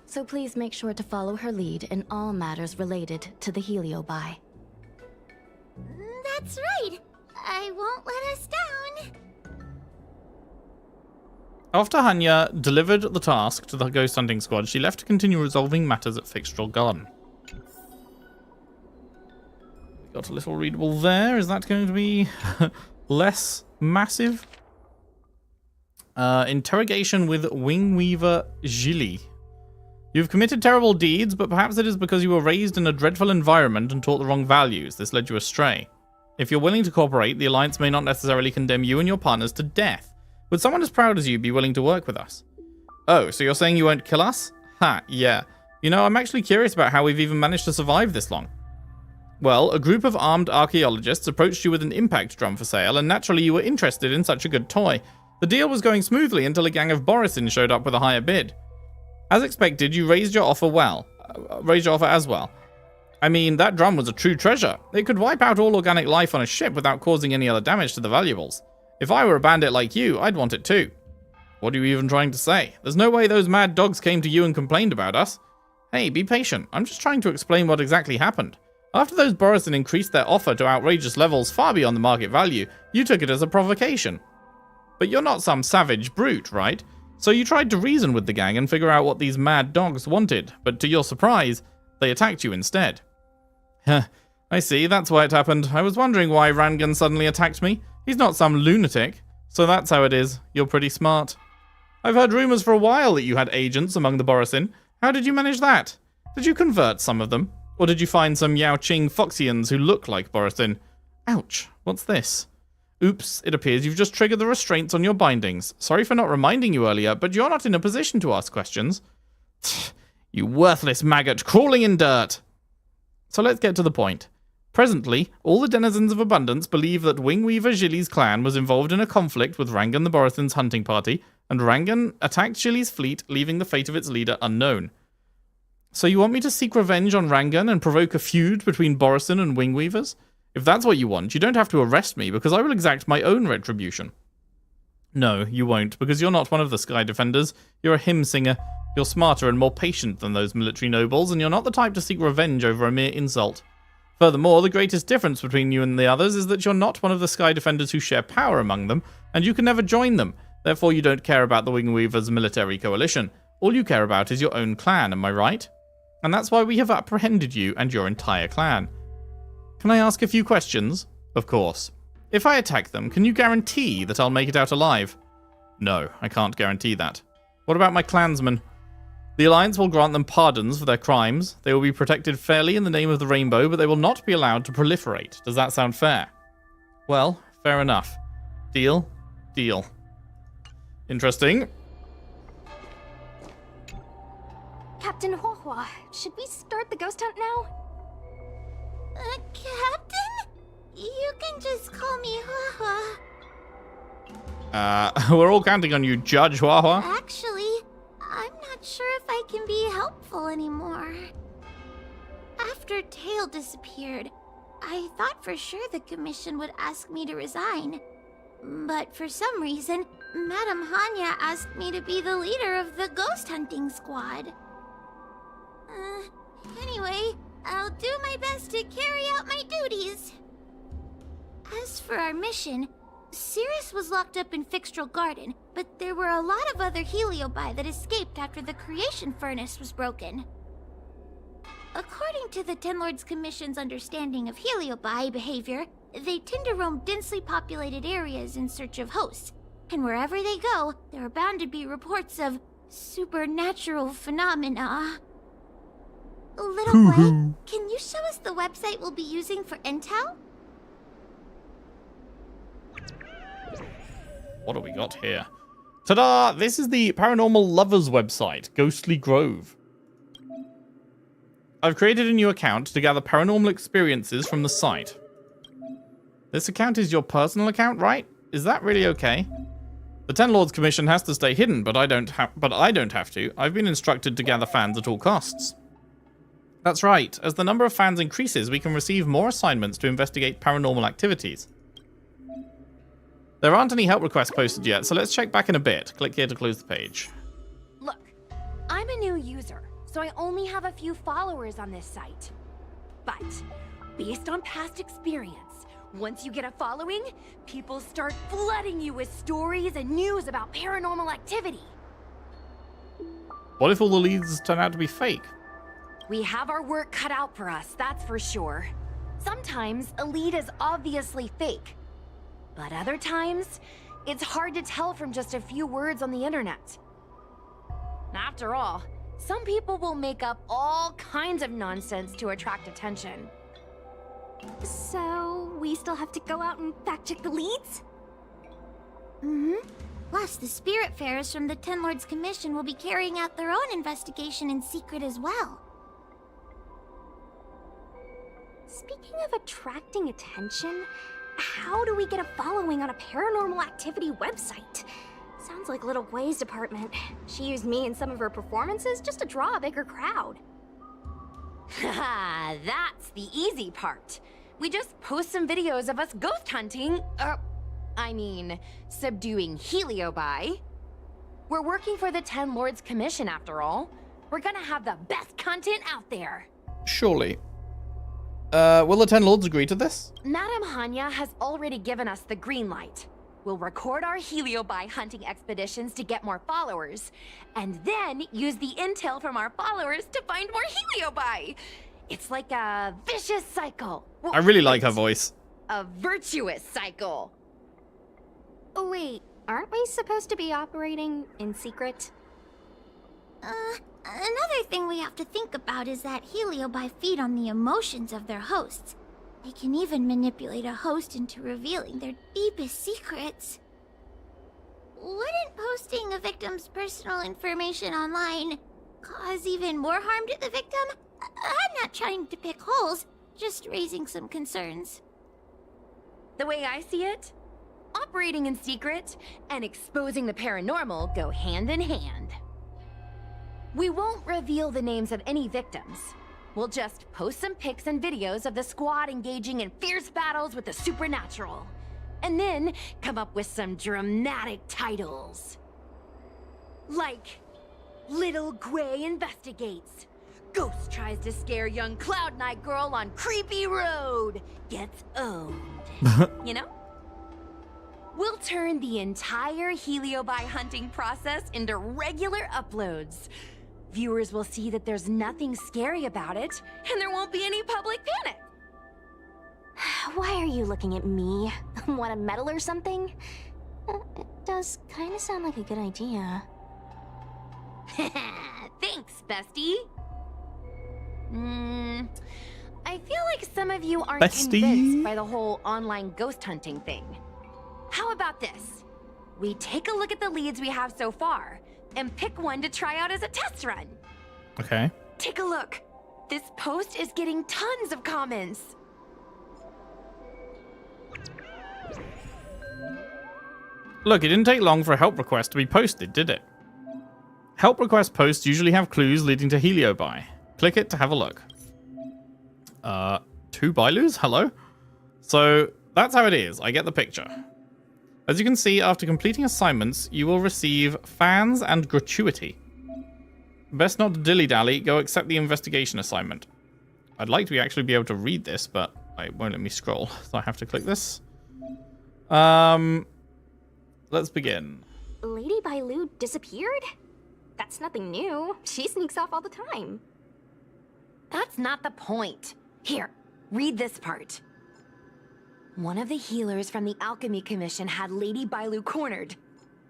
[SPEAKER 8] so please make sure to follow her lead in all matters related to the Heliobi.
[SPEAKER 11] That's right. I won't let us down.
[SPEAKER 1] After Hanya delivered the task to the ghost hunting squad, she left to continue resolving matters at Fixtral Garden. We got a little readable there. Is that going to be less massive? Interrogation with Wingweaver Zhili. You've committed terrible deeds, but perhaps it is because you were raised in a dreadful environment and taught the wrong values. This led you astray. If you're willing to cooperate, the Alliance may not necessarily condemn you and your partners to death. Would someone as proud as you be willing to work with us? Oh, so you're saying you won't kill us? Ha, yeah. You know, I'm actually curious about how we've even managed to survive this long. Well, a group of armed archaeologists approached you with an impact drum for sale, and naturally you were interested in such a good toy. The deal was going smoothly until a gang of Borisin showed up with a higher bid. As expected, you raised your offer as well. I mean, that drum was a true treasure. It could wipe out all organic life on a ship without causing any other damage to the valuables. If I were a bandit like you, I'd want it too. What are you even trying to say? There's no way those mad dogs came to you and complained about us. Hey, be patient. I'm just trying to explain what exactly happened. After those Borisin increased their offer to outrageous levels far beyond the market value, you took it as a provocation. But you're not some savage brute, right? So you tried to reason with the gang and figure out what these mad dogs wanted, but to your surprise, they attacked you instead. Huh, I see, that's why it happened. I was wondering why Rangan suddenly attacked me. He's not some lunatic. So that's how it is. You're pretty smart. I've heard rumors for a while that you had agents among the Borisin. How did you manage that? Did you convert some of them? Or did you find some Yao Qing Foxians who look like Borisin? Ouch, what's this? Oops, it appears you've just triggered the restraints on your bindings. Sorry for not reminding you earlier, but you're not in a position to ask questions. You worthless maggot crawling in dirt. So let's get to the point. Presently, all the denizens of Abundance believe that Wingweaver Zhili's clan was involved in a conflict with Rangan the Borisin's hunting party, and Rangan attacked Zhili's fleet, leaving the fate of its leader unknown. So you want me to seek revenge on Rangan and provoke a feud between Borisin and Wingweavers? If that's what you want, you don't have to arrest me, because I will exact my own retribution. No, you won't, because you're not one of the Sky Defenders. You're a hymn singer. You're smarter and more patient than those military nobles, and you're not the type to seek revenge over a mere insult. Furthermore, the greatest difference between you and the others is that you're not one of the Sky Defenders who share power among them, and you can never join them. Therefore, you don't care about the Wingweavers' military coalition. All you care about is your own clan, am I right? And that's why we have apprehended you and your entire clan. Can I ask a few questions? Of course. If I attack them, can you guarantee that I'll make it out alive? No, I can't guarantee that. What about my clansmen? The Alliance will grant them pardons for their crimes. They will be protected fairly in the name of the Rainbow, but they will not be allowed to proliferate. Does that sound fair? Well, fair enough. Deal? Deal. Interesting.
[SPEAKER 14] Captain Huahua, should we start the ghost hunt now?
[SPEAKER 11] Captain? You can just call me Huahua.
[SPEAKER 1] We're all counting on you, Judge Huahua.
[SPEAKER 11] Actually, I'm not sure if I can be helpful anymore. After Tail disappeared, I thought for sure the commission would ask me to resign. But for some reason, Madame Hanya asked me to be the leader of the ghost hunting squad. Anyway, I'll do my best to carry out my duties. As for our mission, Cirrus was locked up in Fixtral Garden, but there were a lot of other Heliobi that escaped after the creation furnace was broken. According to the Ten Lords Commission's understanding of Heliobi behavior, they tend to roam densely populated areas in search of hosts, and wherever they go, there are bound to be reports of supernatural phenomena. Little boy, can you show us the website we'll be using for intel?
[SPEAKER 1] What do we got here? Ta-da! This is the Paranormal Lovers website, Ghostly Grove. I've created a new account to gather paranormal experiences from the site. This account is your personal account, right? Is that really okay? The Ten Lords Commission has to stay hidden, but I don't have to. I've been instructed to gather fans at all costs. That's right. As the number of fans increases, we can receive more assignments to investigate paranormal activities. There aren't any help requests posted yet, so let's check back in a bit. Click here to close the page.
[SPEAKER 2] Look, I'm a new user, so I only have a few followers on this site. But, based on past experience, once you get a following, people start flooding you with stories and news about paranormal activity.
[SPEAKER 1] What if all the leads turn out to be fake?
[SPEAKER 2] We have our work cut out for us, that's for sure. Sometimes a lead is obviously fake. But other times, it's hard to tell from just a few words on the internet. After all, some people will make up all kinds of nonsense to attract attention.
[SPEAKER 14] So, we still have to go out and fact-check the leads?
[SPEAKER 11] Plus, the Spiritfarers from the Ten Lords Commission will be carrying out their own investigation in secret as well.
[SPEAKER 14] Speaking of attracting attention, how do we get a following on a paranormal activity website? Sounds like Little Gwei's department. She used me in some of her performances just to draw a bigger crowd.
[SPEAKER 2] Haha, that's the easy part. We just post some videos of us ghost hunting, subduing Heliobi. We're working for the Ten Lords Commission after all. We're gonna have the best content out there.
[SPEAKER 1] Surely. Will the Ten Lords agree to this?
[SPEAKER 2] Madame Hanya has already given us the green light. We'll record our Heliobi hunting expeditions to get more followers, and then use the intel from our followers to find more Heliobi. It's like a vicious cycle.
[SPEAKER 1] I really like her voice.
[SPEAKER 2] A virtuous cycle.
[SPEAKER 14] Oh wait, aren't we supposed to be operating in secret?
[SPEAKER 11] Another thing we have to think about is that Heliobi feed on the emotions of their hosts. They can even manipulate a host into revealing their deepest secrets. Wouldn't posting a victim's personal information online cause even more harm to the victim? I'm not trying to pick holes, just raising some concerns.
[SPEAKER 2] The way I see it, operating in secret and exposing the paranormal go hand in hand. We won't reveal the names of any victims, We'll just post some pics and videos of the squad engaging in fierce battles with the supernatural. And then come up with some dramatic titles. Like, Little Gwei Investigates. Ghost tries to scare young Cloud Knight girl on creepy road. Gets owned. You know? We'll turn the entire Heliobi hunting process into regular uploads. Viewers will see that there's nothing scary about it, and there won't be any public panic.
[SPEAKER 14] Why are you looking at me? Want a medal or something? It does kind of sound like a good idea.
[SPEAKER 2] Thanks, bestie. I feel like some of you aren't convinced by the whole online ghost hunting thing. How about this? We take a look at the leads we have so far, and pick one to try out as a test run.
[SPEAKER 1] Okay.
[SPEAKER 2] Take a look. This post is getting tons of comments.
[SPEAKER 1] Look, it didn't take long for a help request to be posted, did it? Help request posts usually have clues leading to Heliobi. Click it to have a look. 2 Bailus? Hello? So, that's how it is. I get the picture. As you can see, after completing assignments, you will receive fans and gratuity. Best not to dilly-dally, go accept the investigation assignment. I'd like to actually be able to read this, but it won't let me scroll, so I have to click this. Let's begin.
[SPEAKER 14] Lady Bailu disappeared? That's nothing new. She sneaks off all the time.
[SPEAKER 2] That's not the point. Here, read this part. One of the healers from the Alchemy Commission had Lady Bailu cornered,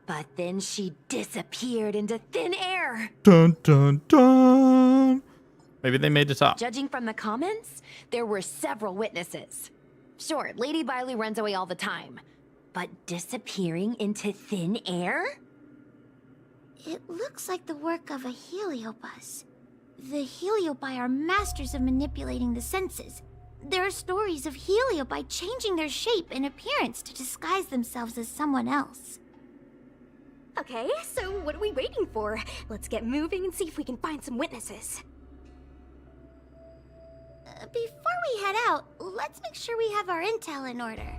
[SPEAKER 2] but then she disappeared into thin air.
[SPEAKER 1] Dun dun dun. Maybe they made it up.
[SPEAKER 2] Judging from the comments, there were several witnesses. Sure, Lady Bailu runs away all the time, but disappearing into thin air?
[SPEAKER 11] It looks like the work of a heliobus. The heliobi are masters of manipulating the senses. There are stories of heliobi changing their shape and appearance to disguise themselves as someone else.
[SPEAKER 14] Okay, so what are we waiting for? Let's get moving and see if we can find some witnesses.
[SPEAKER 11] Before we head out, let's make sure we have our intel in order.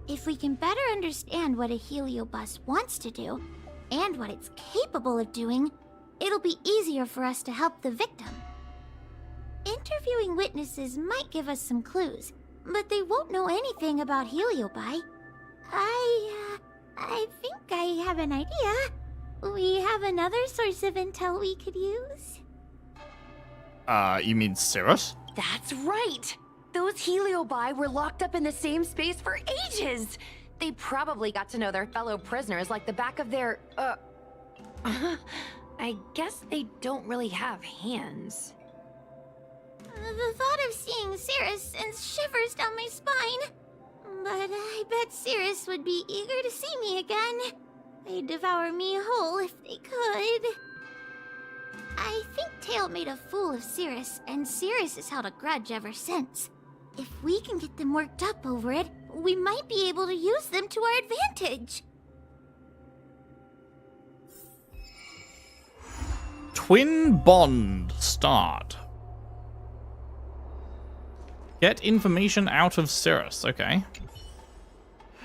[SPEAKER 11] If we can better understand what a heliobus wants to do, and what it's capable of doing, it'll be easier for us to help the victim. Interviewing witnesses might give us some clues, but they won't know anything about heliobi. I think I have an idea. We have another source of intel we could use.
[SPEAKER 1] You mean Cirrus?
[SPEAKER 2] That's right! Those heliobi were locked up in the same space for ages! They probably got to know their fellow prisoners like the back of their, I guess they don't really have hands.
[SPEAKER 11] The thought of seeing Cirrus sends shivers down my spine. But I bet Cirrus would be eager to see me again. They'd devour me whole if they could. I think Tail made a fool of Cirrus, and Cirrus has held a grudge ever since. If we can get them worked up over it, we might be able to use them to our advantage.
[SPEAKER 1] Twin Bond. Start. Get information out of Cirrus. Okay.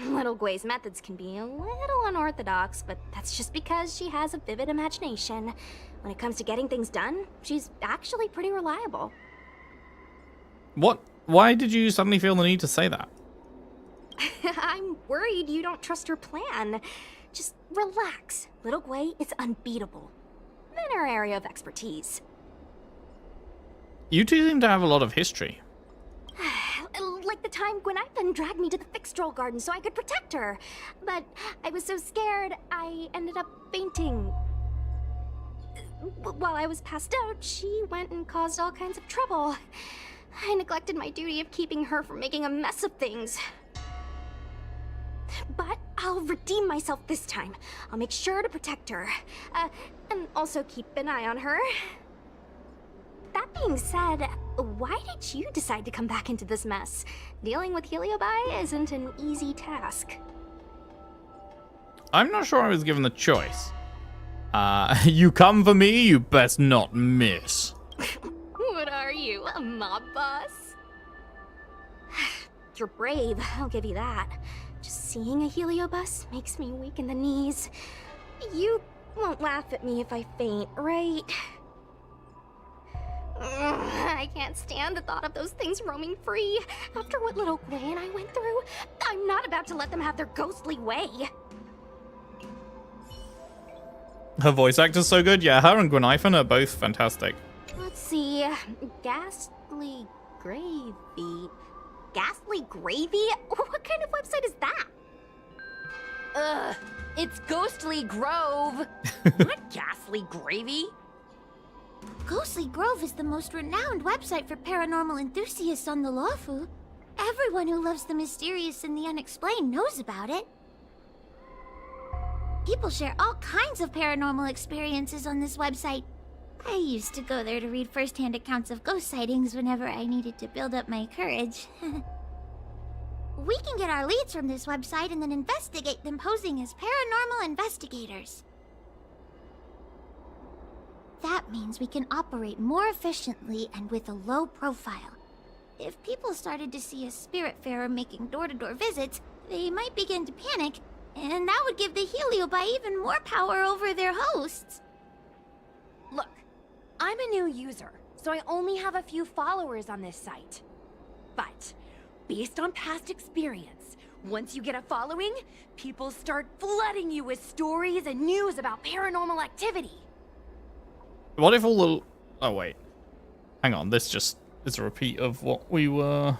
[SPEAKER 14] Little Gwei's methods can be a little unorthodox, but that's just because she has a vivid imagination. When it comes to getting things done, she's actually pretty reliable.
[SPEAKER 1] What? Why did you suddenly feel the need to say that?
[SPEAKER 14] I'm worried you don't trust her plan. Just relax. Little Gwei is unbeatable. In her area of expertise.
[SPEAKER 1] You two seem to have a lot of history.
[SPEAKER 14] Like the time Gwenithan dragged me to the Fixtroll Garden so I could protect her. But I was so scared, I ended up fainting. While I was passed out, she went and caused all kinds of trouble. I neglected my duty of keeping her from making a mess of things. But I'll redeem myself this time. I'll make sure to protect her. And also keep an eye on her. That being said, why did you decide to come back into this mess? Dealing with Heliobi isn't an easy task.
[SPEAKER 1] I'm not sure I was given the choice. You come for me, you best not miss.
[SPEAKER 14] What you, a mob boss? You're brave, I'll give you that. Just seeing a heliobus makes me weak in the knees. You won't laugh at me if I faint, right? I can't stand the thought of those things roaming free. After what little Gwen and I went through, I'm not about to let them have their ghostly way.
[SPEAKER 1] Her voice actor's so good. Yeah, her and Gwen are both fantastic.
[SPEAKER 14] Let's see. Ghastly Gravy. Ghastly Gravy? What kind of website is that?
[SPEAKER 2] Ugh, it's Ghostly Grove. Not Ghastly Gravy.
[SPEAKER 11] Ghostly Grove is the most renowned website for paranormal enthusiasts on the Loufu. Everyone who loves the mysterious and the unexplained knows about it. People share all kinds of paranormal experiences on this website. I used to go there to read first-hand accounts of ghost sightings whenever I needed to build up my courage. We can get our leads from this website and then investigate them posing as paranormal investigators. That means we can operate more efficiently and with a low profile. If people started to see a spiritfarer making door-to-door visits, they might begin to panic, and that would give the Heliobi even more power over their hosts.
[SPEAKER 2] Look, I'm a new user, so I only have a few followers on this site. But, based on past experience, once you get a following, people start flooding you with stories and news about paranormal activity.
[SPEAKER 1] What if all the... Oh, wait. Hang on, this just is a repeat of what we were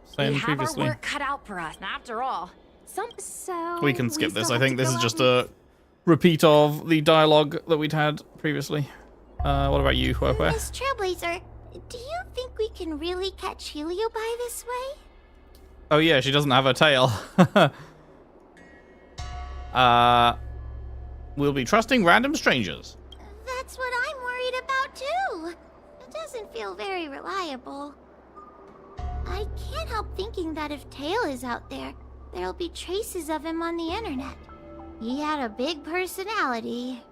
[SPEAKER 1] saying previously.
[SPEAKER 2] We have our work cut out for us, after all. So
[SPEAKER 1] We can skip this.
[SPEAKER 2] still
[SPEAKER 1] I
[SPEAKER 2] have
[SPEAKER 1] think
[SPEAKER 2] to
[SPEAKER 1] this
[SPEAKER 2] go
[SPEAKER 1] is
[SPEAKER 2] out
[SPEAKER 1] just a repeat of the dialogue that we'd had previously. What about you, Huope?
[SPEAKER 11] Miss Trailblazer, do you think we can really catch Heliobi this way?
[SPEAKER 1] Oh yeah, she doesn't have her tail. We'll be trusting random strangers.
[SPEAKER 11] That's what I'm worried about too. It doesn't feel very reliable. I can't help thinking that if Tail is out there, there'll be traces of him on the internet. He had a big personality.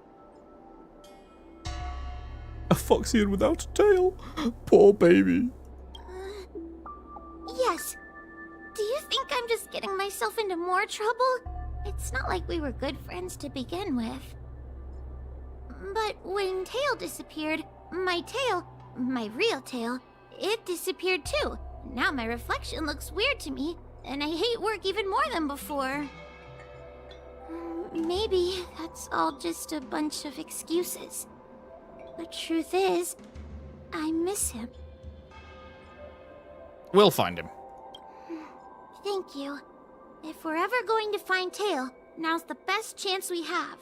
[SPEAKER 1] A Foxian without a tail? Poor baby.
[SPEAKER 11] Yes. Do you think I'm just getting myself into more trouble? It's not like we were good friends to begin with. But when Tail disappeared, my real tail, it disappeared too. Now my reflection looks weird to me, and I hate work even more than before. Maybe that's all just a bunch of excuses. The truth is, I miss him.
[SPEAKER 1] We'll find him.
[SPEAKER 11] Thank you. If we're ever going to find Tail, now's the best chance we have.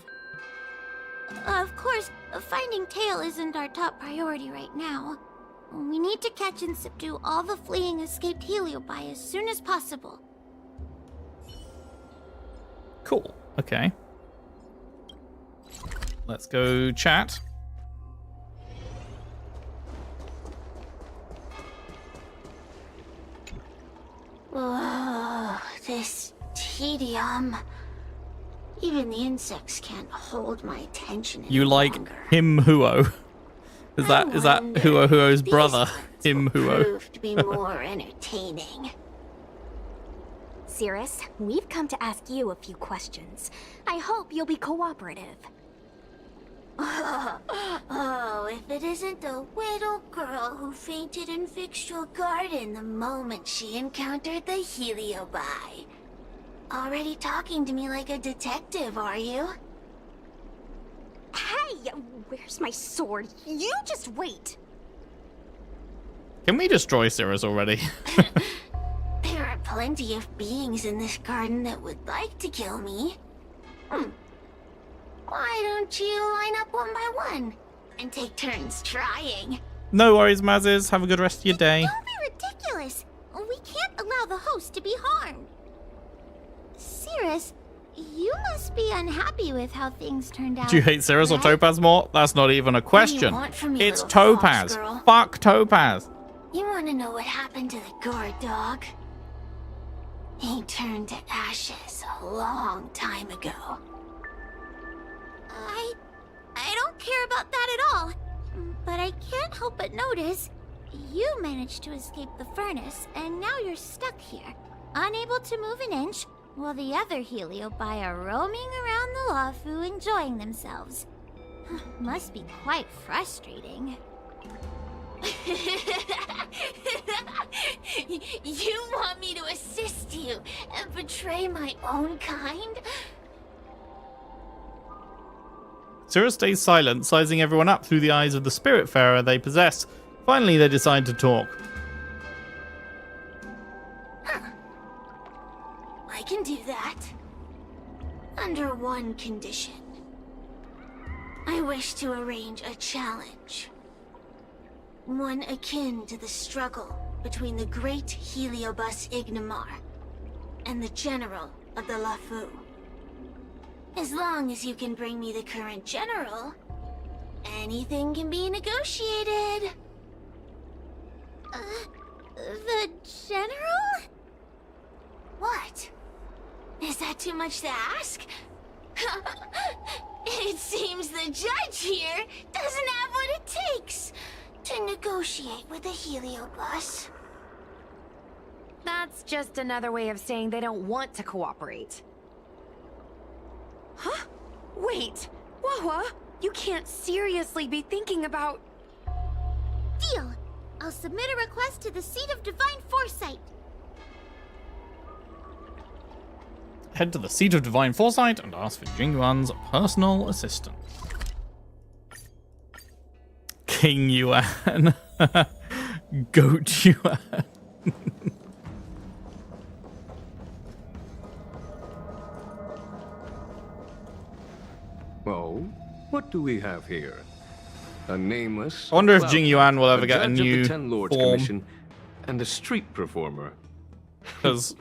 [SPEAKER 11] Of course, finding Tail isn't our top priority right now. We need to catch and subdue all the fleeing escaped Heliobi as soon as possible.
[SPEAKER 1] Cool. Okay. Let's go chat.
[SPEAKER 11] Oh, this tedium. Even the insects can't hold my attention any
[SPEAKER 1] You like
[SPEAKER 11] longer.
[SPEAKER 1] Him Huo? Is that Huo Huo's brother? Him Huo.
[SPEAKER 11] Prove to be more entertaining.
[SPEAKER 14] Cirrus, we've come to ask you a few questions. I hope you'll be cooperative.
[SPEAKER 11] Oh, if it isn't the little girl who fainted in Vixtrel Garden the moment she encountered the Heliobi. Already talking to me like a detective, are you?
[SPEAKER 14] Hey, where's my sword? You just wait.
[SPEAKER 1] Can we destroy Cirrus already?
[SPEAKER 11] There are plenty of beings in this garden that would like to kill me. Why don't you line up one by one and take turns trying?
[SPEAKER 1] No worries, Mazes. Have a good rest of your day.
[SPEAKER 11] Don't be ridiculous. We can't allow the host to be harmed. Cirrus, you must be unhappy with how things turned out.
[SPEAKER 1] Do you hate Cirrus or
[SPEAKER 11] right?
[SPEAKER 1] Topaz more? That's not even a question.
[SPEAKER 11] want from me,
[SPEAKER 1] It's
[SPEAKER 11] little
[SPEAKER 1] Topaz.
[SPEAKER 11] fox girl?
[SPEAKER 1] Fuck Topaz.
[SPEAKER 11] You want to know what happened to the guard dog? He turned to ashes a long time ago. I don't care about that at all. But I can't help but notice You managed to escape the furnace, and now you're stuck here, unable to move an inch, while the other Heliobi are roaming around the Loufu enjoying themselves. Must be quite frustrating.
[SPEAKER 6] You want me to assist you and betray my own kind?
[SPEAKER 1] Cirrus stays silent, sizing everyone up through the eyes of the Spiritfarer they possess. Finally, they decide to talk.
[SPEAKER 6] I can do that. Under one condition. I wish to arrange a challenge. One akin to the struggle between the great Heliobus Ignimar and the general of the Loufu. As long as you can bring me the current general, anything can be negotiated.
[SPEAKER 11] The general?
[SPEAKER 6] What? Is that too much to ask? It seems the judge here doesn't have what it takes to negotiate with the Heliobus.
[SPEAKER 5] That's just another way of saying they don't want to cooperate. Huh? Wait, Wawa, you can't seriously be thinking about...
[SPEAKER 11] Deal! I'll submit a request to the Seat of Divine Foresight.
[SPEAKER 1] Head to the Seat of Divine Foresight and ask for Jingyuan's personal assistant. King Yuan. Goat Yuan.
[SPEAKER 15] Oh, what do we have here? A nameless...
[SPEAKER 1] I wonder if Jing Yuan will ever get a
[SPEAKER 15] judge
[SPEAKER 1] new
[SPEAKER 15] of the Ten Lords
[SPEAKER 1] form.
[SPEAKER 15] Commission and a street performer.
[SPEAKER 1] Because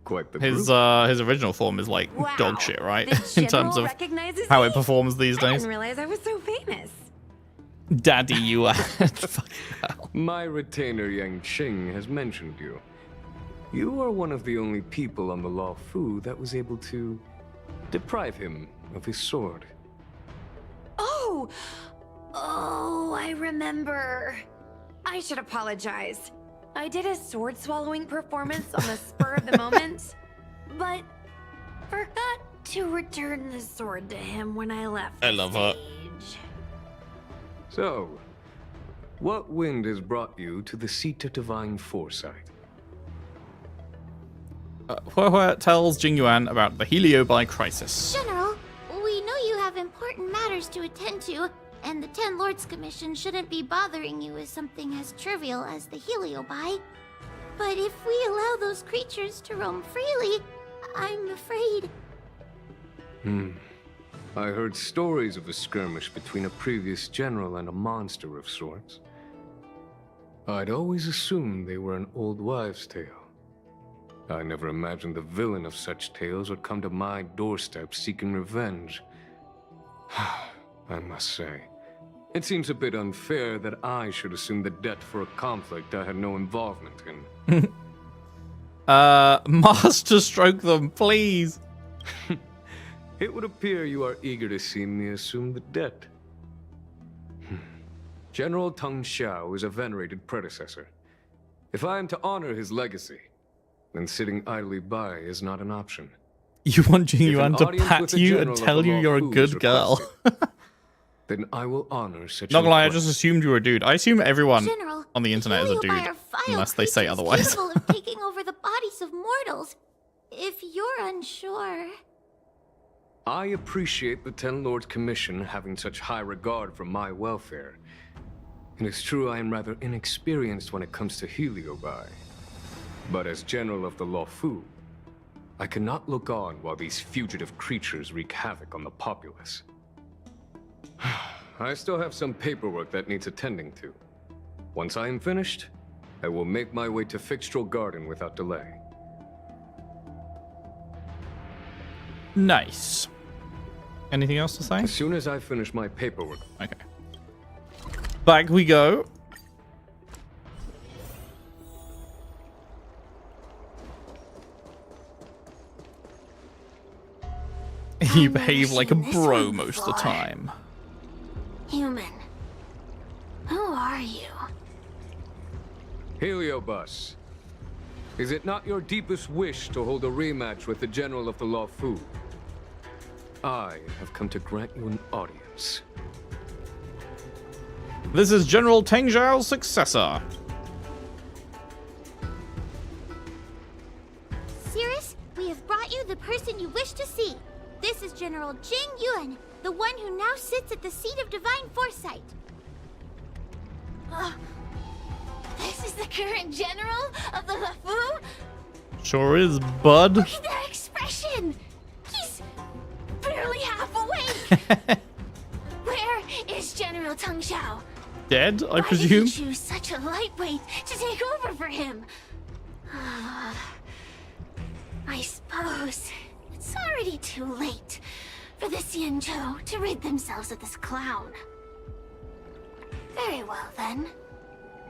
[SPEAKER 15] quite the
[SPEAKER 1] his
[SPEAKER 15] group.
[SPEAKER 1] original form is like
[SPEAKER 5] Wow,
[SPEAKER 1] dog shit, right?
[SPEAKER 5] the
[SPEAKER 1] In terms
[SPEAKER 5] general
[SPEAKER 1] of
[SPEAKER 5] recognizes
[SPEAKER 1] how
[SPEAKER 5] me?
[SPEAKER 1] it performs these
[SPEAKER 5] I
[SPEAKER 1] days.
[SPEAKER 5] didn't realize I was so famous.
[SPEAKER 1] Daddy Yuan. Fucking hell.
[SPEAKER 15] My retainer Yang Qing has mentioned you. You are one of the only people on the Loufu that was able to deprive him of his sword.
[SPEAKER 5] Oh, I remember. I should apologize. I did a sword swallowing performance on the spur of the moment, but forgot to return the sword to him when I left.
[SPEAKER 1] I love her.
[SPEAKER 15] So, what wind has brought you to the Seat of Divine Foresight?
[SPEAKER 1] Hua tells Jing Yuan about the Heliobi crisis.
[SPEAKER 11] General, we know you have important matters to attend to, and the Ten Lords Commission shouldn't be bothering you with something as trivial as the Heliobi. But if we allow those creatures to roam freely, I'm afraid...
[SPEAKER 15] I heard stories of a skirmish between a previous general and a monster of sorts. I'd always assumed they were an old wives' tale. I never imagined the villain of such tales would come to my doorstep seeking revenge. I must say, it seems a bit unfair that I should assume the debt for a conflict I had no involvement in.
[SPEAKER 1] Master stroke them, please.
[SPEAKER 15] It would appear you are eager to see me assume the debt. General Teng Xiao is a venerated predecessor. If I am to honor his legacy, then sitting idly by is not an option.
[SPEAKER 1] You want Jing
[SPEAKER 15] If
[SPEAKER 1] Yuan
[SPEAKER 15] an
[SPEAKER 1] to
[SPEAKER 15] audience
[SPEAKER 1] pat
[SPEAKER 15] with the
[SPEAKER 1] you
[SPEAKER 15] general
[SPEAKER 1] and
[SPEAKER 15] of
[SPEAKER 1] tell
[SPEAKER 15] the
[SPEAKER 1] you you're a
[SPEAKER 15] Loufu is
[SPEAKER 1] good girl.
[SPEAKER 15] requested, then I will honor such
[SPEAKER 1] Not
[SPEAKER 15] a
[SPEAKER 1] gonna lie, I
[SPEAKER 15] request.
[SPEAKER 1] just assumed you were a dude. I assume everyone
[SPEAKER 11] General,
[SPEAKER 1] on the internet is a
[SPEAKER 11] Heliobi
[SPEAKER 1] dude,
[SPEAKER 11] are vile
[SPEAKER 1] unless they say
[SPEAKER 11] creatures
[SPEAKER 1] otherwise.
[SPEAKER 11] capable of taking over the bodies of mortals. If you're unsure...
[SPEAKER 15] I appreciate the Ten Lords Commission having such high regard for my welfare. It is true I am rather inexperienced when it comes to Heliobi. But as General of the Loufu, I cannot look on while these fugitive creatures wreak havoc on the populace. I still have some paperwork that needs attending to. Once I am finished, I will make my way to Fixtral Garden without delay.
[SPEAKER 1] Nice. Anything else to say?
[SPEAKER 15] As soon as I finish my paperwork.
[SPEAKER 1] Okay. Back we go. You behave like a bro most of the time.
[SPEAKER 6] Human. Who are you?
[SPEAKER 15] Bus. Is it not your deepest wish to hold a rematch with the General of the Loufu? I have come to grant you an audience.
[SPEAKER 1] This is General Teng Zhao's successor.
[SPEAKER 11] Cirrus, we have brought you the person you wish to see. This is General Jing Yuan, the one who now sits at the seat of divine foresight.
[SPEAKER 6] This is the current general of the Loufu?
[SPEAKER 1] Sure is, bud.
[SPEAKER 6] Look at that expression! He's barely half awake! Where is General Teng Zhao?
[SPEAKER 1] Dead, I
[SPEAKER 6] Why
[SPEAKER 1] presume?
[SPEAKER 6] did you choose such a lightweight to take over for him? I suppose it's already too late for the Xianzhou to rid themselves of this clown. Very well then,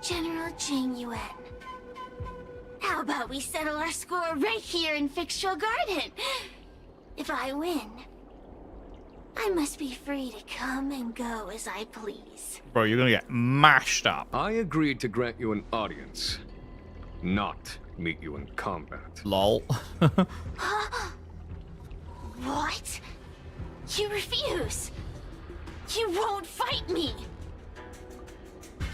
[SPEAKER 6] General Jing Yuan. How about we settle our score right here in Fixtral Garden? If I win, I must be free to come and go as I please.
[SPEAKER 1] Bro, you're gonna get mashed up.
[SPEAKER 15] I agreed to grant you an audience, not meet you in combat.
[SPEAKER 1] Lol.
[SPEAKER 6] What? You refuse? You won't fight me?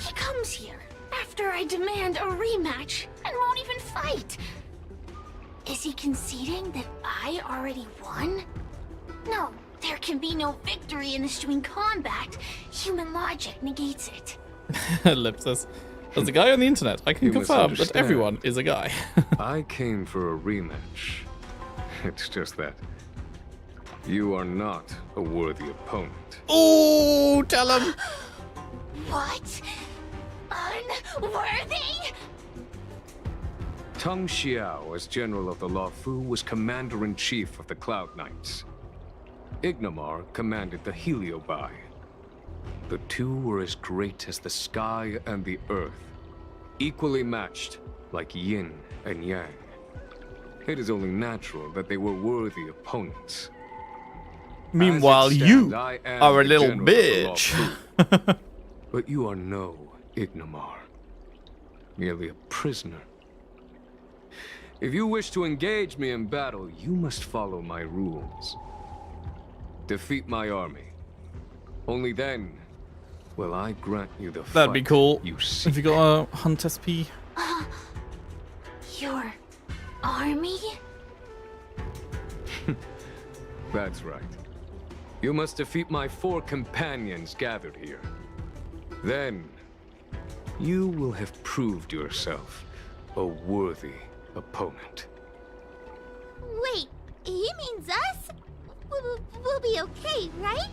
[SPEAKER 6] He comes here after I demand a rematch and won't even fight. Is he conceding that I already won? No, there can be no victory in eschewing combat. Human logic negates it.
[SPEAKER 1] Ellipsis. As a guy on the internet, I can
[SPEAKER 15] You
[SPEAKER 1] confirm that
[SPEAKER 15] misunderstand.
[SPEAKER 1] everyone is a guy.
[SPEAKER 15] I came for a rematch. It's just that you are not a worthy opponent.
[SPEAKER 1] Oh, tell him.
[SPEAKER 6] What? Unworthy?
[SPEAKER 15] Teng Xiao, as General of the Loufu, was Commander-in-Chief of the Cloud Knights. Ignamar commanded the Heliobai. The two were as great as the sky and the earth, equally matched like yin and yang. It is only natural that they were worthy opponents.
[SPEAKER 1] Meanwhile,
[SPEAKER 15] As it
[SPEAKER 1] you
[SPEAKER 15] stands, I am
[SPEAKER 1] are a
[SPEAKER 15] the
[SPEAKER 1] little
[SPEAKER 15] General of the
[SPEAKER 1] bitch.
[SPEAKER 15] Loufu. But you are no Ignamar, merely a prisoner. If you wish to engage me in battle, you must follow my rules. Defeat my army. Only then will I grant you the
[SPEAKER 1] That'd be
[SPEAKER 15] fight
[SPEAKER 1] cool.
[SPEAKER 15] you seek.
[SPEAKER 1] Have you got a Hunt SP?
[SPEAKER 6] Your army?
[SPEAKER 15] That's right. You must defeat my 4 companions gathered here. Then, you will have proved yourself a worthy opponent.
[SPEAKER 11] Wait, he means us? We'll be okay, right?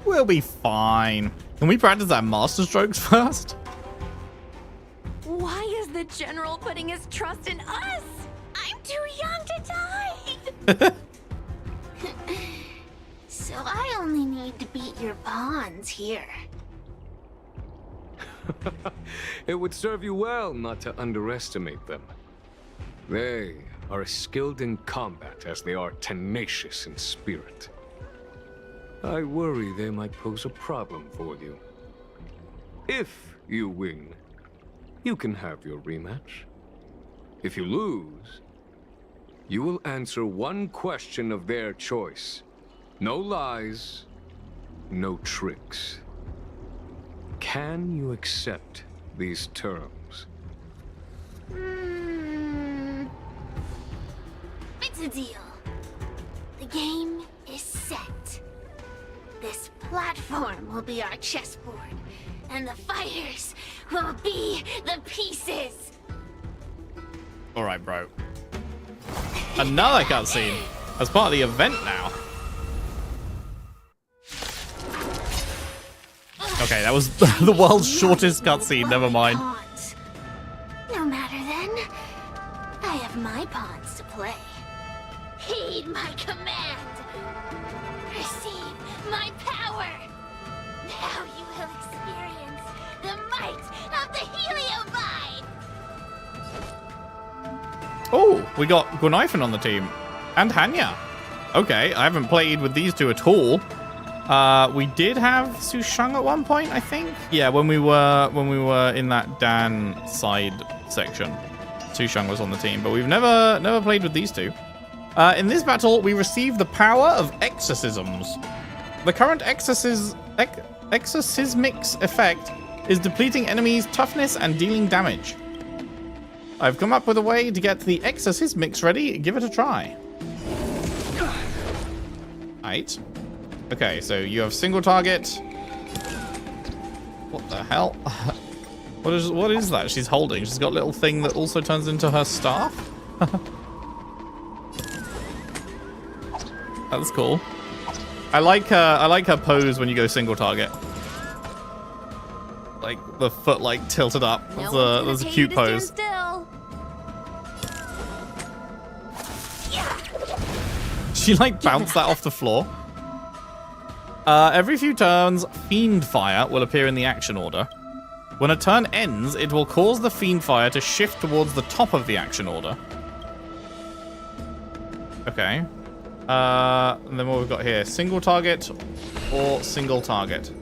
[SPEAKER 1] We'll be fine. Can we practice our master strokes first?
[SPEAKER 5] Why is the general putting his trust in us?
[SPEAKER 11] I'm too young to die!
[SPEAKER 6] So I only need to beat your pawns here.
[SPEAKER 15] It would serve you well not to underestimate them. They are as skilled in combat as they are tenacious in spirit. I worry they might pose a problem for you. If you win, you can have your rematch. If you lose, you will answer one question of their choice. No lies, no tricks. Can you accept these terms?
[SPEAKER 6] It's a deal. The game is set. This platform will be our chessboard, and the fighters will be the pieces.
[SPEAKER 1] Alright, bro. Another cutscene. As part of the event now. Okay, that was the world's shortest cutscene, never mind.
[SPEAKER 6] Pawns. No matter then, I have my pawns to play. Heed my command. Receive my power. Now you will experience the might of the Heliobai.
[SPEAKER 1] Oh, we got Gunaifan on the team. And Hanya. Okay, I haven't played with these two at all. We did have Sushang at one point, I think. Yeah, when we were in that Dan side section. Sushang was on the team, but we've never played with these two. In this battle, we receive the power of exorcisms. The current exorcismic's effect is depleting enemies' toughness and dealing damage. I've come up with a way to get the exorcismix ready. Give it a try. Right. Okay, so you have single target. What the hell? What is that she's holding? She's got a little thing that also turns into her staff? That's cool. I like her pose when you go single target. Like the foot like tilted up. That's a cute pose. She like bounced that off the floor. Every few turns, Fiend Fire will appear in the action order. When a turn ends, it will cause the Fiend Fire to shift towards the top of the action order. Okay. And then what we've got here, single target or single target.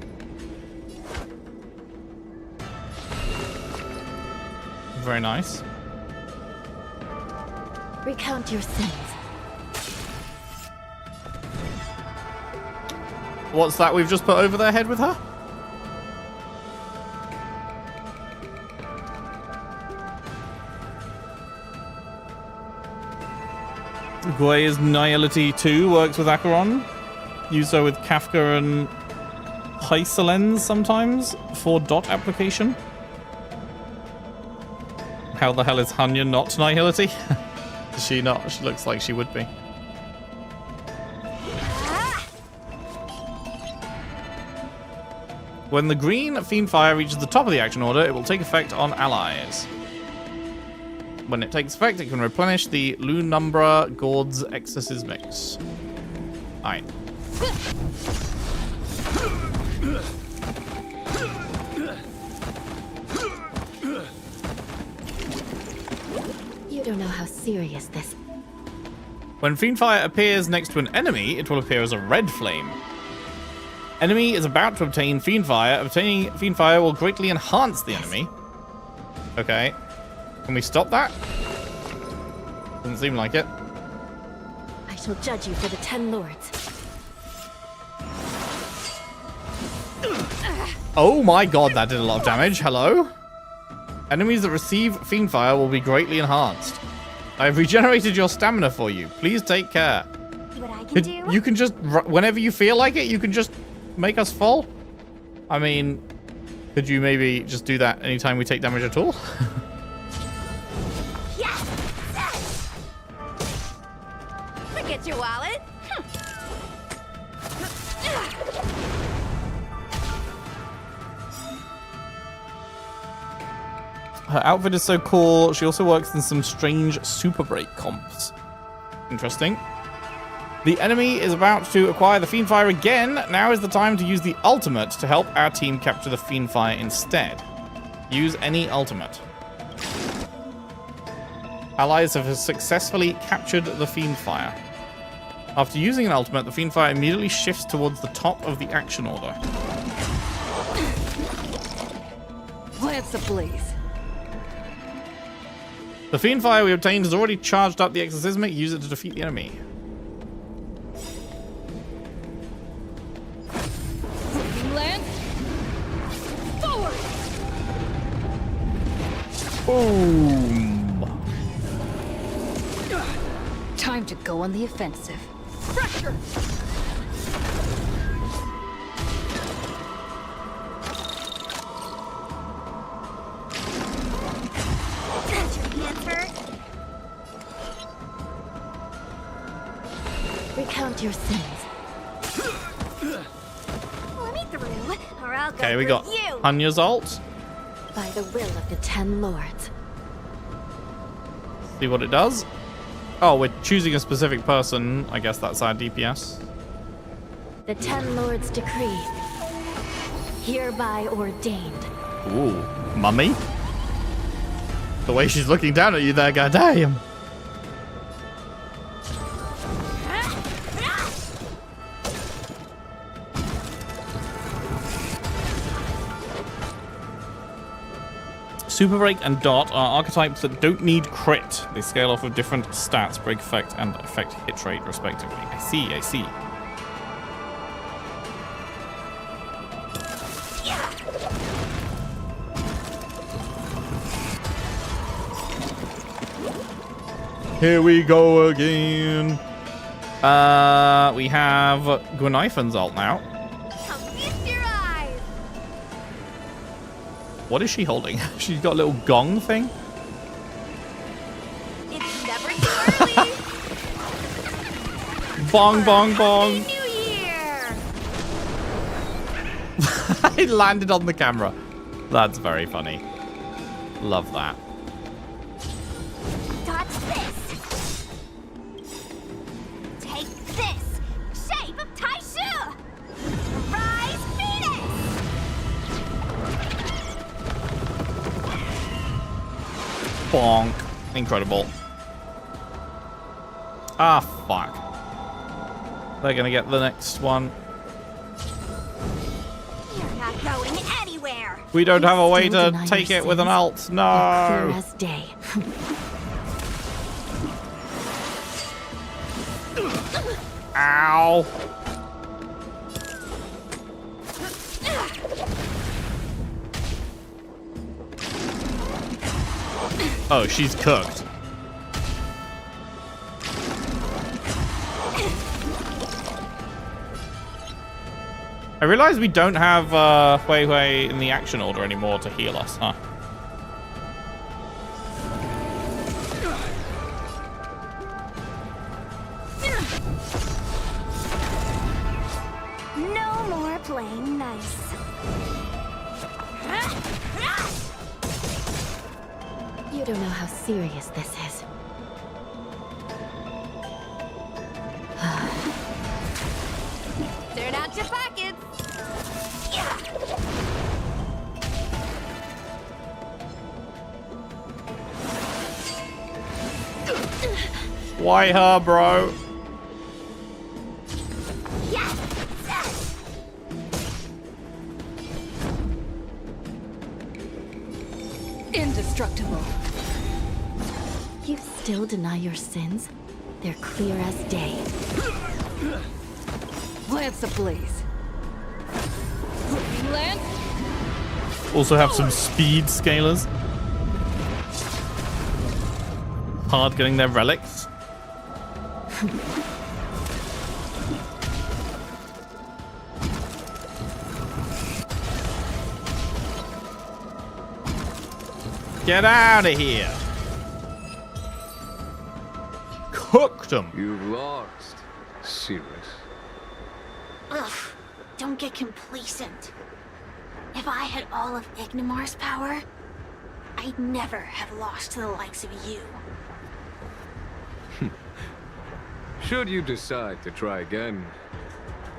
[SPEAKER 1] Very nice.
[SPEAKER 8] Recount your sins.
[SPEAKER 1] What's that we've just put over their head with her? Guay's Nihility 2 works with Acheron. Use her with Kafka and Hysolens sometimes for dot application. How the hell is Hanya not Nihility? Is she not? She looks like she would be. When the green Fiend Fire reaches the top of the action order, it will take effect on allies. When it takes effect, it can replenish the Lunumbra Gord's Exorcismix. Alright.
[SPEAKER 8] You don't know how serious this.
[SPEAKER 1] When Fiend Fire appears next to an enemy, it will appear as a red flame. Enemy is about to obtain Fiend Fire. Obtaining Fiend Fire will greatly enhance the enemy. Okay. Can we stop that? Doesn't seem like it.
[SPEAKER 8] I shall judge you for the 10 lords.
[SPEAKER 1] Oh my god, that did a lot of damage. Hello? Enemies that receive Fiend Fire will be greatly enhanced. I have regenerated your stamina for you. Please take care.
[SPEAKER 14] See what I can do?
[SPEAKER 1] You can just, whenever you feel like it, you can just make us fall? I mean, could you maybe just do that anytime we take damage at all?
[SPEAKER 5] Forget your wallet.
[SPEAKER 1] Her outfit is so cool. She also works in some strange Super Break comps. Interesting. The enemy is about to acquire the Fiend Fire again. Now is the time to use the ultimate to help our team capture the Fiend Fire instead. Use any ultimate. Allies have successfully captured the Fiend Fire. After using an ultimate, the Fiend Fire immediately shifts towards the top of the action order.
[SPEAKER 13] Lance ablaze.
[SPEAKER 1] The Fiend Fire we obtained has already charged up the Exorcismic. Use it to defeat the enemy.
[SPEAKER 13] Lance, forward.
[SPEAKER 1] Boom.
[SPEAKER 13] Time to go on the offensive. Pressure.
[SPEAKER 8] Recount your sins.
[SPEAKER 14] Let me through, or I'll go
[SPEAKER 1] Okay, we
[SPEAKER 14] through
[SPEAKER 1] got
[SPEAKER 14] you.
[SPEAKER 1] Hanya's ult.
[SPEAKER 8] By the will of the 10 lords.
[SPEAKER 1] See what it does. Oh, we're choosing a specific person. I guess that's our DPS.
[SPEAKER 8] The 10 lords decree. Hereby ordained.
[SPEAKER 1] Ooh, mummy. The way she's looking down at you there, goddamn. Super Break and Dot are archetypes that don't need crit. They scale off of different stats, break effect and effect hit rate, respectively. I see. Here we go again. We have Gwenifen's ult now. What is she holding? She's got a little gong thing.
[SPEAKER 5] It's never too early.
[SPEAKER 1] Bong, bong, bong.
[SPEAKER 5] New Year.
[SPEAKER 1] It landed on the camera. That's very funny. Love that.
[SPEAKER 14] Dodge this. Take this. Shape of Taishu. Rise, Venus.
[SPEAKER 1] Bonk. Incredible. Ah, fuck. They're gonna get the next one.
[SPEAKER 14] You're not going anywhere.
[SPEAKER 1] We don't have a way
[SPEAKER 8] Still
[SPEAKER 1] to
[SPEAKER 8] deny
[SPEAKER 1] take
[SPEAKER 8] your
[SPEAKER 1] it with an
[SPEAKER 8] sins?
[SPEAKER 1] alt.
[SPEAKER 8] You're
[SPEAKER 1] No.
[SPEAKER 8] clear as day.
[SPEAKER 1] Ow. Oh, she's cooked. I realize we don't have Hui Hui in the action order anymore to heal us, huh?
[SPEAKER 14] No more playing nice.
[SPEAKER 8] You don't know how serious this is.
[SPEAKER 5] Turn out your pockets.
[SPEAKER 1] Why her, bro?
[SPEAKER 13] Indestructible.
[SPEAKER 8] You still deny your sins? They're clear as day.
[SPEAKER 13] Lance ablaze. Lance.
[SPEAKER 1] Also have some speed scalers. Hard getting their relics. Get out of here. Cooked them.
[SPEAKER 15] You've lost, Cirrus.
[SPEAKER 11] Ugh, don't get complacent. If I had all of Ignimar's power, I'd never have lost to the likes of you.
[SPEAKER 15] Should you decide to try again,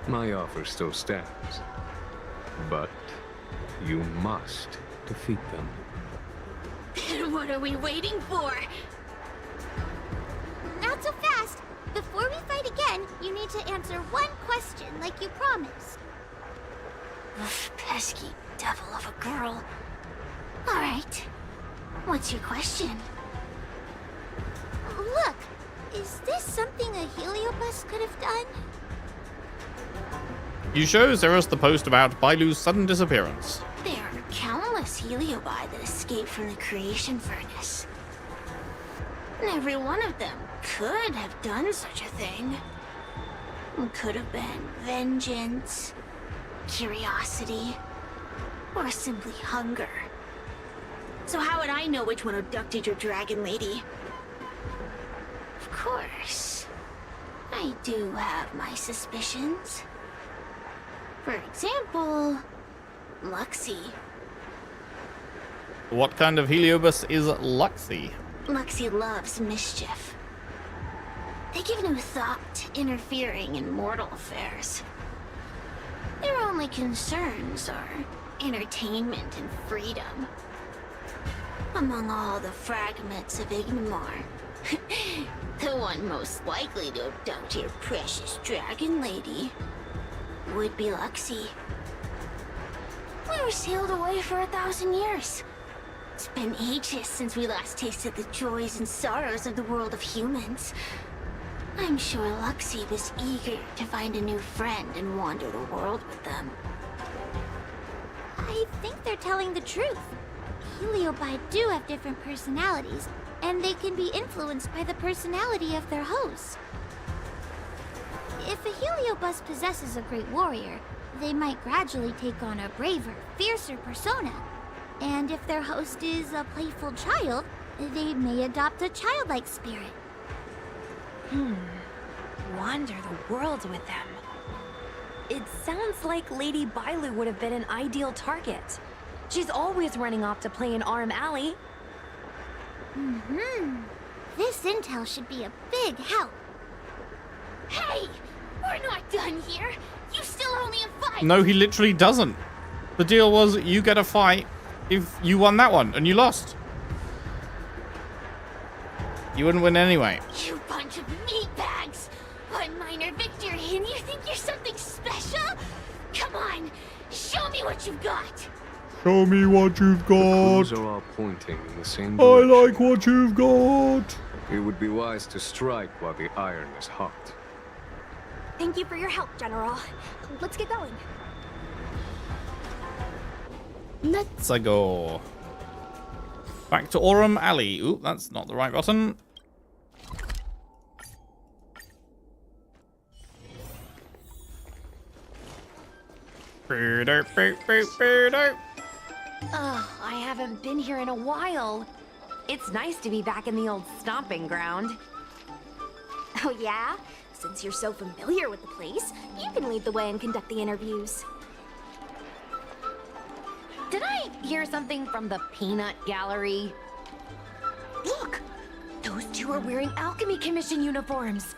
[SPEAKER 15] my offer still stands. But you must defeat them.
[SPEAKER 11] What are we waiting for?
[SPEAKER 14] Not so fast. Before we fight again, you need to answer one question like you promised.
[SPEAKER 11] Ugh, pesky devil of a girl. Alright. What's your question?
[SPEAKER 14] Look, is this something a Heliobus could have done?
[SPEAKER 1] You show Cirrus the post about Bailu's sudden disappearance.
[SPEAKER 11] There are countless Heliobi that escaped from the creation furnace. And every one of them could have done such a thing. It could have been vengeance, curiosity, or simply hunger. So how would I know which one abducted your dragon lady? Of course, I do have my suspicions. For example, Luxie.
[SPEAKER 1] What kind of Heliobus is Luxie?
[SPEAKER 11] Luxie loves mischief. They give no thought to interfering in mortal affairs. Their only concerns are entertainment and freedom. Among all the fragments of Ignimar, the one most likely to abduct your precious dragon lady would be Luxie. We were sealed away for 1,000 years. It's been ages since we last tasted the joys and sorrows of the world of humans. I'm sure Luxie was eager to find a new friend and wander the world with them.
[SPEAKER 14] I think they're telling the truth. Heliobi do have different personalities, and they can be influenced by the personality of their host. If a Heliobus possesses a great warrior, they might gradually take on a braver, fiercer persona. And if their host is a playful child, they may adopt a childlike spirit.
[SPEAKER 2] Wander the world with them. It sounds like Lady Bailu would have been an ideal target. She's always running off to play in Arm Alley.
[SPEAKER 14] This intel should be a big help.
[SPEAKER 11] Hey! We're not done here! You still owe me a fight!
[SPEAKER 1] No, he literally doesn't. The deal was you get a fight if you won that one, and you lost. You wouldn't win anyway.
[SPEAKER 11] You bunch of meatbags! One minor victory and you think you're something special? Come on, show me what you've got!
[SPEAKER 1] Show me what you've got.
[SPEAKER 15] The clues are all pointing in the same
[SPEAKER 1] I
[SPEAKER 15] direction.
[SPEAKER 1] like what you've got.
[SPEAKER 15] It would be wise to strike while the iron is hot.
[SPEAKER 14] Thank you for your help, General. Let's get going.
[SPEAKER 1] Let's go. Back to Aurum Alley. Ooh, that's not the right button.
[SPEAKER 2] Oh, I haven't been here in a while. It's nice to be back in the old stomping ground.
[SPEAKER 14] Oh yeah? Since you're so familiar with the place, you can lead the way and conduct the interviews.
[SPEAKER 2] Did I hear something from the Peanut Gallery? Look! Those two are wearing Alchemy Commission uniforms.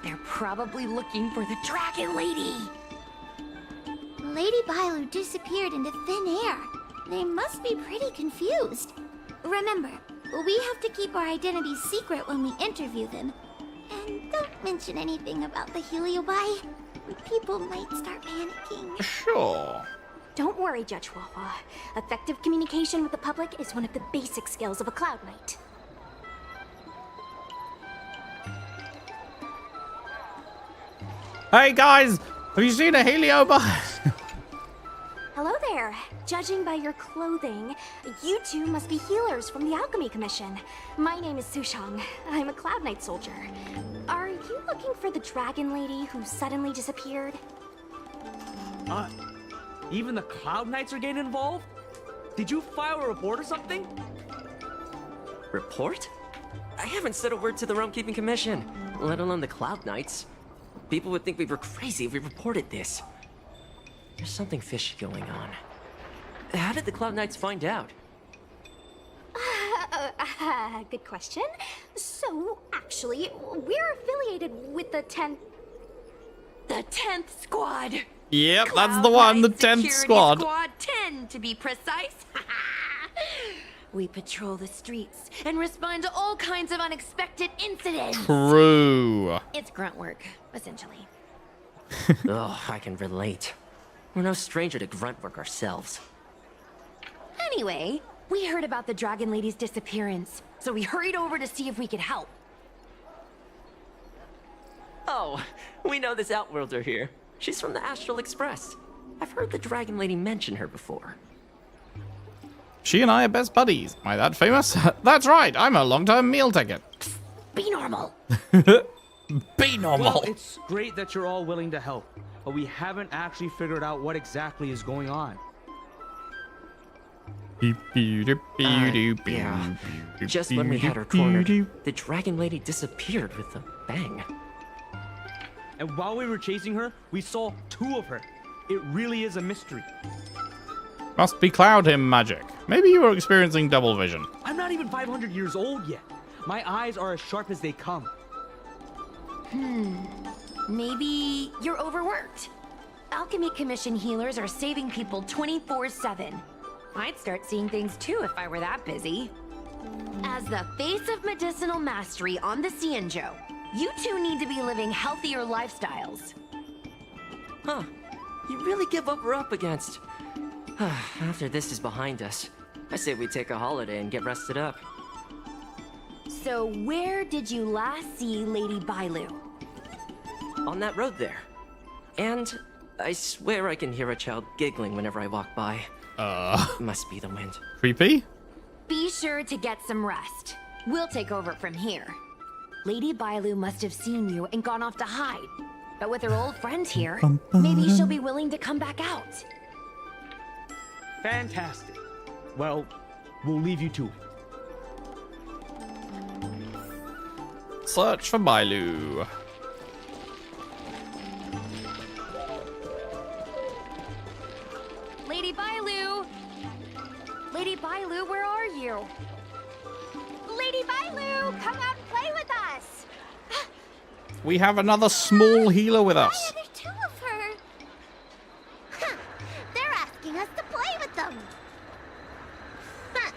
[SPEAKER 2] They're probably looking for the Dragon Lady.
[SPEAKER 14] Lady Bailu disappeared into thin air. They must be pretty confused. Remember, we have to keep our identities secret when we interview them. And don't mention anything about the Heliobi. People might start panicking.
[SPEAKER 1] Sure.
[SPEAKER 14] Don't worry, Judge Wawa. Effective communication with the public is one of the basic skills of a Cloud Knight.
[SPEAKER 1] Hey guys, have you seen a Heliobi?
[SPEAKER 14] Hello there. Judging by your clothing, you two must be healers from the Alchemy Commission. My name is Sushang. I'm a Cloud Knight soldier. Are you looking for the Dragon Lady who suddenly disappeared?
[SPEAKER 16] Even the Cloud Knights are getting involved? Did you file a report or something?
[SPEAKER 10] Report? I haven't said a word to the Realm Keeping Commission, let alone the Cloud Knights. People would think we were crazy if we reported this. There's something fishy going on. How did the Cloud Knights find out?
[SPEAKER 14] Good question. So, actually, we're affiliated with the 10th...
[SPEAKER 2] The 10th Squad!
[SPEAKER 1] Yep, that's the one, the 10th Squad.
[SPEAKER 2] Squad 10, to be precise. We patrol the streets and respond to all kinds of unexpected incidents.
[SPEAKER 1] True.
[SPEAKER 2] It's grunt work, essentially.
[SPEAKER 10] Oh, I can relate. We're no stranger to grunt work ourselves.
[SPEAKER 2] Anyway, we heard about the Dragon Lady's disappearance, so we hurried over to see if we could help.
[SPEAKER 10] Oh, we know this Outworlder here. She's from the Astral Express. I've heard the Dragon Lady mention her before.
[SPEAKER 1] She and I are best buddies. Am I that famous? That's right, I'm a long-term meal ticket.
[SPEAKER 2] Be normal.
[SPEAKER 1] Be normal.
[SPEAKER 16] Well, it's great that you're all willing to help, but we haven't actually figured out what exactly is going on.
[SPEAKER 10] Yeah. Just when we had her cornered, the Dragon Lady disappeared with a bang.
[SPEAKER 16] And while we were chasing her, we saw two of her. It really is a mystery.
[SPEAKER 1] Must be Cloud Him magic. Maybe you were experiencing double vision.
[SPEAKER 16] I'm not even 500 years old yet. My eyes are as sharp as they come.
[SPEAKER 2] Maybe you're overworked. Alchemy Commission healers are saving people 24/7. I'd start seeing things too if I were that busy. As the face of medicinal mastery on the Cienjo, you two need to be living healthier lifestyles.
[SPEAKER 10] Huh. You really give up we're up against. After this is behind us, I say we take a holiday and get rested up.
[SPEAKER 2] So where did you last see Lady Bailu?
[SPEAKER 10] On that road there. And I swear I can hear a child giggling whenever I walk by. Must be the wind.
[SPEAKER 1] Creepy?
[SPEAKER 2] Be sure to get some rest. We'll take over from here. Lady Bailu must have seen you and gone off to hide. But with her old friend here, maybe she'll be willing to come back out.
[SPEAKER 16] Fantastic. Well, we'll leave you to it.
[SPEAKER 1] Search for Bailu.
[SPEAKER 2] Lady Bailu! Lady Bailu, where are you?
[SPEAKER 14] Lady Bailu, come out and play with us!
[SPEAKER 1] We have another small healer with us.
[SPEAKER 14] Why are there two of her? Huh, they're asking us to play with them. Huh,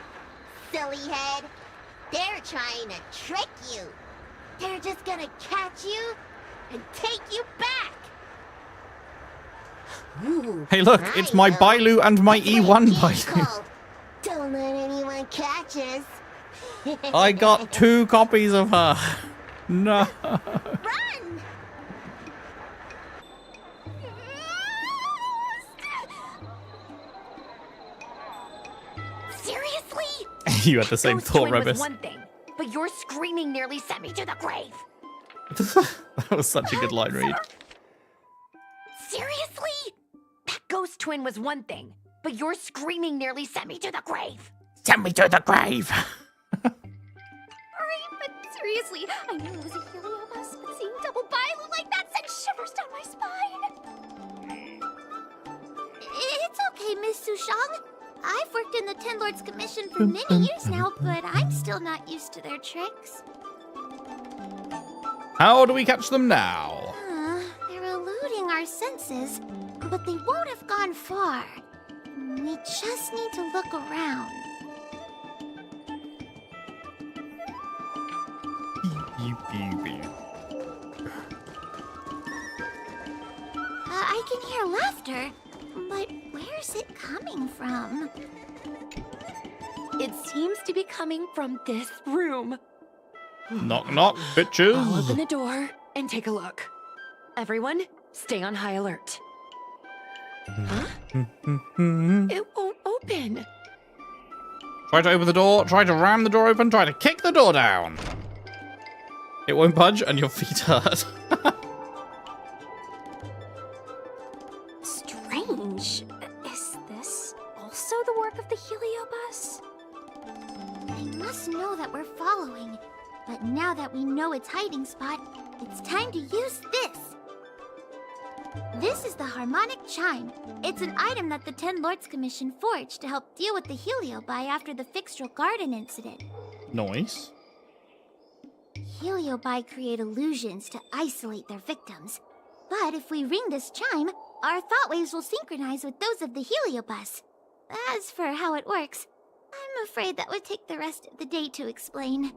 [SPEAKER 14] silly head. They're trying to trick you. They're just gonna catch you and take you back. Ooh,
[SPEAKER 1] Hey, look, it's my Bailu and my E1 Bailu.
[SPEAKER 14] Don't let anyone catch us.
[SPEAKER 1] I got 2 copies of her. No.
[SPEAKER 14] Run!
[SPEAKER 2] Seriously?
[SPEAKER 1] You had the same
[SPEAKER 2] Ghost
[SPEAKER 1] thought,
[SPEAKER 2] Twin was
[SPEAKER 1] Rebus.
[SPEAKER 2] one thing, but your screaming nearly sent me to the grave.
[SPEAKER 1] That was such a good line read.
[SPEAKER 2] Seriously? That ghost twin was one thing, but your screaming nearly sent me to the grave.
[SPEAKER 1] Send me to the grave.
[SPEAKER 14] Alright, but seriously, I knew it was a heliobus, but seeing double Bailu like that sent shivers down my spine. It's okay, Miss Sushang. I've worked in the Ten Lords Commission for many years now, but I'm still not used to their tricks.
[SPEAKER 1] How do we catch them now?
[SPEAKER 14] They're eluding our senses, but they won't have gone far. We just need to look around. I can hear laughter, but where's it coming from?
[SPEAKER 2] It seems to be coming from this room.
[SPEAKER 1] Knock, knock,
[SPEAKER 2] I'll
[SPEAKER 1] bitches.
[SPEAKER 2] open the door and take a look. Everyone, stay on high alert. Huh? It won't open.
[SPEAKER 1] Try to open the door, try to ram the door open, try to kick the door down. It won't budge and your feet hurt.
[SPEAKER 14] Strange. Is this also the work of the heliobus? They must know that we're following. But now that we know its hiding spot, it's time to use this. This is the harmonic chime. It's an item that the Ten Lords Commission forged to help deal with the heliobi after the Fixtral Garden incident.
[SPEAKER 1] Nice.
[SPEAKER 14] Heliobi create illusions to isolate their victims. But if we ring this chime, our thought waves will synchronize with those of the heliobus. As for how it works, I'm afraid that would take the rest of the day to explain.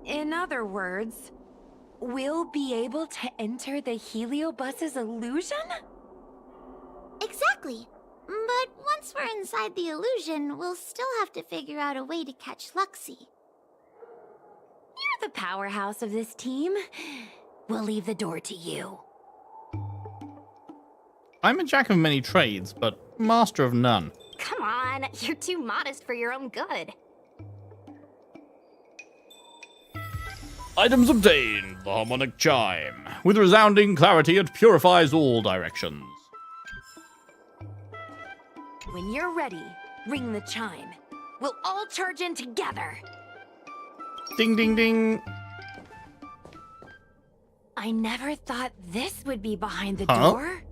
[SPEAKER 2] In other words, we'll be able to enter the heliobus's illusion?
[SPEAKER 14] Exactly. But once we're inside the illusion, we'll still have to figure out a way to catch Luxie.
[SPEAKER 2] You're the powerhouse of this team. We'll leave the door to you.
[SPEAKER 1] I'm a jack of many trades, but master of none.
[SPEAKER 14] Come on, you're too modest for your own good.
[SPEAKER 1] Items obtained. The harmonic chime. With resounding clarity, it purifies all directions.
[SPEAKER 2] When you're ready, ring the chime. We'll all charge in together.
[SPEAKER 1] Ding, ding, ding.
[SPEAKER 2] I never thought this would be behind the
[SPEAKER 1] Huh?
[SPEAKER 2] door.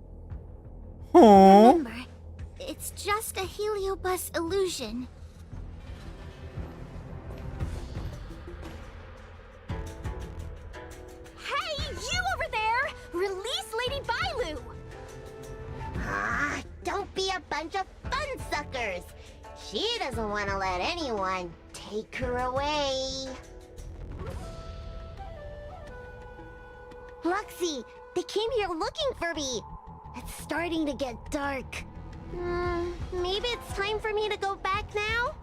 [SPEAKER 1] Aww.
[SPEAKER 14] Remember, it's just a heliobus illusion. Hey, you over there! Release Lady Bailu!
[SPEAKER 11] Ah, don't be a bunch of fun suckers. She doesn't want to let anyone take her away. Luxie, they came here looking for me. It's starting to get dark. Maybe it's time for me to go back now?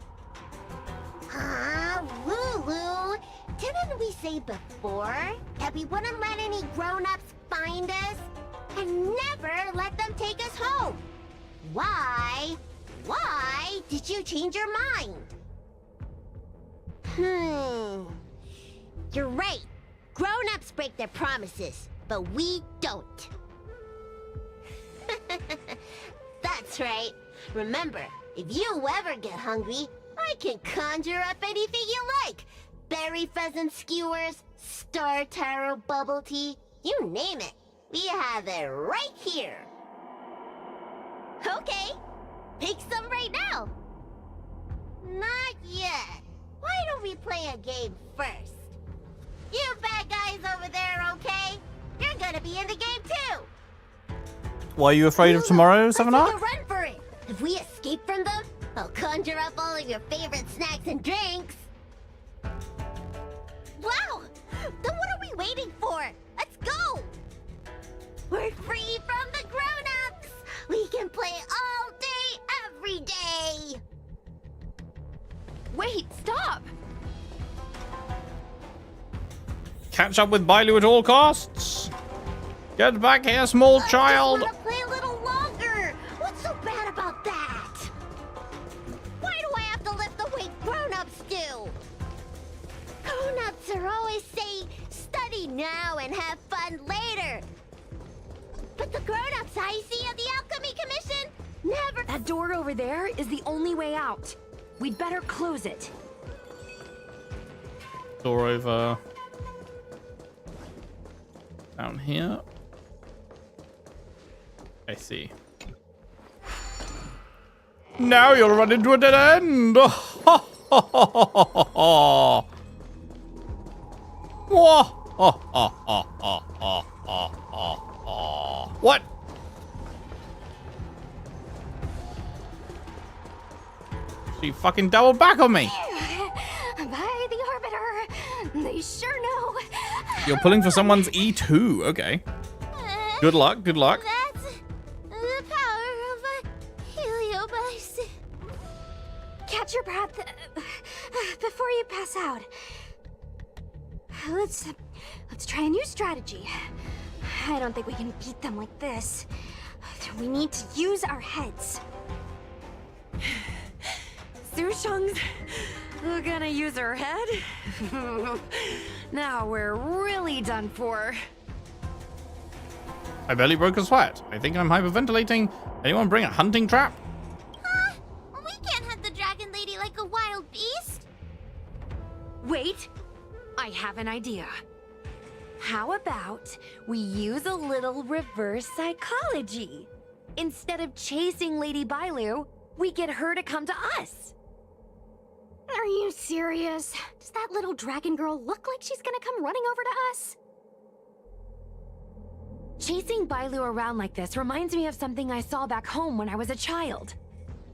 [SPEAKER 11] Lulu, didn't we say before that we wouldn't let any grown-ups find us? And never let them take us home? Why? Why did you change your mind? You're right. Grown-ups break their promises, but we don't. That's right. Remember, if you ever get hungry, I can conjure up anything you like. Berry pheasant skewers, star taro bubble tea, you name it. We have it right here. Okay, pick some right now. Not yet. Why don't we play a game first? You bad guys over there, okay? You're gonna be in the game too.
[SPEAKER 1] Why are you afraid of tomorrow,
[SPEAKER 11] Let's
[SPEAKER 1] 7
[SPEAKER 11] take
[SPEAKER 1] Arc?
[SPEAKER 11] a run for it. If we escape from them, I'll conjure up all of your favorite snacks and drinks. Wow! Then what are we waiting for? Let's go! We're free from the grown-ups! We can play all day, every day!
[SPEAKER 5] Wait, stop!
[SPEAKER 1] Catch up with Bailu at all costs. Get back here, small child.
[SPEAKER 11] I just want to play a little longer! What's so bad about that? Why do I have to lift the weight grown-ups do? Grown-ups are always saying, study now and have fun later. But the grown-ups I see at the Alchemy Commission never...
[SPEAKER 5] That door over there is the only way out. We'd better close it.
[SPEAKER 1] Door over. Down here. I see. Now you'll run into a dead end. What? She fucking doubled back on me.
[SPEAKER 14] By the Arbiter, they sure know.
[SPEAKER 1] You're pulling for someone's E2. Okay. Good luck. Good luck.
[SPEAKER 11] That's the power of a heliobus.
[SPEAKER 14] Catch your breath before you pass out. Let's try a new strategy. I don't think we can beat them like this. We need to use our heads.
[SPEAKER 5] Sushung's gonna use her head? Now we're really done for.
[SPEAKER 1] I barely broke a sweat. I think I'm hyperventilating. Anyone bring a hunting trap?
[SPEAKER 11] We can't hunt the dragon lady like a wild beast.
[SPEAKER 5] Wait, I have an idea. How about we use a little reverse psychology? Instead of chasing Lady Bailu, we get her to come to us.
[SPEAKER 14] Are you serious? Does that little dragon girl look like she's gonna come running over to us?
[SPEAKER 5] Chasing Bailu around like this reminds me of something I saw back home when I was a child.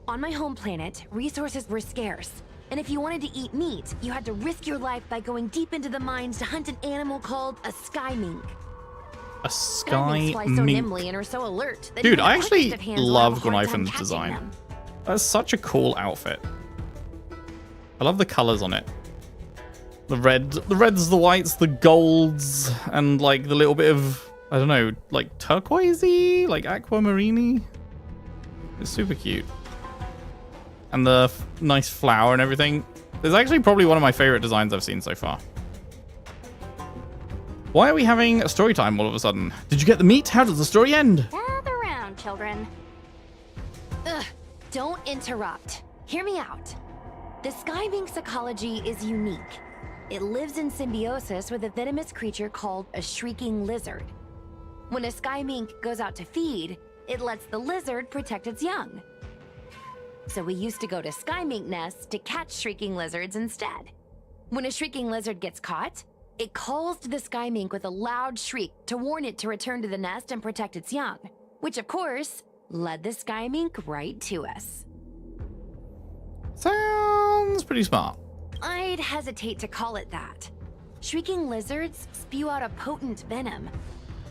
[SPEAKER 5] On my home planet, resources were scarce. And if you wanted to eat meat, you had to risk your life by going deep into the mines to hunt an animal called a sky mink.
[SPEAKER 1] A sky
[SPEAKER 5] Fly so
[SPEAKER 1] mink.
[SPEAKER 5] nimbly and are so alert that
[SPEAKER 1] Dude,
[SPEAKER 5] even the
[SPEAKER 1] I actually
[SPEAKER 5] quickest of hands will
[SPEAKER 1] love
[SPEAKER 5] have a hard time
[SPEAKER 1] Gonaifan's
[SPEAKER 5] catching
[SPEAKER 1] design.
[SPEAKER 5] them.
[SPEAKER 1] That's such a cool outfit. I love the colors on it. The reds, the whites, the golds, and like the little bit of, I don't know, like turquoisey, like aquamarine. It's super cute. And the nice flower and everything. It's actually probably one of my favorite designs I've seen so far. Why are we having a story time all of a sudden? Did you get the meat? How does the story end?
[SPEAKER 14] Gather round, children.
[SPEAKER 5] Ugh, don't interrupt. Hear me out. The sky mink's ecology is unique. It lives in symbiosis with a venomous creature called a shrieking lizard. When a sky mink goes out to feed, it lets the lizard protect its young. So we used to go to sky mink nests to catch shrieking lizards instead. When a shrieking lizard gets caught, it calls to the sky mink with a loud shriek to warn it to return to the nest and protect its young, which of course led the sky mink right to us.
[SPEAKER 1] Sounds pretty smart.
[SPEAKER 5] I'd hesitate to call it that. Shrieking lizards spew out a potent venom.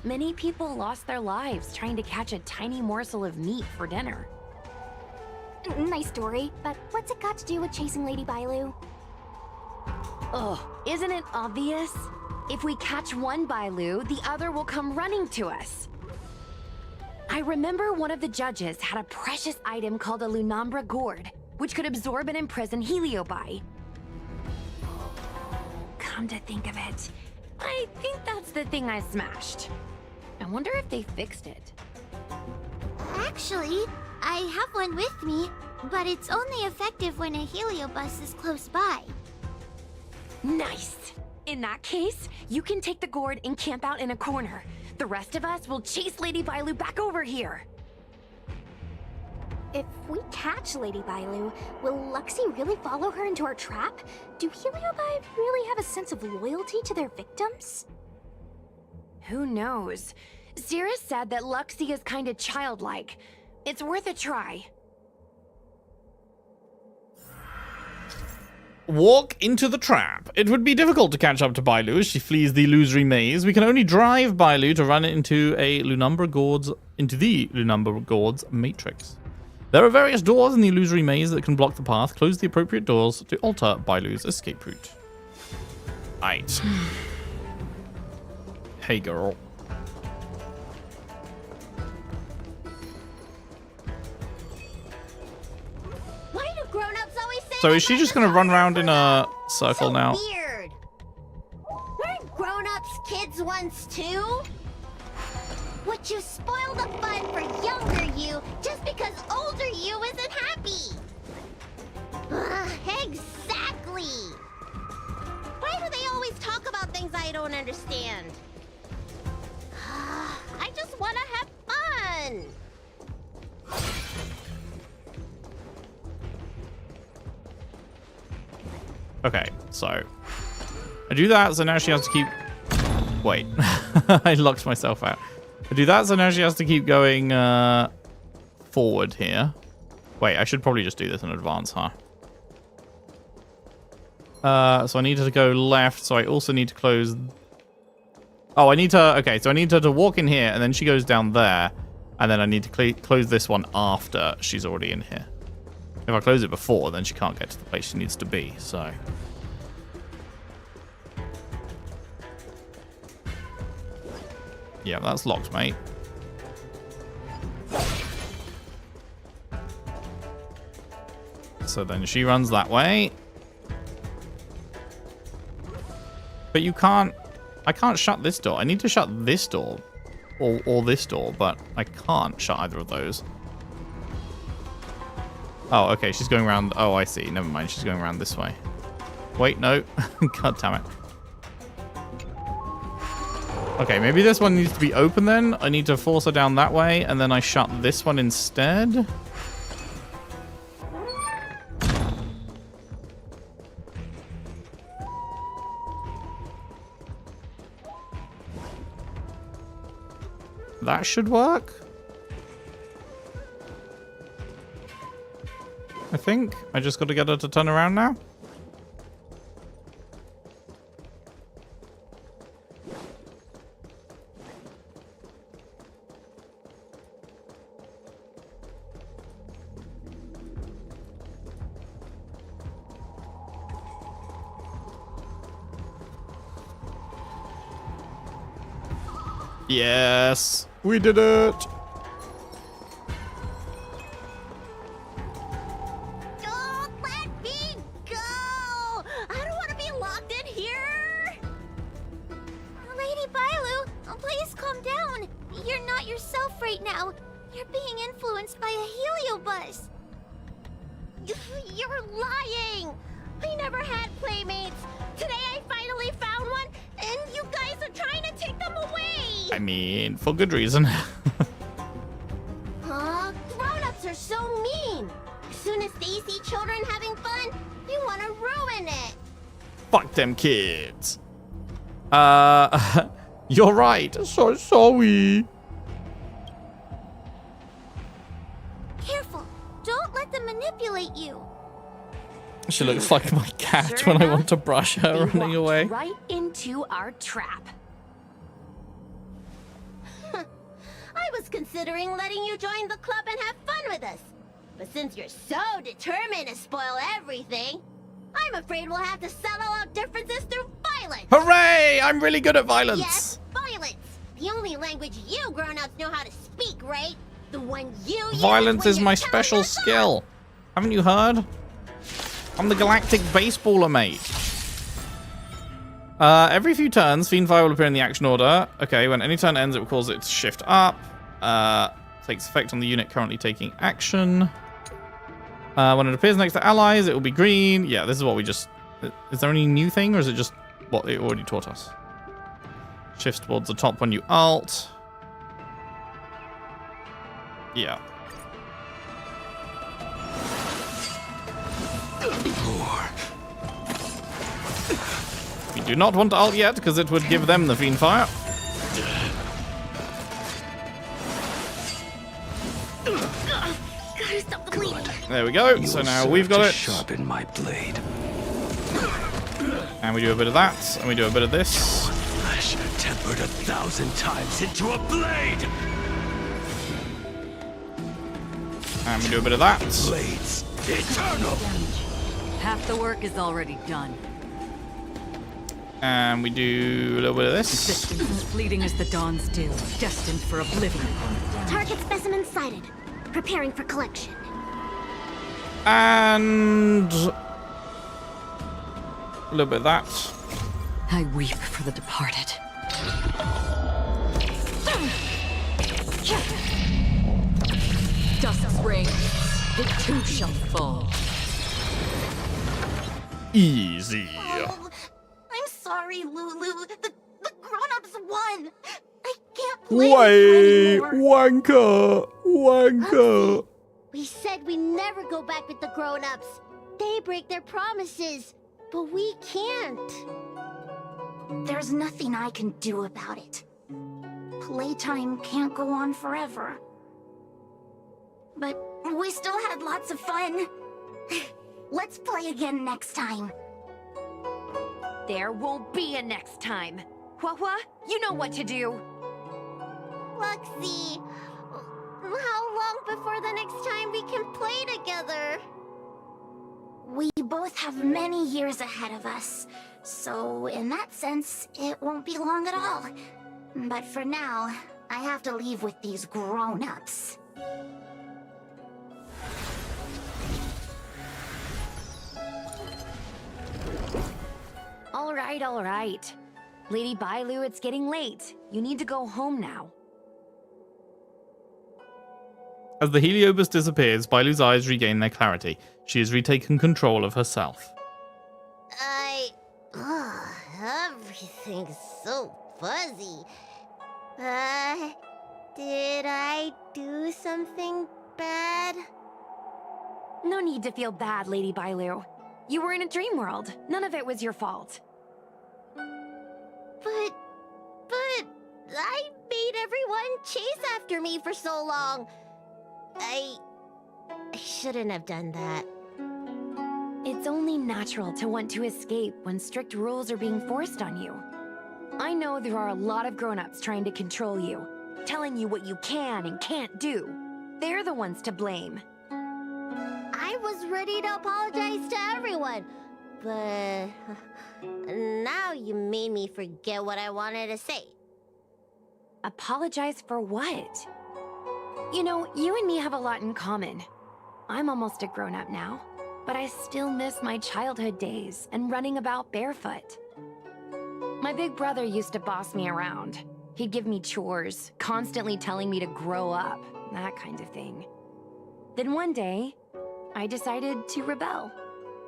[SPEAKER 5] Many people lost their lives trying to catch a tiny morsel of meat for dinner.
[SPEAKER 14] Nice story, but what's it got to do with chasing Lady Bailu?
[SPEAKER 2] Ugh, isn't it obvious? If we catch one Bailu, the other will come running to us. I remember one of the judges had a precious item called a Lunambra gourd, which could absorb and imprison Heliobi. Come to think of it, I think that's the thing I smashed. I wonder if they fixed it.
[SPEAKER 11] Actually, I have one with me, but it's only effective when a heliobus is close by.
[SPEAKER 2] Nice! In that case, you can take the gourd and camp out in a corner. The rest of us will chase Lady Bailu back over here.
[SPEAKER 14] If we catch Lady Bailu, will Luxie really follow her into our trap? Do Heliobi really have a sense of loyalty to their victims?
[SPEAKER 2] Who knows? Cirrus said that Luxie is kinda childlike. It's worth a try.
[SPEAKER 1] Walk into the trap. It would be difficult to catch up to Bailu as she flees the illusory maze. We can only drive Bailu to run into the Lunambra Gourd's matrix. There are various doors in the illusory maze that can block the path. Close the appropriate doors to alter Bailu's escape route. Right. Hey, girl.
[SPEAKER 11] Why do grown-ups always say
[SPEAKER 1] So is she just gonna run around in a circle now?
[SPEAKER 11] weird? Weren't grown-ups kids once too? Would you spoil the fun for younger you just because older you isn't happy? Exactly! Why do they always talk about things I don't understand? I just want to have fun!
[SPEAKER 1] Okay, so I do that, so now she has to keep... Wait, I locked myself out. I do that, so now she has to keep going forward here. Wait, I should probably just do this in advance, huh? So I need her to go left, so I also need to close... Oh, I need to... Okay, so I need her to walk in here, and then she goes down there, and then I need to close this one after she's already in here. If I close it before, then she can't get to the place she needs to be, so... Yeah, that's locked, mate. So then she runs that way. But you can't... I can't shut this door. I need to shut this door. Or this door, but I can't shut either of those. Oh, okay, she's going around... Oh, I see. Never mind, she's going around this way. Wait, no. God damn it. Okay, maybe this one needs to be open then. I need to force her down that way, and then I shut this one instead. That should work. I think. I just got to get her to turn around now. Yes, we did it.
[SPEAKER 11] Don't let me go! I don't want to be locked in here! Lady Bailu, please calm down. You're not yourself right now. You're being influenced by a heliobus. You're lying! I never had playmates. Today I finally found one, and you guys are trying to take them away!
[SPEAKER 1] I mean, for good reason.
[SPEAKER 11] Grown-ups are so mean. As soon as they see children having fun, you want to ruin it.
[SPEAKER 1] Fuck them kids. You're right. So sorry.
[SPEAKER 11] Careful. Don't let them manipulate you.
[SPEAKER 1] She looks like my cat
[SPEAKER 2] Sure
[SPEAKER 1] when I
[SPEAKER 2] enough,
[SPEAKER 1] want to brush her
[SPEAKER 2] they
[SPEAKER 1] running
[SPEAKER 2] walked
[SPEAKER 1] away.
[SPEAKER 2] right into our trap.
[SPEAKER 11] I was considering letting you join the club and have fun with us. But since you're so determined to spoil everything, I'm afraid we'll have to settle out differences through violence.
[SPEAKER 1] Hooray! I'm really good at violence.
[SPEAKER 11] Yes, violence. The only language you grown-ups know how to speak, right? The one you use
[SPEAKER 1] Violence
[SPEAKER 11] when
[SPEAKER 1] is
[SPEAKER 11] you're
[SPEAKER 1] my
[SPEAKER 11] telling
[SPEAKER 1] special
[SPEAKER 11] us off.
[SPEAKER 1] skill. Haven't you heard? I'm the galactic baseballer, mate. Every few turns, Fiend Fire will appear in the action order. Okay, when any turn ends, it will cause it to shift up. Takes effect on the unit currently taking action. When it appears next to allies, it will be green. Yeah, this is what we just... Is there any new thing, or is it just what it already taught us? Shifts towards the top when you alt. Yeah. We do not want to alt yet, because it would give them the Fiend Fire.
[SPEAKER 11] Gotta stop the bleeding.
[SPEAKER 1] There we go. So now we've got it.
[SPEAKER 12] Sharpen my blade.
[SPEAKER 1] And we do a bit of that, and we do a bit of this.
[SPEAKER 12] Flesh tempered 1,000 times into a blade.
[SPEAKER 1] And we do a bit of that.
[SPEAKER 12] Blades eternal.
[SPEAKER 13] Half the work is already done.
[SPEAKER 1] And we do a little bit of this.
[SPEAKER 13] Resistance is fleeting as the dawn's dew, destined for oblivion.
[SPEAKER 14] Target specimen sighted. Preparing for collection.
[SPEAKER 1] And a little bit of that.
[SPEAKER 13] I weep for the departed. Dust's reign, it too shall fall.
[SPEAKER 1] Easy.
[SPEAKER 11] Oh, I'm sorry, Lulu. The grown-ups won. I can't play
[SPEAKER 1] Wait,
[SPEAKER 11] with you anymore.
[SPEAKER 1] wanker.
[SPEAKER 11] We said we never go back with the grown-ups. They break their promises, but we can't.
[SPEAKER 14] There's nothing I can do about it. Playtime can't go on forever. But we still had lots of fun. Let's play again next time.
[SPEAKER 5] There won't be a next time. Hua, you know what to do.
[SPEAKER 11] Luxie, how long before the next time we can play together?
[SPEAKER 14] We both have many years ahead of us, so in that sense, it won't be long at all. But for now, I have to leave with these grown-ups.
[SPEAKER 5] All right. Lady Bailu, it's getting late. You need to go home now.
[SPEAKER 1] As the Heliobus disappears, Bailu's eyes regain their clarity. She has retaken control of herself.
[SPEAKER 11] Everything's so fuzzy. Did I do something bad?
[SPEAKER 5] No need to feel bad, Lady Bailu. You were in a dream world. None of it was your fault.
[SPEAKER 11] But I made everyone chase after me for so long. I shouldn't have done that.
[SPEAKER 5] It's only natural to want to escape when strict rules are being forced on you. I know there are a lot of grown-ups trying to control you, telling you what you can and can't do. They're the ones to blame.
[SPEAKER 11] I was ready to apologize to everyone, but now you made me forget what I wanted to say.
[SPEAKER 5] Apologize for what? You know, you and me have a lot in common. I'm almost a grown-up now, but I still miss my childhood days and running about barefoot. My big brother used to boss me around. He'd give me chores, constantly telling me to grow up, that kind of thing. Then one day, I decided to rebel.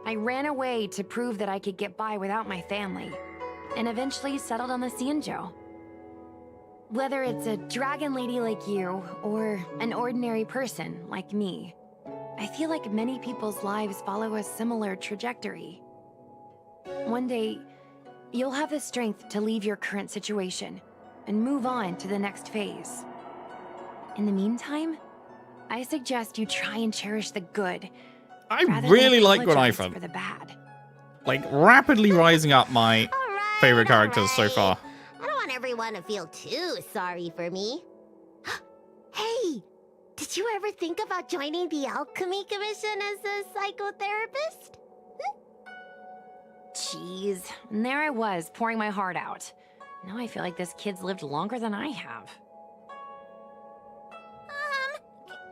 [SPEAKER 5] I ran away to prove that I could get by without my family, and eventually settled on the Xianzhou. Whether it's a dragon lady like you, or an ordinary person like me, I feel like many people's lives follow a similar trajectory. One day, you'll have the strength to leave your current situation and move on to the next phase. In the meantime, I suggest you try and cherish the good.
[SPEAKER 1] I really like
[SPEAKER 5] Granaifa.
[SPEAKER 1] for the bad. Like, rapidly rising up my favorite characters so far.
[SPEAKER 11] I don't want everyone to feel too sorry for me. Hey, Did you ever think about joining the Alchemy Commission as a psychotherapist?
[SPEAKER 5] Jeez, and there I was, pouring my heart out. Now I feel like this kid's lived longer than I have.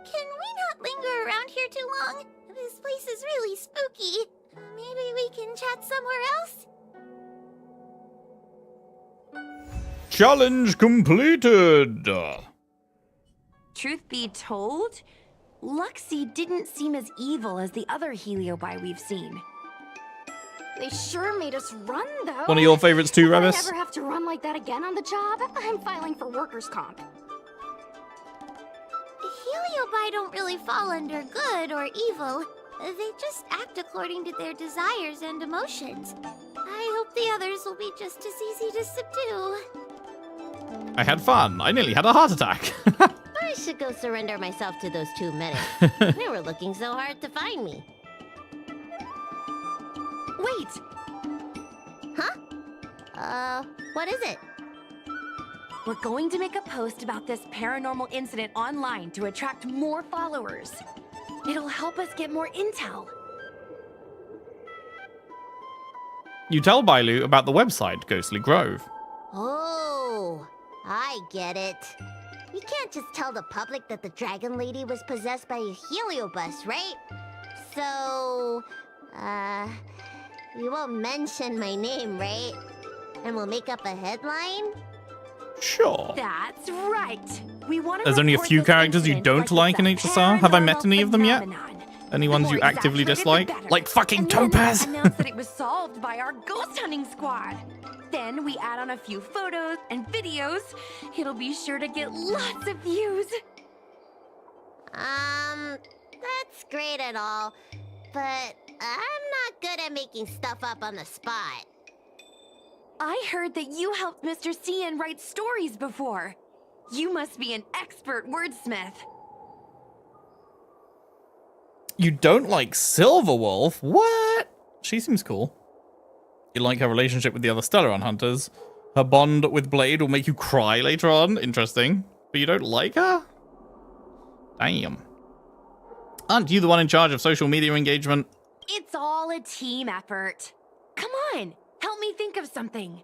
[SPEAKER 11] Can we not linger around here too long? This place is really spooky. Maybe we can chat somewhere else?
[SPEAKER 1] Challenge completed!
[SPEAKER 5] Truth be told, Luxie didn't seem as evil as the other Heliobi we've seen.
[SPEAKER 14] They sure made us run, though.
[SPEAKER 1] One of your favorites too, Rebus?
[SPEAKER 14] If I ever have to run like that again on the job, I'm filing for workers' comp.
[SPEAKER 11] Heliobi don't really fall under good or evil. They just act according to their desires and emotions. I hope the others will be just as easy to subdue.
[SPEAKER 1] I had fun. I nearly had a heart attack.
[SPEAKER 11] I should go surrender myself to those two medics. They were looking so hard to find me.
[SPEAKER 5] Wait!
[SPEAKER 11] Huh? What is it?
[SPEAKER 5] We're going to make a post about this paranormal incident online to attract more followers. It'll help us get more intel.
[SPEAKER 1] You tell Bailu about the website, Ghostly Grove.
[SPEAKER 11] Oh, I get it. You can't just tell the public that the Dragon Lady was possessed by a heliobus, right? So, you won't mention my name, right? And we'll make up a headline?
[SPEAKER 1] Sure.
[SPEAKER 5] That's right. We want to.
[SPEAKER 1] There's only a few characters you don't like in HSR. Have I met any of them yet? Any ones you actively dislike? Like fucking Topaz?
[SPEAKER 5] Announced that it was solved by our ghost hunting squad. Then we add on a few photos and videos. It'll be sure to get lots of views.
[SPEAKER 11] That's great and all, but I'm not good at making stuff up on the spot.
[SPEAKER 5] I heard that you helped Mr. Cian write stories before. You must be an expert wordsmith.
[SPEAKER 1] You don't like Silverwolf? What? She seems cool. You like her relationship with the other Stellaron hunters. Her bond with Blade will make you cry later on. Interesting. But you don't like her? Damn. Aren't you the one in charge of social media engagement?
[SPEAKER 5] It's all a team effort. Come on, help me think of something.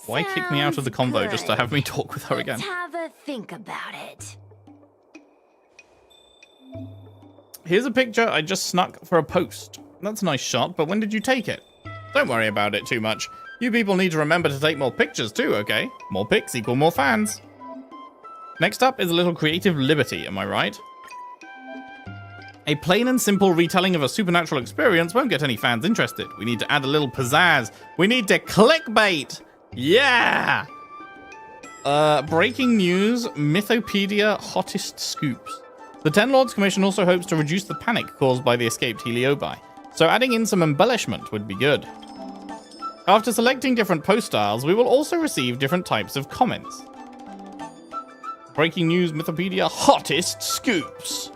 [SPEAKER 1] Why kick me out of the convo just to have me talk with her again?
[SPEAKER 5] Let's have a think about it.
[SPEAKER 1] Here's a picture I just snuck for a post. That's a nice shot, but when did you take it? Don't worry about it too much. You people need to remember to take more pictures too, okay? More pics equal more fans. Next up is a little creative liberty, am I right? A plain and simple retelling of a supernatural experience won't get any fans interested. We need to add a little pizzazz. We need to clickbait. Yeah! Breaking news, Mythopedia hottest scoops. The Ten Lords Commission also hopes to reduce the panic caused by the escaped Heliobi, so adding in some embellishment would be good. After selecting different post styles, we will also receive different types of comments. Breaking news, Mythopedia hottest scoops.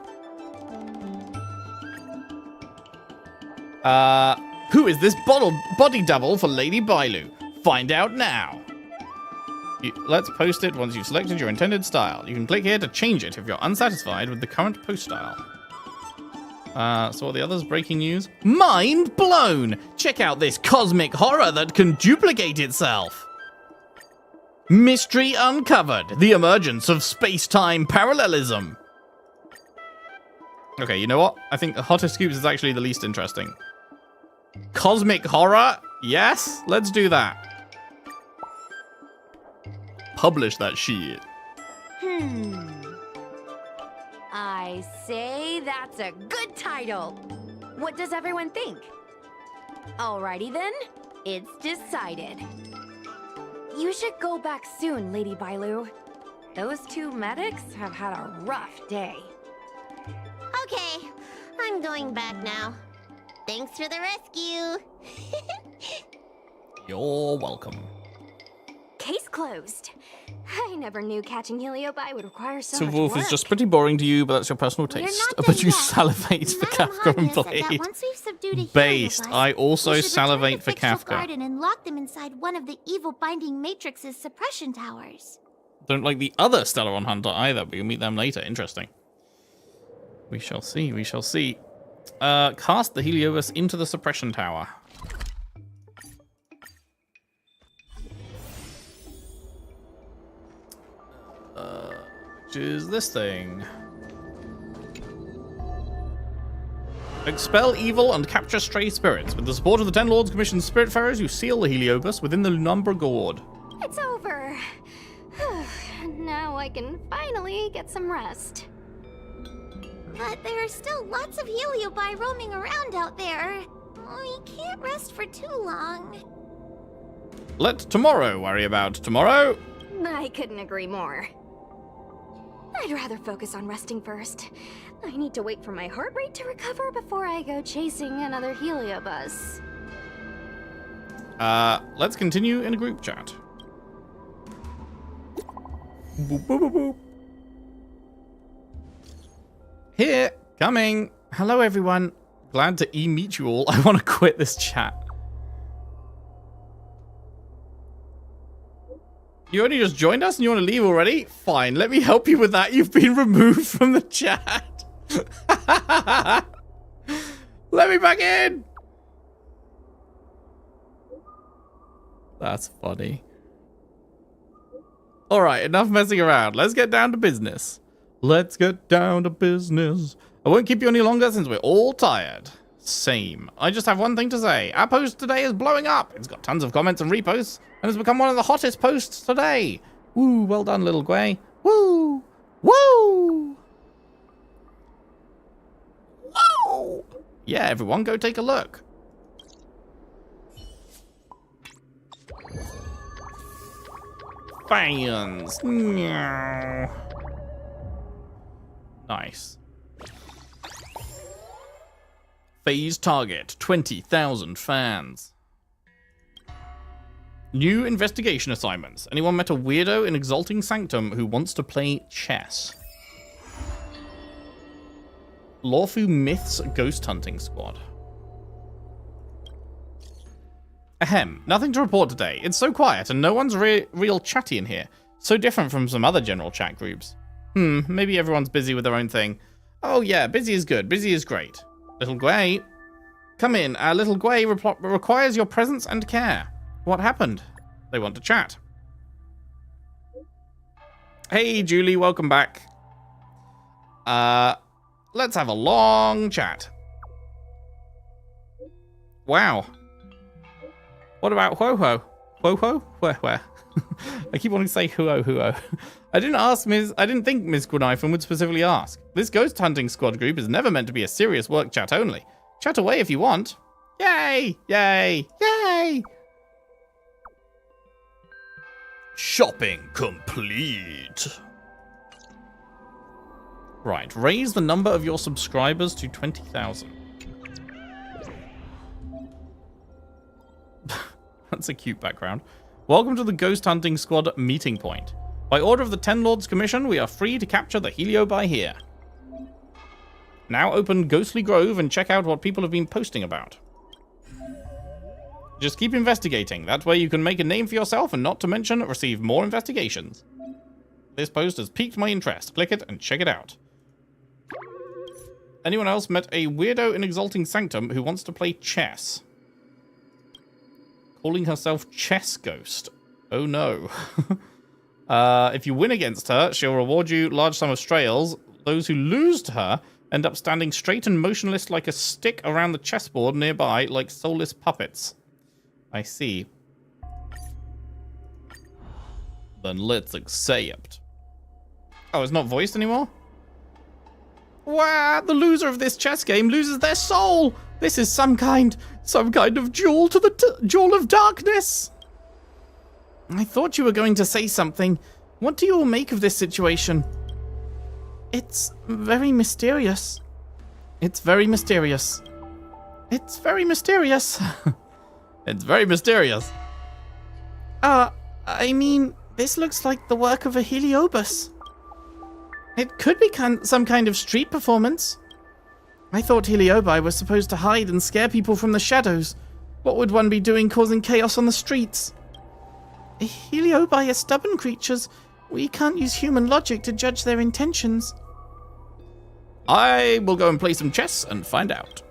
[SPEAKER 1] Who is this body double for Lady Bailu? Find out now. Let's post it once you've selected your intended style. You can click here to change it if you're unsatisfied with the current post style. So what are the others? Breaking news. Mind blown! Check out this cosmic horror that can duplicate itself. Mystery uncovered. The emergence of space-time parallelism. Okay, you know what? I think the hottest scoops is actually the least interesting. Cosmic horror? Yes, let's do that. Publish that shit.
[SPEAKER 5] I say that's a good title. What does everyone think? Alrighty then, it's decided. You should go back soon, Lady Bailu. Those two medics have had a rough day.
[SPEAKER 11] Okay, I'm going back now. Thanks for the rescue.
[SPEAKER 1] You're welcome.
[SPEAKER 14] Case closed. I never knew catching Heliobi would require so
[SPEAKER 1] So
[SPEAKER 14] much
[SPEAKER 1] Wolf
[SPEAKER 14] work.
[SPEAKER 1] is just pretty boring to you, but that's your personal taste. But you salivate for Kafka and Blade.
[SPEAKER 11] Once we've subdued a
[SPEAKER 1] Based.
[SPEAKER 11] Heliobus,
[SPEAKER 1] I also
[SPEAKER 11] we should return
[SPEAKER 1] salivate
[SPEAKER 11] to
[SPEAKER 1] for
[SPEAKER 11] Fictional
[SPEAKER 1] Kafka.
[SPEAKER 11] Garden and lock them inside one of the evil binding matrix's suppression towers.
[SPEAKER 1] Don't like the other Stellaron Hunter either, but you'll meet them later. Interesting. We shall see, we shall see. Cast the Heliobus into the suppression tower. Which is this thing. Expel evil and capture stray spirits. With the support of the Ten Lords Commissioned Spiritfarers, you seal the Heliobus within the Lunumbra Gourd.
[SPEAKER 14] It's over. Now I can finally get some rest.
[SPEAKER 11] But there are still lots of Heliobi roaming around out there. We can't rest for too long.
[SPEAKER 1] Let tomorrow worry about tomorrow.
[SPEAKER 14] I couldn't agree more. I'd rather focus on resting first. I need to wait for my heart rate to recover before I go chasing another Heliobus.
[SPEAKER 1] Let's continue in a group chat. Boop, boop, boop, boop. Here, coming. Hello, everyone. Glad to meet you all. I want to quit this chat. You only just joined us and you want to leave already? Fine, let me help you with that. You've been removed from the chat. Let me back in. That's funny. All right, enough messing around. Let's get down to business. Let's get down to business. I won't keep you any longer since we're all tired. Same. I just have one thing to say. Our post today is blowing up. It's got tons of comments and reposts, and has become one of the hottest posts today. Woo, well done, little Gwei. Woo! Woo! Woo! Yeah, everyone, go take a look. Fans. Nice. Phase target, 20,000 fans. New investigation assignments. Anyone met a weirdo in Exalting Sanctum who wants to play chess? Loufu Myths Ghost Hunting Squad. Ahem, nothing to report today. It's so quiet and no one's real chatty in here. So different from some other general chat groups. Maybe everyone's busy with their own thing. Oh yeah, busy is good. Busy is great. Little Gwei. Come in. Our little Gwei requires your presence and care. What happened? They want to chat. Hey, Julie, welcome back. Let's have a long chat. Wow. What about Huo-Huo? Huo-Huo? Where? I keep wanting to say Huo-Huo. I didn't think Ms. Gwynifen would specifically ask. This ghost hunting squad group is never meant to be a serious work chat only. Chat away if you want. Yay! Yay! Yay! Shopping complete. Right, raise the number of your subscribers to 20,000. That's a cute background. Welcome to the Ghost Hunting Squad meeting point. By order of the Ten Lords Commission, we are free to capture the Heliobi here. Now open Ghostly Grove and check out what people have been posting about. Just keep investigating. That way you can make a name for yourself and not to mention receive more investigations. This post has piqued my interest. Click it and check it out. Anyone else met a weirdo in Exalting Sanctum who wants to play chess? Calling herself Chess Ghost. Oh no. If you win against her, she'll reward you large sum of strails. Those who lose to her end up standing straight and motionless like a stick around the chessboard nearby like soulless puppets. I see. Then let's accept. Oh, it's not voiced anymore? Wow, the loser of this chess game loses their soul! This is some kind of jewel to the jewel of darkness! I thought you were going to say something. What do you all make of this situation? It's very mysterious. It's very mysterious. It's very mysterious. It's very mysterious. I mean, This looks like the work of a Heliobus. It could be some kind of street performance. I thought Heliobi was supposed to hide and scare people from the shadows. What would one be doing causing chaos on the streets? Heliobi are stubborn creatures. We can't use human logic to judge their intentions. I will go and play some chess and find out.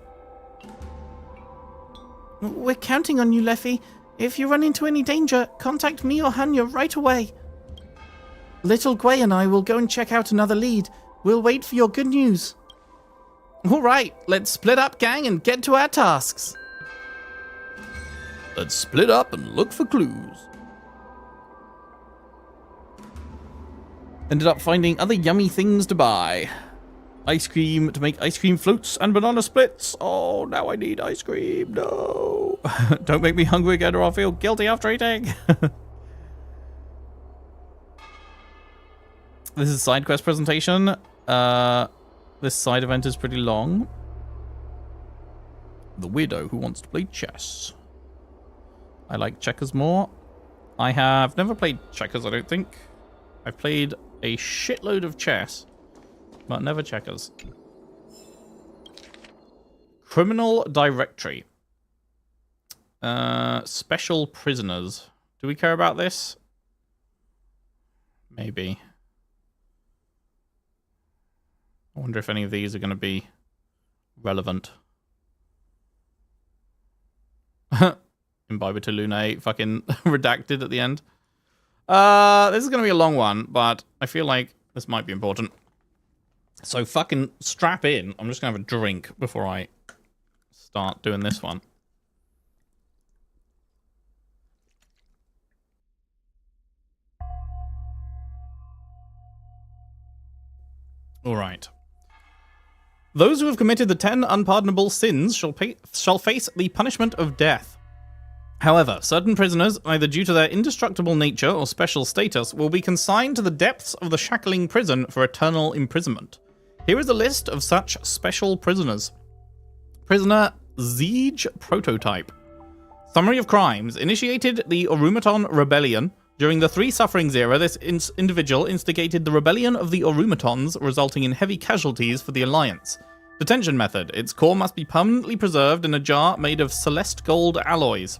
[SPEAKER 1] We're counting on you, Leffy. If you run into any danger, contact me or Hanya right away. Little Gwei and I will go and check out another lead. We'll wait for your good news. All right, let's split up, gang, and get to our tasks. Let's split up and look for clues. Ended up finding other yummy things to buy. Ice cream to make ice cream floats and banana splits. Oh, now I need ice cream. No. Don't make me hungry again or I'll feel guilty after eating. This is side quest presentation. This side event is pretty long. The weirdo who wants to play chess. I like checkers more. I have never played checkers, I don't think. I've played a shitload of chess, but never checkers. Criminal directory. Special prisoners. Do we care about this? Maybe. I wonder if any of these are going to be relevant. Imbiber to Lune, fucking redacted at the end. This is going to be a long one, but I feel like this might be important. So fucking strap in. I'm just going to have a drink before I start doing this one. All right. Those who have committed the 10 unpardonable sins shall face the punishment of death. However, certain prisoners, either due to their indestructible nature or special status, will be consigned to the depths of the shackling prison for eternal imprisonment. Here is a list of such special prisoners. Prisoner Siege Prototype. Summary of crimes. Initiated the Orumaton Rebellion. During the Three Sufferings era, this individual instigated the rebellion of the Orumatons, resulting in heavy casualties for the Alliance. Detention method. Its core must be permanently preserved in a jar made of celeste gold alloys.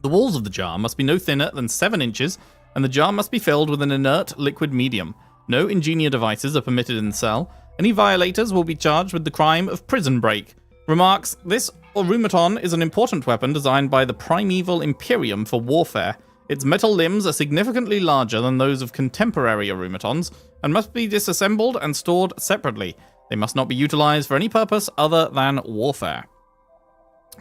[SPEAKER 1] The walls of the jar must be no thinner than 7 inches, and the jar must be filled with an inert liquid medium. No ingenious devices are permitted in the cell. Any violators will be charged with the crime of prison break. Remarks, this Orumaton is an important weapon designed by the primeval Imperium for warfare. Its metal limbs are significantly larger than those of contemporary Orumatons, and must be disassembled and stored separately. They must not be utilized for any purpose other than warfare.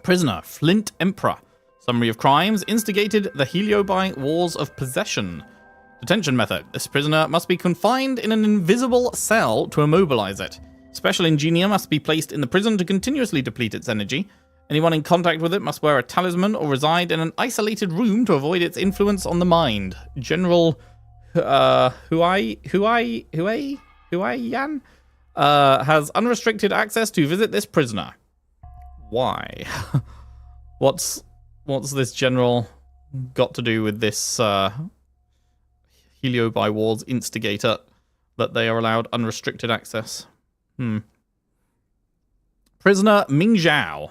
[SPEAKER 1] Prisoner Flint Emperor. Summary of crimes. Instigated the Heliobi Wars of Possession. Detention method. This prisoner must be confined in an invisible cell to immobilize it. Special ingenia must be placed in the prison to continuously deplete its energy. Anyone in contact with it must wear a talisman or reside in an isolated room to avoid its influence on the mind. General Huai Yan has unrestricted access to visit this prisoner. Why? What's this general got to do with this Heliobi Wars instigator that they are allowed unrestricted access? Prisoner Ming Zhao.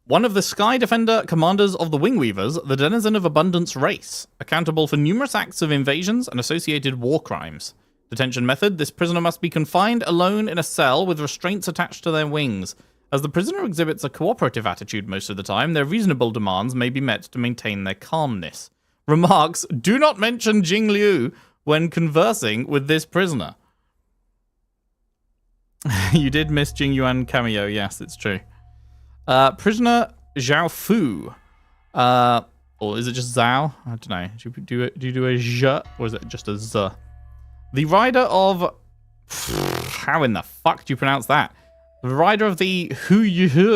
[SPEAKER 1] One of the Sky Defender commanders of the Wingweavers, the denizen of Abundance race, accountable for numerous acts of invasions and associated war crimes. Detention method. This prisoner must be confined alone in a cell with restraints attached to their wings. As the prisoner exhibits a cooperative attitude most of the time, their reasonable demands may be met to maintain their calmness. Remarks, do not mention Jing Liu when conversing with this prisoner. You did miss Jing Yuan cameo, yes, it's true. Prisoner Zhao Fu. Or is it just Zhao? I don't know. Do you do a Z or is it just a Z? The rider of... How in the fuck do you pronounce that? The rider of the the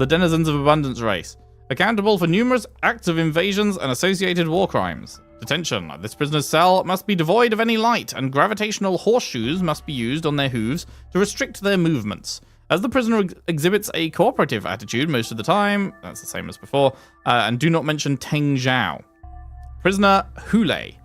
[SPEAKER 1] denizens of Abundance race. Accountable for numerous acts of invasions and associated war crimes. Detention. This prisoner's cell must be devoid of any light, and gravitational horseshoes must be used on their hooves to restrict their movements. As the prisoner exhibits a cooperative attitude most of the time, that's the same as before, and do not mention Teng Zhao. Prisoner Hule,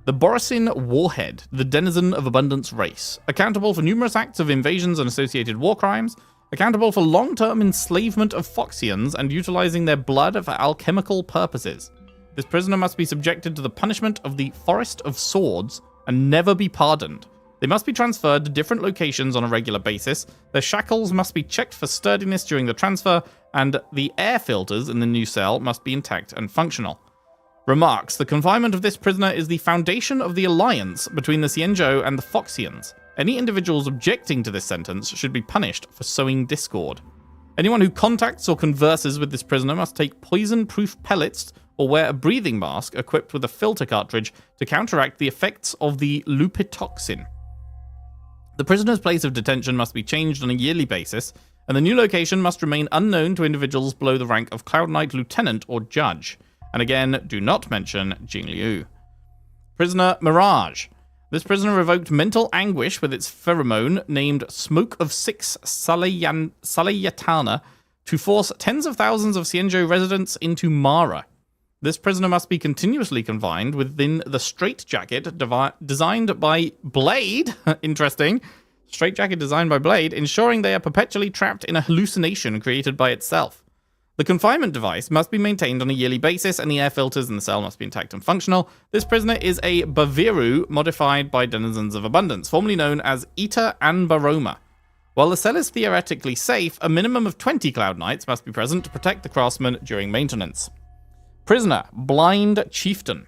[SPEAKER 1] the Borisin Warhead, the denizen of Abundance race, accountable for numerous acts of invasions and associated war crimes, accountable for long-term enslavement of Foxians and utilizing their blood for alchemical purposes. This prisoner must be subjected to the punishment of the Forest of Swords and never be pardoned. They must be transferred to different locations on a regular basis. Their shackles must be checked for sturdiness during the transfer, and the air filters in the new cell must be intact and functional. Remarks: the confinement of this prisoner is the foundation of the alliance between the Xianzhou and the Foxians. Any individuals objecting to this sentence should be punished for sowing discord. Anyone who contacts or converses with this prisoner must take poison-proof pellets or wear a breathing mask equipped with a filter cartridge to counteract the effects of the lupitoxin. The prisoner's place of detention must be changed on a yearly basis, and the new location must remain unknown to individuals below the rank of Cloud Knight Lieutenant or Judge. And again, do not mention Jingliu. Prisoner Mirage. This prisoner revoked mental anguish with its pheromone named Smoke of Six Salayatana to force tens of thousands of Xianzhou residents into Mara. This prisoner must be continuously confined within the straitjacket designed by Blade. Interesting. Straitjacket designed by Blade, ensuring they are perpetually trapped in a hallucination created by itself. The confinement device must be maintained on a yearly basis, and the air filters in the cell must be intact and functional. This prisoner is a Baviru modified by denizens of abundance, formerly known as Ita Anbaroma. While the cell is theoretically safe, a minimum of 20 Cloud Knights must be present to protect the craftsman during maintenance. Prisoner Blind Chieftain,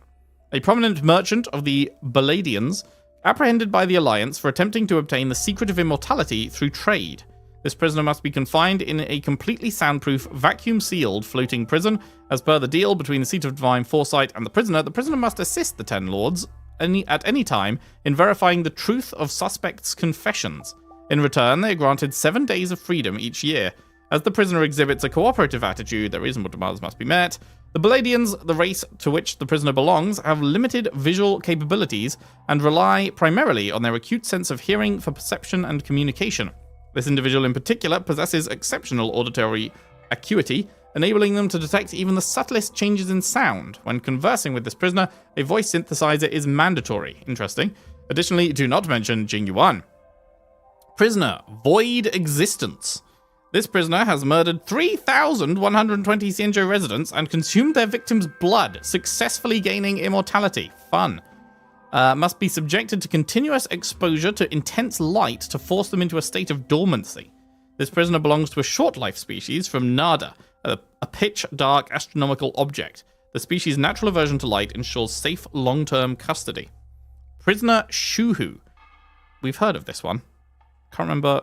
[SPEAKER 1] a prominent merchant of the Baladians, apprehended by the Alliance for attempting to obtain the secret of immortality through trade. This prisoner must be confined in a completely soundproof, vacuum-sealed floating prison. As per the deal between the Seat of Divine Foresight and the prisoner must assist the Ten Lords at any time in verifying the truth of suspects' confessions. In return, they are granted 7 days of freedom each year. As the prisoner exhibits a cooperative attitude, their reasonable demands must be met. The Baladians, the race to which the prisoner belongs, have limited visual capabilities and rely primarily on their acute sense of hearing for perception and communication. This individual in particular possesses exceptional auditory acuity, enabling them to detect even the subtlest changes in sound. When conversing with this prisoner, a voice synthesizer is mandatory. Interesting. Additionally, do not mention Jingyuan. Prisoner Void Existence. This prisoner has murdered 3,120 Xianzhou residents and consumed their victims' blood, successfully gaining immortality. Fun. Must be subjected to continuous exposure to intense light to force them into a state of dormancy. This prisoner belongs to a short-life species from Nada, a pitch-dark astronomical object. The species' natural aversion to light ensures safe long-term custody. Prisoner Shuhu. We've heard of this one. Can't remember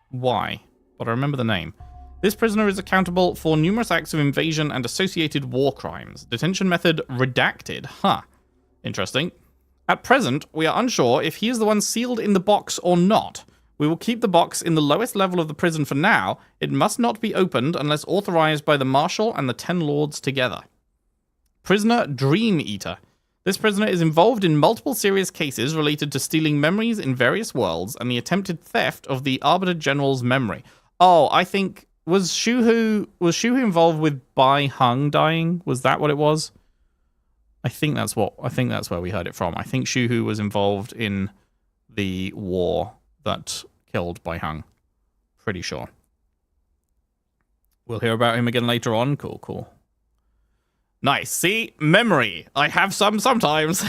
[SPEAKER 1] why, but I remember the name. This prisoner is accountable for numerous acts of invasion and associated war crimes. Detention method redacted. Interesting. At present, we are unsure if he is the one sealed in the box or not. We will keep the box in the lowest level of the prison for now. It must not be opened unless authorized by the Marshal and the Ten Lords together. Prisoner Dream Eater. This prisoner is involved in multiple serious cases related to stealing memories in various worlds and the attempted theft of the Arbiter General's memory. Oh, I think... Was Shuhu involved with Bai Hung dying? Was that what it was? I think that's where we heard it from. I think Shuhu was involved in the war that killed Bai Hung. Pretty sure. We'll hear about him again later on. Cool. Nice. See? Memory. I have some sometimes.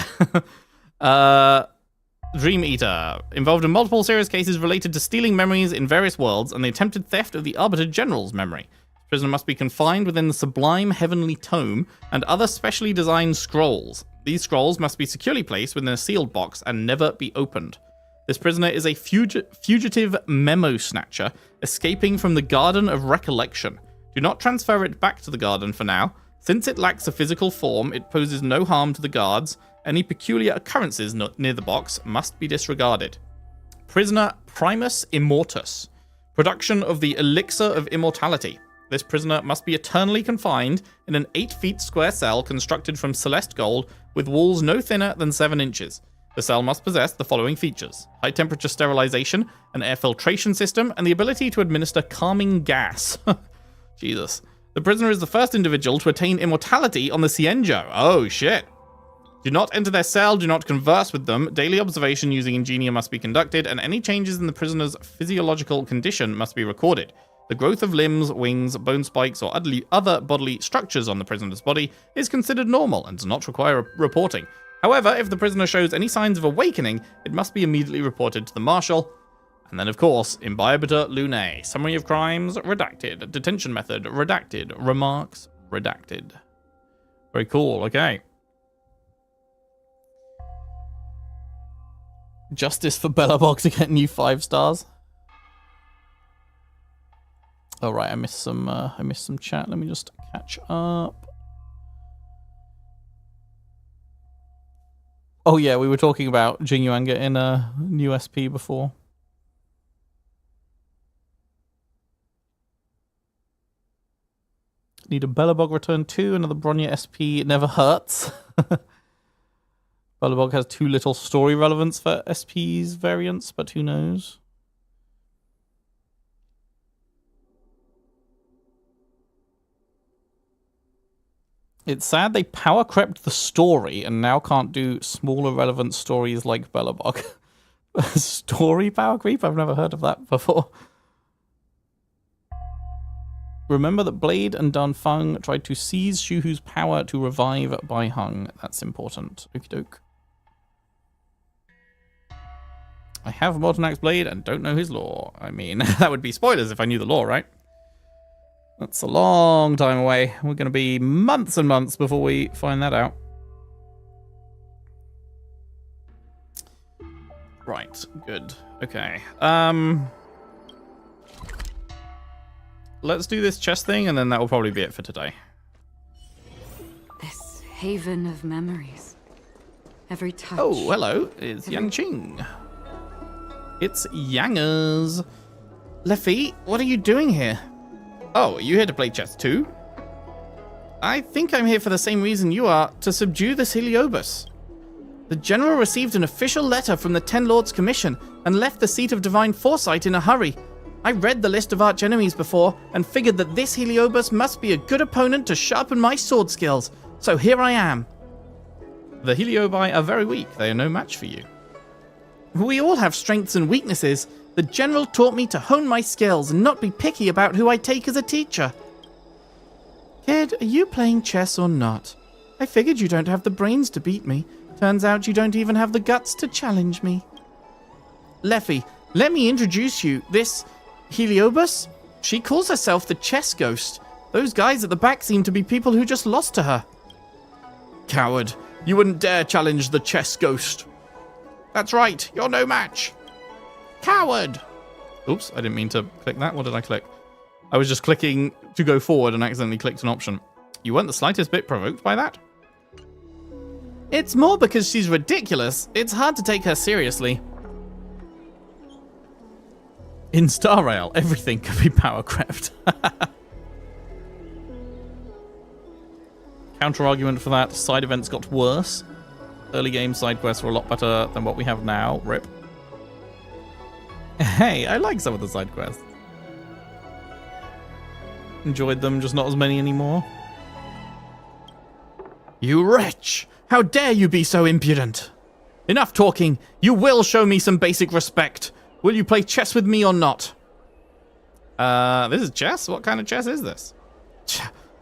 [SPEAKER 1] Dream Eater. Involved in multiple serious cases related to stealing memories in various worlds and the attempted theft of the Arbiter General's memory. The prisoner must be confined within the Sublime Heavenly Tome and other specially designed scrolls. These scrolls must be securely placed within a sealed box and never be opened. This prisoner is a fugitive memo snatcher escaping from the Garden of Recollection. Do not transfer it back to the garden for now. Since it lacks a physical form, it poses no harm to the guards. Any peculiar occurrences near the box must be disregarded. Prisoner Primus Immortus. Production of the Elixir of Immortality. This prisoner must be eternally confined in an 8 feet square cell constructed from Celeste Gold with walls no thinner than 7 inches. The cell must possess the following features: high temperature sterilization, an air filtration system, and the ability to administer calming gas. Jesus. The prisoner is the first individual to attain immortality on the Xianzhou. Oh, shit. Do not enter their cell, do not converse with them. Daily observation using Ingenia must be conducted, and any changes in the prisoner's physiological condition must be recorded. The growth of limbs, wings, bone spikes, or other bodily structures on the prisoner's body is considered normal and does not require reporting. However, if the prisoner shows any signs of awakening, it must be immediately reported to the marshal. And then, of course, Imbibitor Lunae. Summary of crimes, redacted. Detention method, redacted. Remarks, redacted. Very cool, okay. Justice for Bellabog to get new 5 stars. Oh right, I missed some chat. Let me just catch up. Oh yeah, we were talking about Jingyuan getting a new SP before. Need a Bellabog return 2, another Bronya SP never hurts. Bellabog has too little story relevance for SP's variants, but who knows? It's sad they power crept the story and now can't do smaller relevant stories like Bellabog. Story power creep? I've never heard of that before. Remember that Blade and Danfeng tried to seize Shuhu's power to revive Bai Hung. That's important. Okie doke. I have Modern Axe Blade and don't know his lore. I mean, that would be spoilers if I knew the lore, right? That's a long time away. We're going to be months and months before we find that out. Right, good. Okay. Let's do this chest thing, and then that will probably be it for today.
[SPEAKER 13] This haven of memories. Every touch.
[SPEAKER 1] Oh, hello. It's Yang Qing. It's Yangers. Leffy, what are you doing here? Oh, are you here to play chess too? I think I'm here for the same reason you are, to subdue this Heliobus. The General received an official letter from the Ten Lords Commission and left the seat of Divine Foresight in a hurry. I read the list of archenemies before and figured that this Heliobus must be a good opponent to sharpen my sword skills, so here I am. The Heliobi are very weak, they are no match for you. We all have strengths and weaknesses. The General taught me to hone my skills and not be picky about who I take as a teacher. Kid, are you playing chess or not? I figured you don't have the brains to beat me. Turns out you don't even have the guts to challenge me. Leffy, let me introduce you. This Heliobus? She calls herself the Chess Ghost. Those guys at the back seem to be people who just lost to her. Coward, you wouldn't dare challenge the Chess Ghost. That's right, you're no match. Coward! Oops, I didn't mean to click that. What did I click? I was just clicking to go forward and accidentally clicked an option. You weren't the slightest bit provoked by that? It's more because she's ridiculous. It's hard to take her seriously. In Star Rail, everything can be power crept. Counter argument for that, side events got worse. Early game side quests were a lot better than what we have now. RIP. Hey, I like some of the side quests. Enjoyed them, just not as many anymore. You wretch! How dare you be so impudent? Enough talking. You will show me some basic respect. Will you play chess with me or not? This is chess? What kind of chess is this?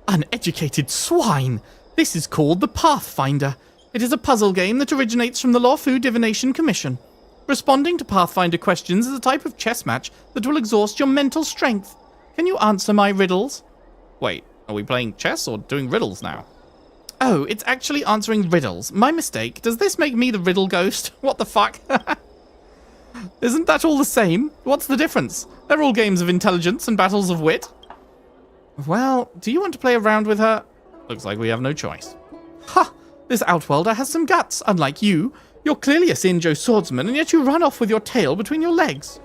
[SPEAKER 1] Uneducated swine! This is called the Pathfinder. It is a puzzle game that originates from the Loufu Divination Commission. Responding to Pathfinder questions is a type of chess match that will exhaust your mental strength. Can you answer my riddles? Wait, are we playing chess or doing riddles now? Oh, it's actually answering riddles. My mistake. Does this make me the riddle ghost? What the fuck? Isn't that all the same? What's the difference? They're all games of intelligence and battles of wit. Well, do you want to play around with her? Looks like we have no choice. Ha! This Outworlder has some guts, unlike you. You're clearly a Sinjo swordsman, and yet you run off with your tail between your legs.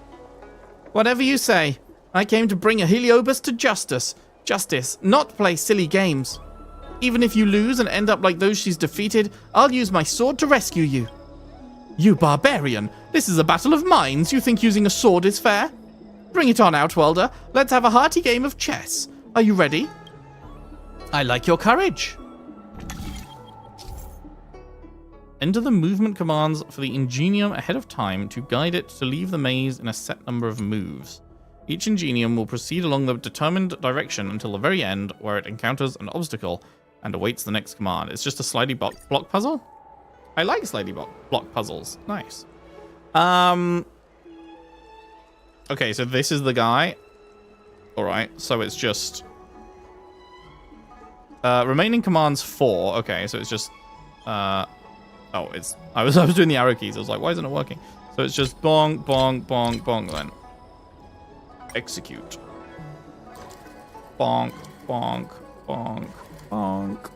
[SPEAKER 1] Whatever you say. I came to bring a Heliobus to justice. Justice, not play silly games. Even if you lose and end up like those she's defeated, I'll use my sword to rescue you. You barbarian! This is a battle of minds. You think using a sword is fair? Bring it on, Outworlder. Let's have a hearty game of chess. Are you ready? I like your courage. Enter the movement commands for the Ingenium ahead of time to guide it to leave the maze in a set number of moves. Each Ingenium will proceed along the determined direction until the very end, where it encounters an obstacle and awaits the next command. It's just a slidey block puzzle? I like slidey block puzzles. Nice. Okay, so this is the guy. Alright, so it's just... remaining commands 4. Okay, so it's just... Oh, it's... I was doing the arrow keys. I was like, why isn't it working? So it's just bonk, bonk, bonk, bonk, then. Execute. Bonk, bonk, bonk, bonk.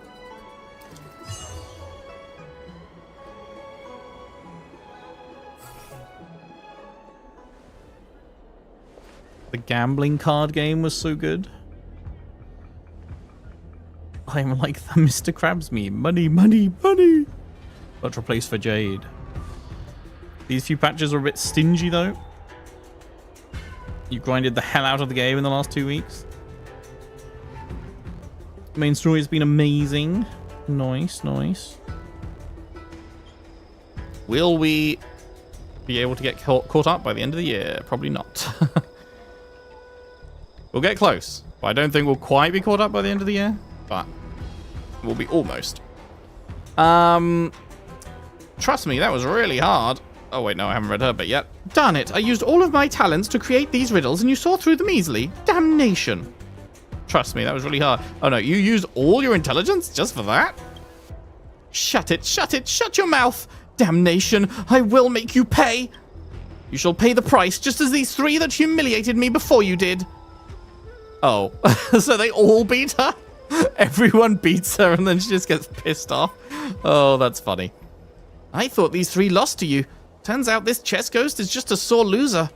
[SPEAKER 1] The gambling card game was so good. I'm like the Mr. Krabs meme. Money, money, money. But replaced for Jade. These few patches are a bit stingy though. You grinded the hell out of the game in the last 2 weeks. Main story has been amazing. Nice, nice. Will we be able to get caught up by the end of the year? Probably not. We'll get close. But I don't think we'll quite be caught up by the end of the year. But we'll be almost. Trust me, that was really hard. Oh, wait, no, I haven't read her bit yet. Darn it, I used all of my talents to create these riddles and you saw through them easily. Damnation. Trust me, that was really hard. Oh, no, you used all your intelligence just for that? Shut it, shut your mouth. Damnation, I will make you pay. You shall pay the price, just as these 3 that humiliated me before you did. Oh, so they all beat her? Everyone beats her and then she just gets pissed off. Oh, that's funny. I thought these 3 lost to you. Turns out this chess ghost is just a sore loser.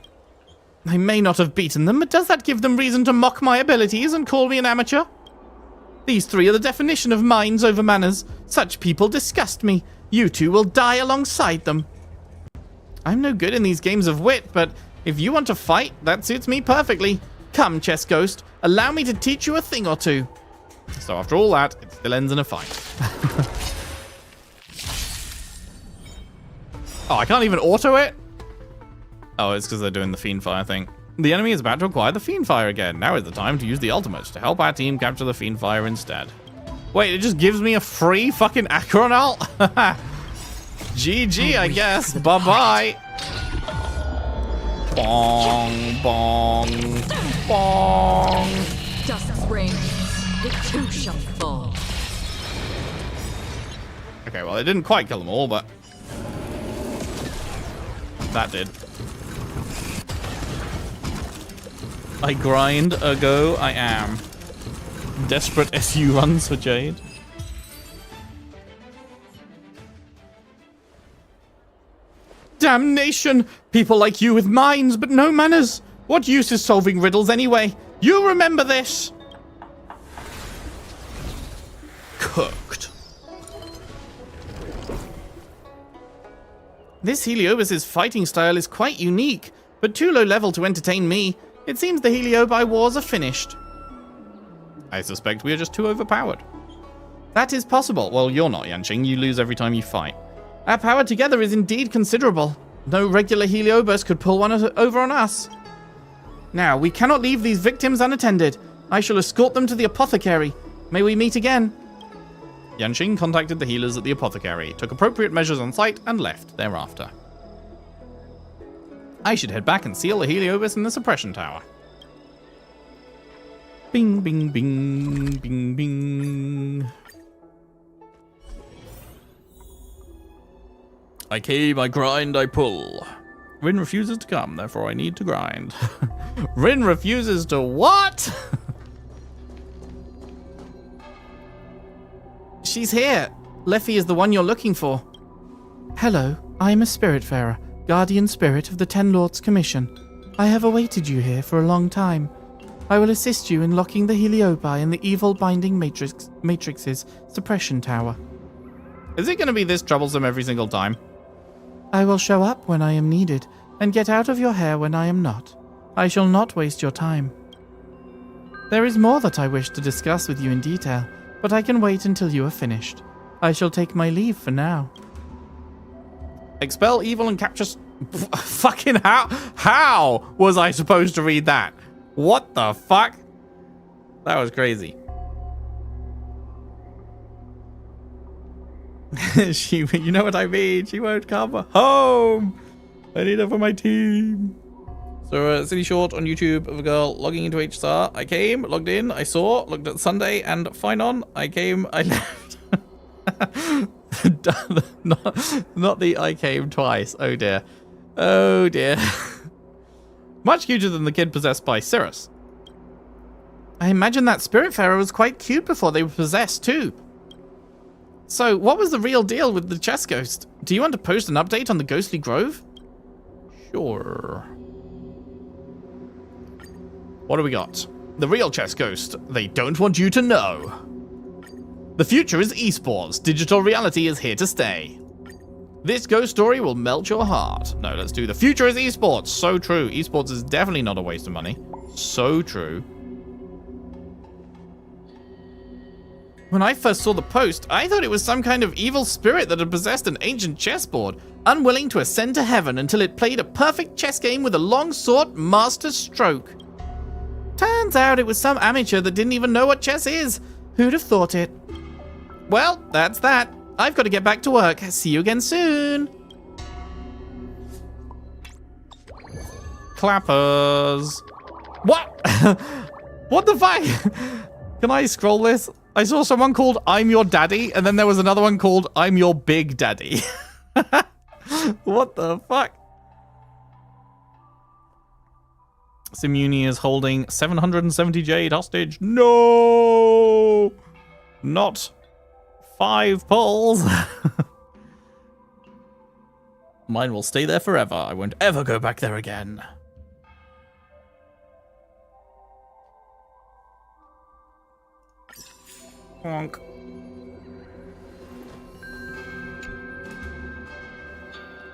[SPEAKER 1] I may not have beaten them, but does that give them reason to mock my abilities and call me an amateur? These 3 are the definition of minds over manners. Such people disgust me. You 2 will die alongside them. I'm no good in these games of wit, but if you want to fight, that suits me perfectly. Come, chess ghost, allow me to teach you a thing or two. So after all that, it still ends in a fight. Oh, I can't even auto it? Oh, it's because they're doing the Fiend Fire thing. The enemy is about to acquire the Fiend Fire again. Now is the time to use the ultimate to help our team capture the Fiend Fire instead. Wait, it just gives me a free fucking Acheron ult? GG, I guess. Bye-bye. Bong, bong, bong.
[SPEAKER 13] Dust's reign, it too shall fall.
[SPEAKER 1] Okay, well, it didn't quite kill them all, but that did. I grind, ergo I am. Desperate SU runs for Jade. Damnation! People like you with minds but no manners. What use is solving riddles anyway? You remember this! Cooked. This Heliobas's fighting style is quite unique, but too low level to entertain me. It seems the Heliobi wars are finished. I suspect we are just too overpowered. That is possible. Well, you're not, Yanqing. You lose every time you fight. Our power together is indeed considerable. No regular Heliobas could pull one over on us. Now, we cannot leave these victims unattended. I shall escort them to the apothecary. May we meet again. Yanqing contacted the healers at the apothecary, took appropriate measures on site, and left thereafter. I should head back and seal the Heliobas in the suppression tower. Bing, bing, bing, bing, bing. I came, I grind, I pull. Rin refuses to come, therefore I need to grind. Rin refuses to what? She's here. Leffy is the one you're looking for. Hello, I am a Spiritfarer, guardian spirit of the Ten Lords Commission. I have awaited you here for a long time. I will assist you in locking the Heliobi in the evil binding matrix's suppression tower. Is it going to be this troublesome every single time? I will show up when I am needed, and get out of your hair when I am not. I shall not waste your time. There is more that I wish to discuss with you in detail, but I can wait until you are finished. I shall take my leave for now. Expel evil and capture... Fucking how was I supposed to read that? What the fuck? That was crazy. You know what I mean? She won't come home. I need her for my team. So silly short on YouTube of a girl logging into HSR. I came, logged in, I saw, looked at Sunday, and fine on. I came, I left. not the I came twice. Oh dear. Oh dear. Much cuter than the kid possessed by Cirrus. I imagine that Spiritfarer was quite cute before they were possessed too. So, what was the real deal with the chess ghost? Do you want to post an update on the Ghostly Grove? Sure. What do we got? The real chess ghost. They don't want you to know. The future is esports. Digital reality is here to stay. This ghost story will melt your heart. No, let's do the future is esports. So true. Esports is definitely not a waste of money. So true. When I first saw the post, I thought it was some kind of evil spirit that had possessed an ancient chessboard, unwilling to ascend to heaven until it played a perfect chess game with a long-sought master stroke. Turns out it was some amateur that didn't even know what chess is. Who'd have thought it? Well, that's that. I've got to get back to work. See you again soon. Clappers. What? What the fuck? Can I scroll this? I saw someone called I'm Your Daddy, and then there was another one called I'm Your Big Daddy. What the fuck? Simuni is holding 770 jade hostage. No! Not 5 pulls. Mine will stay there forever. I won't ever go back there again. Honk.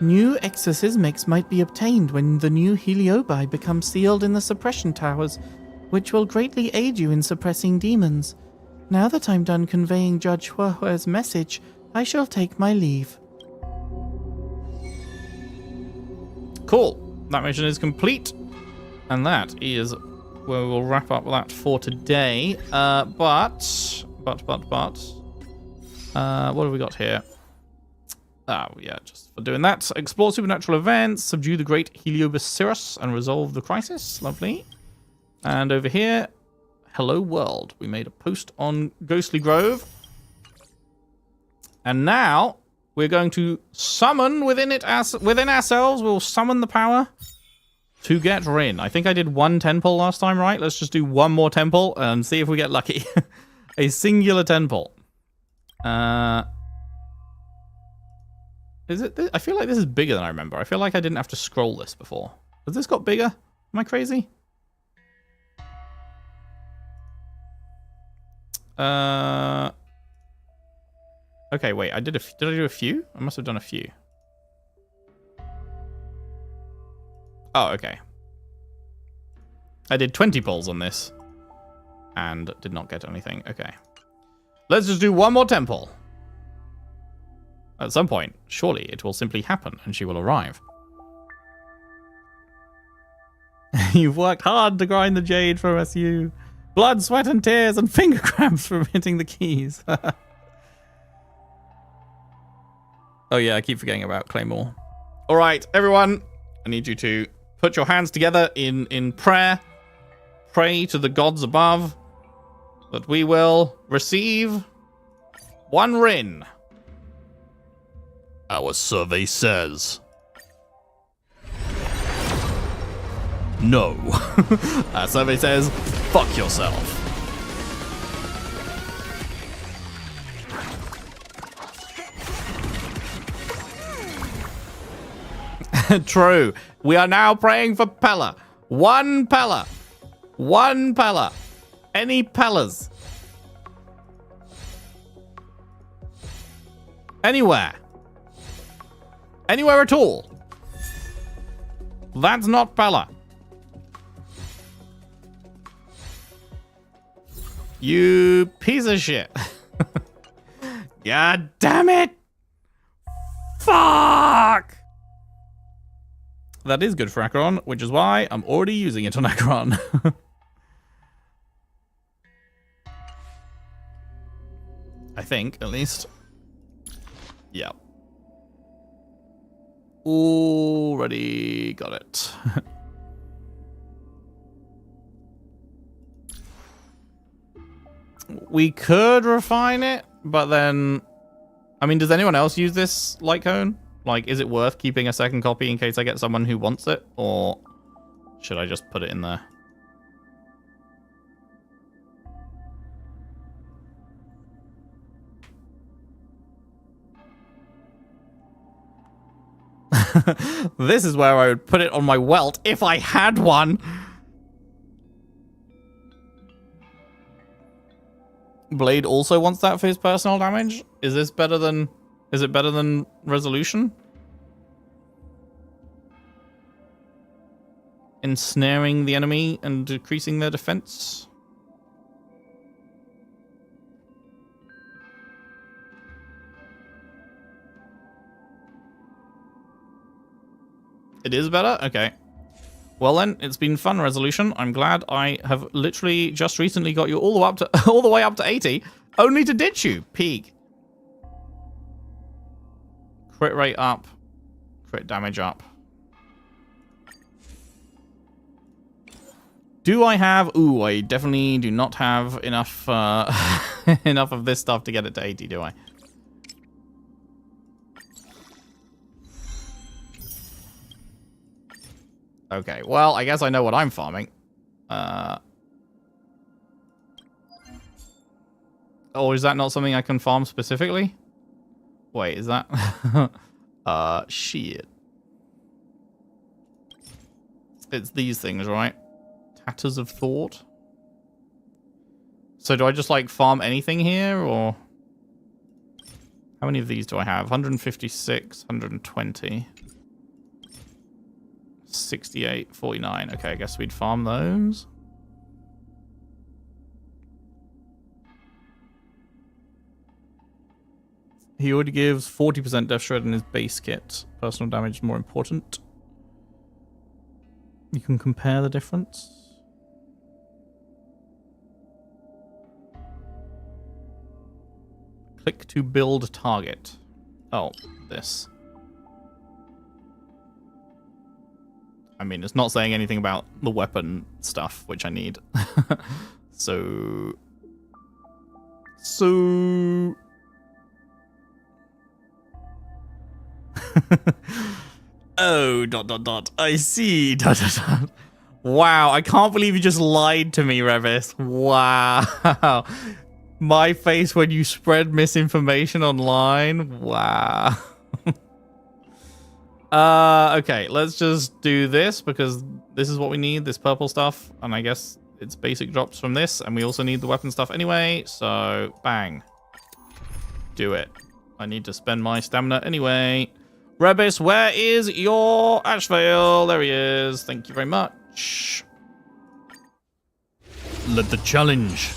[SPEAKER 1] New exorcismics might be obtained when the new Heliobi becomes sealed in the suppression towers, which will greatly aid you in suppressing demons. Now that I'm done conveying Judge Huahua's message, I shall take my leave. Cool. That mission is complete. And that is where we'll wrap up that for today. But what have we got here? Oh, yeah, just for doing that. Explore supernatural events, subdue the great Heliobasirus, and resolve the crisis. Lovely. And over here, hello world. We made a post on Ghostly Grove. And now we're going to summon within ourselves. We'll summon the power to get Rin. I think I did 1 10-pull last time, right? Let's just do 1 more 10-pull and see if we get lucky. A singular 10-pull. Is it? I feel like this is bigger than I remember. I feel like I didn't have to scroll this before. Has this got bigger? Am I crazy? Okay, wait. Did I do a few? I must have done a few. Oh, okay. I did 20 pulls on this and did not get anything. Okay. Let's just do 1 more 10-pull. At some point, surely it will simply happen and she will arrive. You've worked hard to grind the jade from SU. Blood, sweat, and tears, and finger cramps from hitting the keys. Oh yeah, I keep forgetting about Claymore. All right, everyone. I need you to put your hands together in prayer. Pray to the gods above that we will receive 1 Rin.
[SPEAKER 17] Our survey says no.
[SPEAKER 1] Our survey says fuck yourself. True. We are now praying for Pella. 1 Pella. 1 Pella. Any Pellas? Anywhere. Anywhere at all. That's not Pella. You piece of shit. God damn it. Fuck! That is good for Acheron, which is why I'm already using it on Acheron. I think, at least. Yeah. Already got it. We could refine it, but then... I mean, does anyone else use this light cone? Like, is it worth keeping a second copy in case I get someone who wants it? Or should I just put it in there? This is where I would put it on my welt if I had one. Blade also wants that for his personal damage. Is this better than... Is it better than Resolution? Ensnaring the enemy and decreasing their defense? It is better? Okay. Well then, it's been fun, Resolution. I'm glad I have literally just recently got you all the way up to 80, only to ditch you. Peak. Crit rate up. Crit damage up. Do I have... Ooh, I definitely do not have enough enough of this stuff to get it to 80, do I? Okay, well, I guess I know what I'm farming. Or is that not something I can farm specifically? Wait, is that... shit. It's these things, right? Tatters of Thought. So do I just, like, farm anything here, or... How many of these do I have? 156, 120... 68, 49. Okay, I guess we'd farm those. He already gives 40% Death Shred in his base kit. Personal damage is more important. You can compare the difference. Click to build target. Oh, this. I mean, it's not saying anything about the weapon stuff, which I need. So... Oh, ... I see, ... Wow, I can't believe you just lied to me, Revis. Wow. My face when you spread misinformation online. Wow. Okay, let's just do this because this is what we need, this purple stuff. And I guess it's basic drops from this. And we also need the weapon stuff anyway. So, bang. Do it. I need to spend my stamina anyway. Rebis, where is your Ashvale? There he is. Thank you very much.
[SPEAKER 17] Let the challenge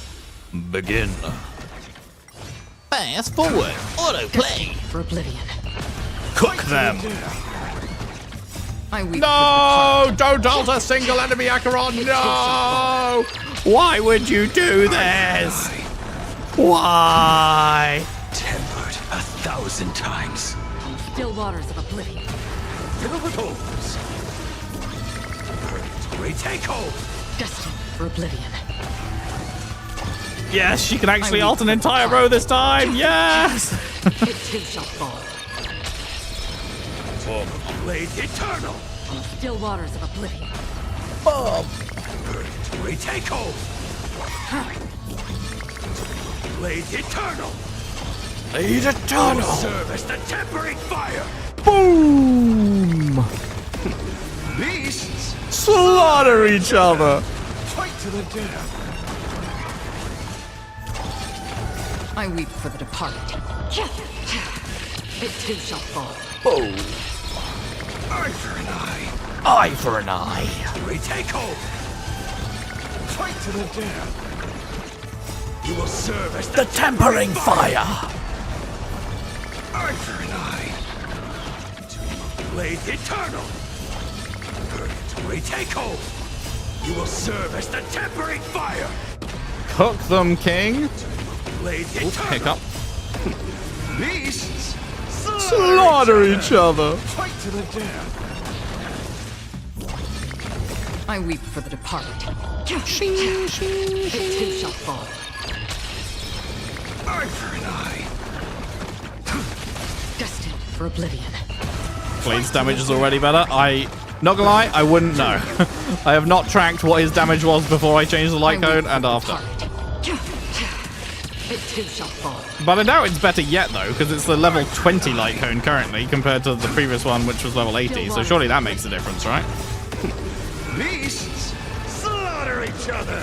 [SPEAKER 17] begin.
[SPEAKER 10] Fast forward. Autoplay.
[SPEAKER 13] For Oblivion.
[SPEAKER 17] Cook them.
[SPEAKER 1] No! Don't alter single enemy Acheron! No! Why would you do this? Why?
[SPEAKER 12] Tempered 1,000 times.
[SPEAKER 13] Still waters of Oblivion.
[SPEAKER 12] Retake hold.
[SPEAKER 13] Destined for Oblivion.
[SPEAKER 1] Yes, she can actually alt an entire row this time! Yes!
[SPEAKER 13] It too shall fall.
[SPEAKER 12] Blade eternal.
[SPEAKER 13] Still waters of Oblivion.
[SPEAKER 12] Bob. Retake hold. Blade eternal.
[SPEAKER 1] Blade eternal.
[SPEAKER 12] Serve as the tempering fire.
[SPEAKER 1] Boom!
[SPEAKER 12] Beasts
[SPEAKER 1] slaughter each other.
[SPEAKER 12] Fight to the death.
[SPEAKER 13] I weep for the departed. It too shall fall.
[SPEAKER 12] Boom. Eye for an eye.
[SPEAKER 1] Eye for an eye.
[SPEAKER 12] Retake hold. Fight to the death. You will serve as the
[SPEAKER 1] tempering fire.
[SPEAKER 12] Eye for an eye. Blade eternal! Purgatory take hold! You will serve as the tempering fire!
[SPEAKER 1] Cook them, King!
[SPEAKER 12] Blade
[SPEAKER 1] Ooh, hiccup.
[SPEAKER 12] Beasts!
[SPEAKER 1] Slaughter each other!
[SPEAKER 12] Fight to the death!
[SPEAKER 13] I weep for the departed. It too shall fall.
[SPEAKER 12] Eye for an eye!
[SPEAKER 13] Destined for oblivion.
[SPEAKER 1] Blade's damage is already better. Not gonna lie, I wouldn't know. I have not tracked what his damage was before I changed the light code and after.
[SPEAKER 13] It too shall fall.
[SPEAKER 1] But I doubt it's better yet though, because it's the level 20 light cone currently compared to the previous one, which was level 80. So surely that makes a difference, right?
[SPEAKER 12] Beasts! Slaughter each other!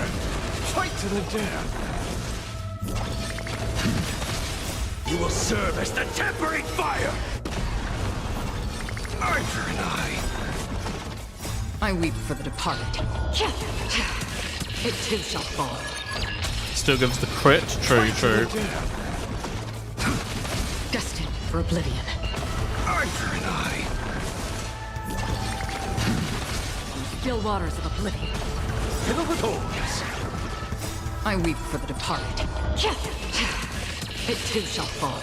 [SPEAKER 12] Fight to the death! You will serve as the tempering fire! Eye for an eye!
[SPEAKER 13] I weep for the departed. It too shall fall.
[SPEAKER 1] Still gives the crit. True, true.
[SPEAKER 13] Destined for oblivion.
[SPEAKER 12] Eye for an eye!
[SPEAKER 13] Still waters of oblivion.
[SPEAKER 12] Fill with holes!
[SPEAKER 13] I weep for the departed. It too shall fall.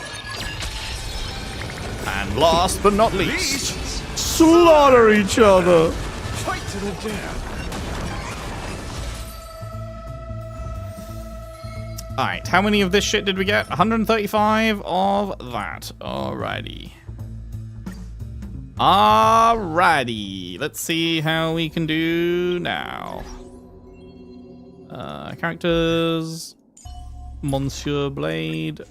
[SPEAKER 1] And last but not least, slaughter each other.
[SPEAKER 12] Fight to the death!
[SPEAKER 1] Alright, how many of this shit did we get? 135 of that. Alrighty. Alrighty. Let's see how we can do now. Characters. Monsieur Blade.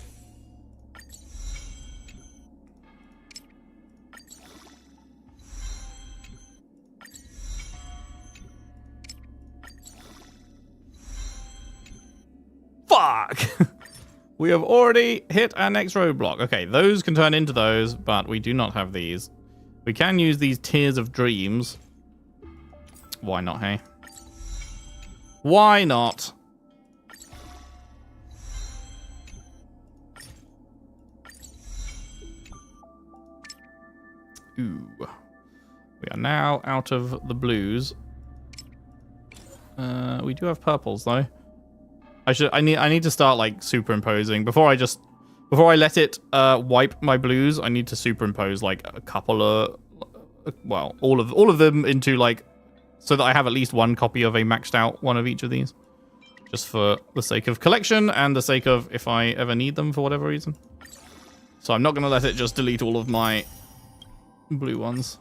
[SPEAKER 1] Fuck! We have already hit our next roadblock. Okay, those can turn into those, but we do not have these. We can use these Tears of Dreams. Why not, hey? Why not? Ooh. We are now out of the blues. We do have purples, though. I need to start like superimposing before I let it wipe my blues. I need to superimpose like a couple of, well, all of them into like, so that I have at least one copy of a maxed out one of each of these, just for the sake of collection and the sake of if I ever need them for whatever reason. So I'm not gonna let it just delete all of my blue ones.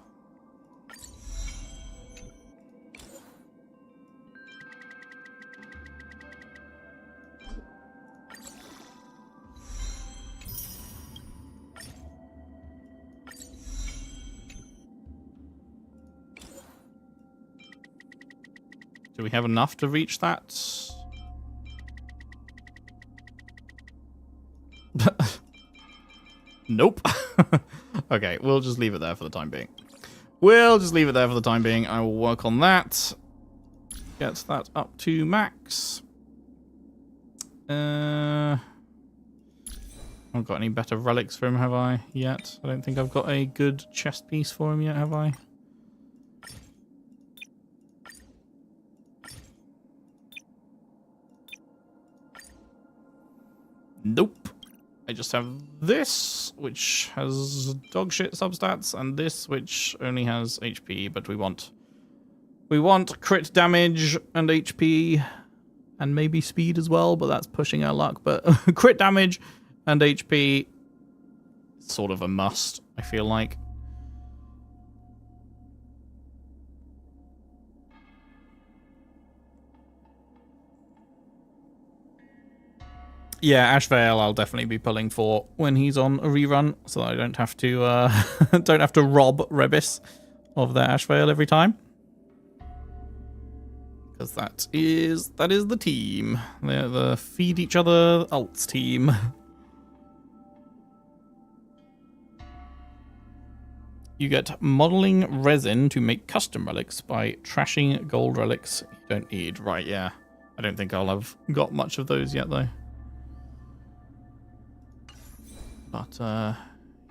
[SPEAKER 1] Do we have enough to reach that? Nope. Okay, we'll just leave it there for the time being. We'll just leave it there for the time being. I will work on that. Get that up to max. I haven't got any better relics for him, have I, yet? I don't think I've got a good chest piece for him yet, have I? Nope. I just have this, which has dog shit substats, and this, which only has HP, but we want crit damage and HP, and maybe speed as well, but that's pushing our luck. But crit damage and HP, sort of a must, I feel like. Yeah, Ashvale I'll definitely be pulling for when he's on a rerun, so I don't have to don't have to rob Rebis of their Ashvale every time. Because that is the team. They're the feed each other ults team. You get modeling resin to make custom relics by trashing gold relics you don't need. Right, yeah. I don't think I'll have got much of those yet though. But,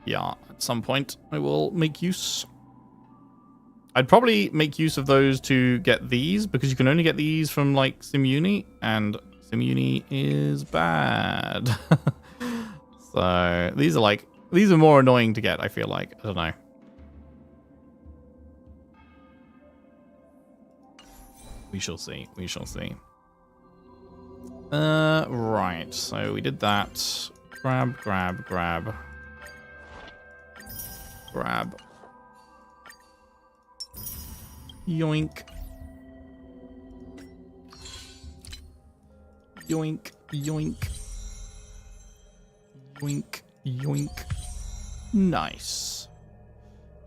[SPEAKER 1] yeah, at some point I will make use I'd probably make use of those to get these, because you can only get these from, like, Simuni, and Simuni is bad. So, these are more annoying to get, I feel like. I don't know. We shall see. We shall see. Right. So we did that. Grab, grab, grab. Grab. Yoink. Yoink, yoink. Yoink, yoink. Nice.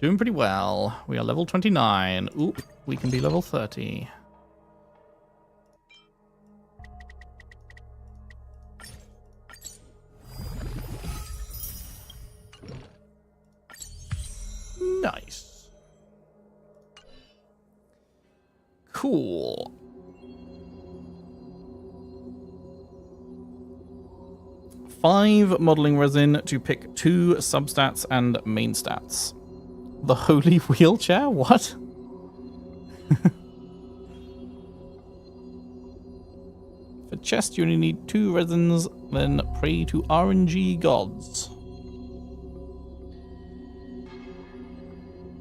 [SPEAKER 1] Doing pretty well. We are level 29. Oop, we can be level 30. Nice. Cool. Five modeling resin to pick 2 substats and main stats. The holy wheelchair? What? For chest, you only need 2 resins, then pray to RNG gods.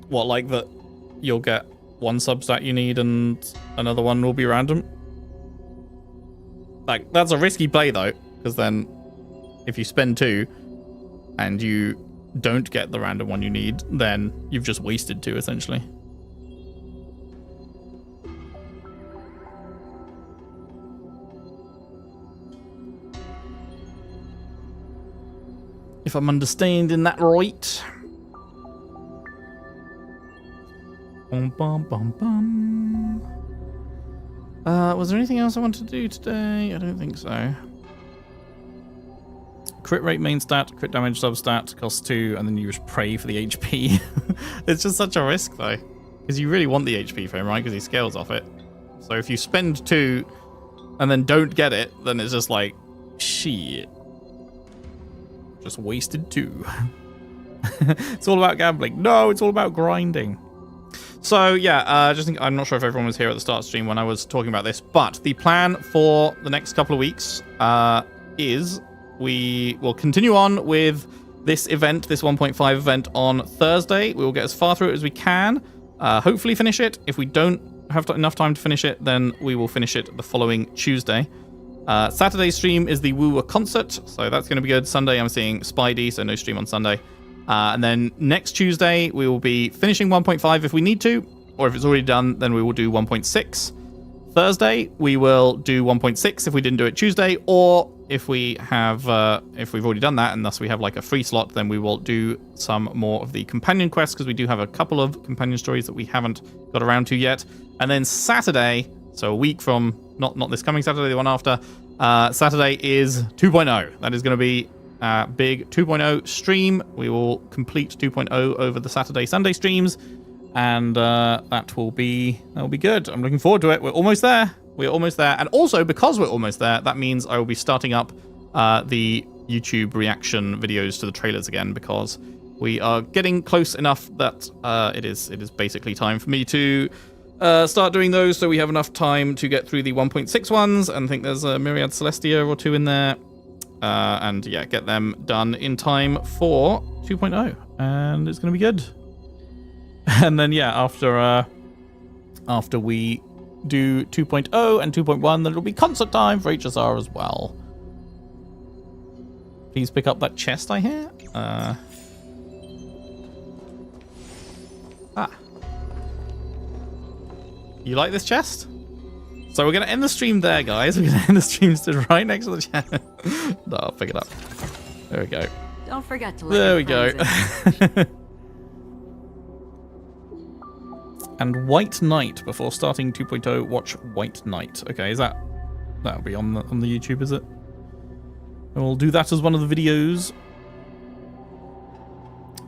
[SPEAKER 1] What, like that you'll get 1 substat you need and another one will be random? Like, that's a risky play though, because then if you spend 2 and you don't get the random one you need, then you've just wasted 2 essentially. If I'm understanding that right. Bum, bum, bum, bum. Was there anything else I wanted to do today? I don't think so. Crit rate main stat, crit damage substat, costs 2, and then you just pray for the HP. It's just such a risk though, because you really want the HP frame, right? Because he scales off it. So if you spend 2 and then don't get it, then it's just like, shit. Just wasted 2. It's all about gambling. No, it's all about grinding. So yeah, I'm not sure if everyone was here at the start stream when I was talking about this, but the plan for the next couple of weeks is we will continue on with this event, this 1.5 event on Thursday. We will get as far through it as we can, hopefully finish it. If we don't have enough time to finish it, then we will finish it the following Tuesday. Saturday's stream is the Woowa concert, so that's going to be good. Sunday I'm seeing Spidey, so no stream on Sunday. And then next Tuesday, we will be finishing 1.5 if we need to, or if it's already done, then we will do 1.6. Thursday, we will do 1.6 if we didn't do it Tuesday, or if we have, if we've already done that, and thus we have like a free slot, then we will do some more of the companion quests, because we do have a couple of companion stories that we haven't got around to yet. And then Saturday, so a week from, not this coming Saturday, the one after, Saturday is 2.0. That is going to be big 2.0 stream. We will complete 2.0 over the Sunday streams, and that will be good. I'm looking forward to it. We're almost there. And also, because we're almost there, that means I will be starting up the YouTube reaction videos to the trailers again, because we are getting close enough that it is basically time for me to start doing those, so we have enough time to get through the 1.6 ones, and I think there's a Myriad Celestia or 2 in there. And yeah, get them done in time for 2.0, and it's going to be good. And then yeah, after we do 2.0 and 2.1, then it'll be concert time for HSR as well. Please pick up that chest I hear. You like this chest? So we're going to end the stream there, guys. We're going to end the stream stood right next to the chest. No, I'll pick it up. There we go.
[SPEAKER 13] Don't forget to
[SPEAKER 1] There we go. And White Knight, before starting 2.0, watch White Knight. Okay, that'll be on the YouTube, is it? And we'll do that as one of the videos.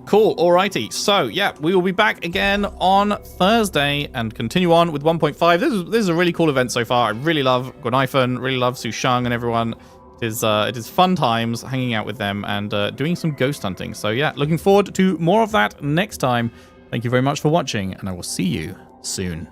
[SPEAKER 1] Cool, alrighty. So, yeah, we will be back again on Thursday and continue on with 1.5. This is a really cool event so far. I really love Gunaifan, really love Su Shang and everyone. It is fun times hanging out with them and doing some ghost hunting. So, yeah, looking forward to more of that next time. Thank you very much for watching, and I will see you soon.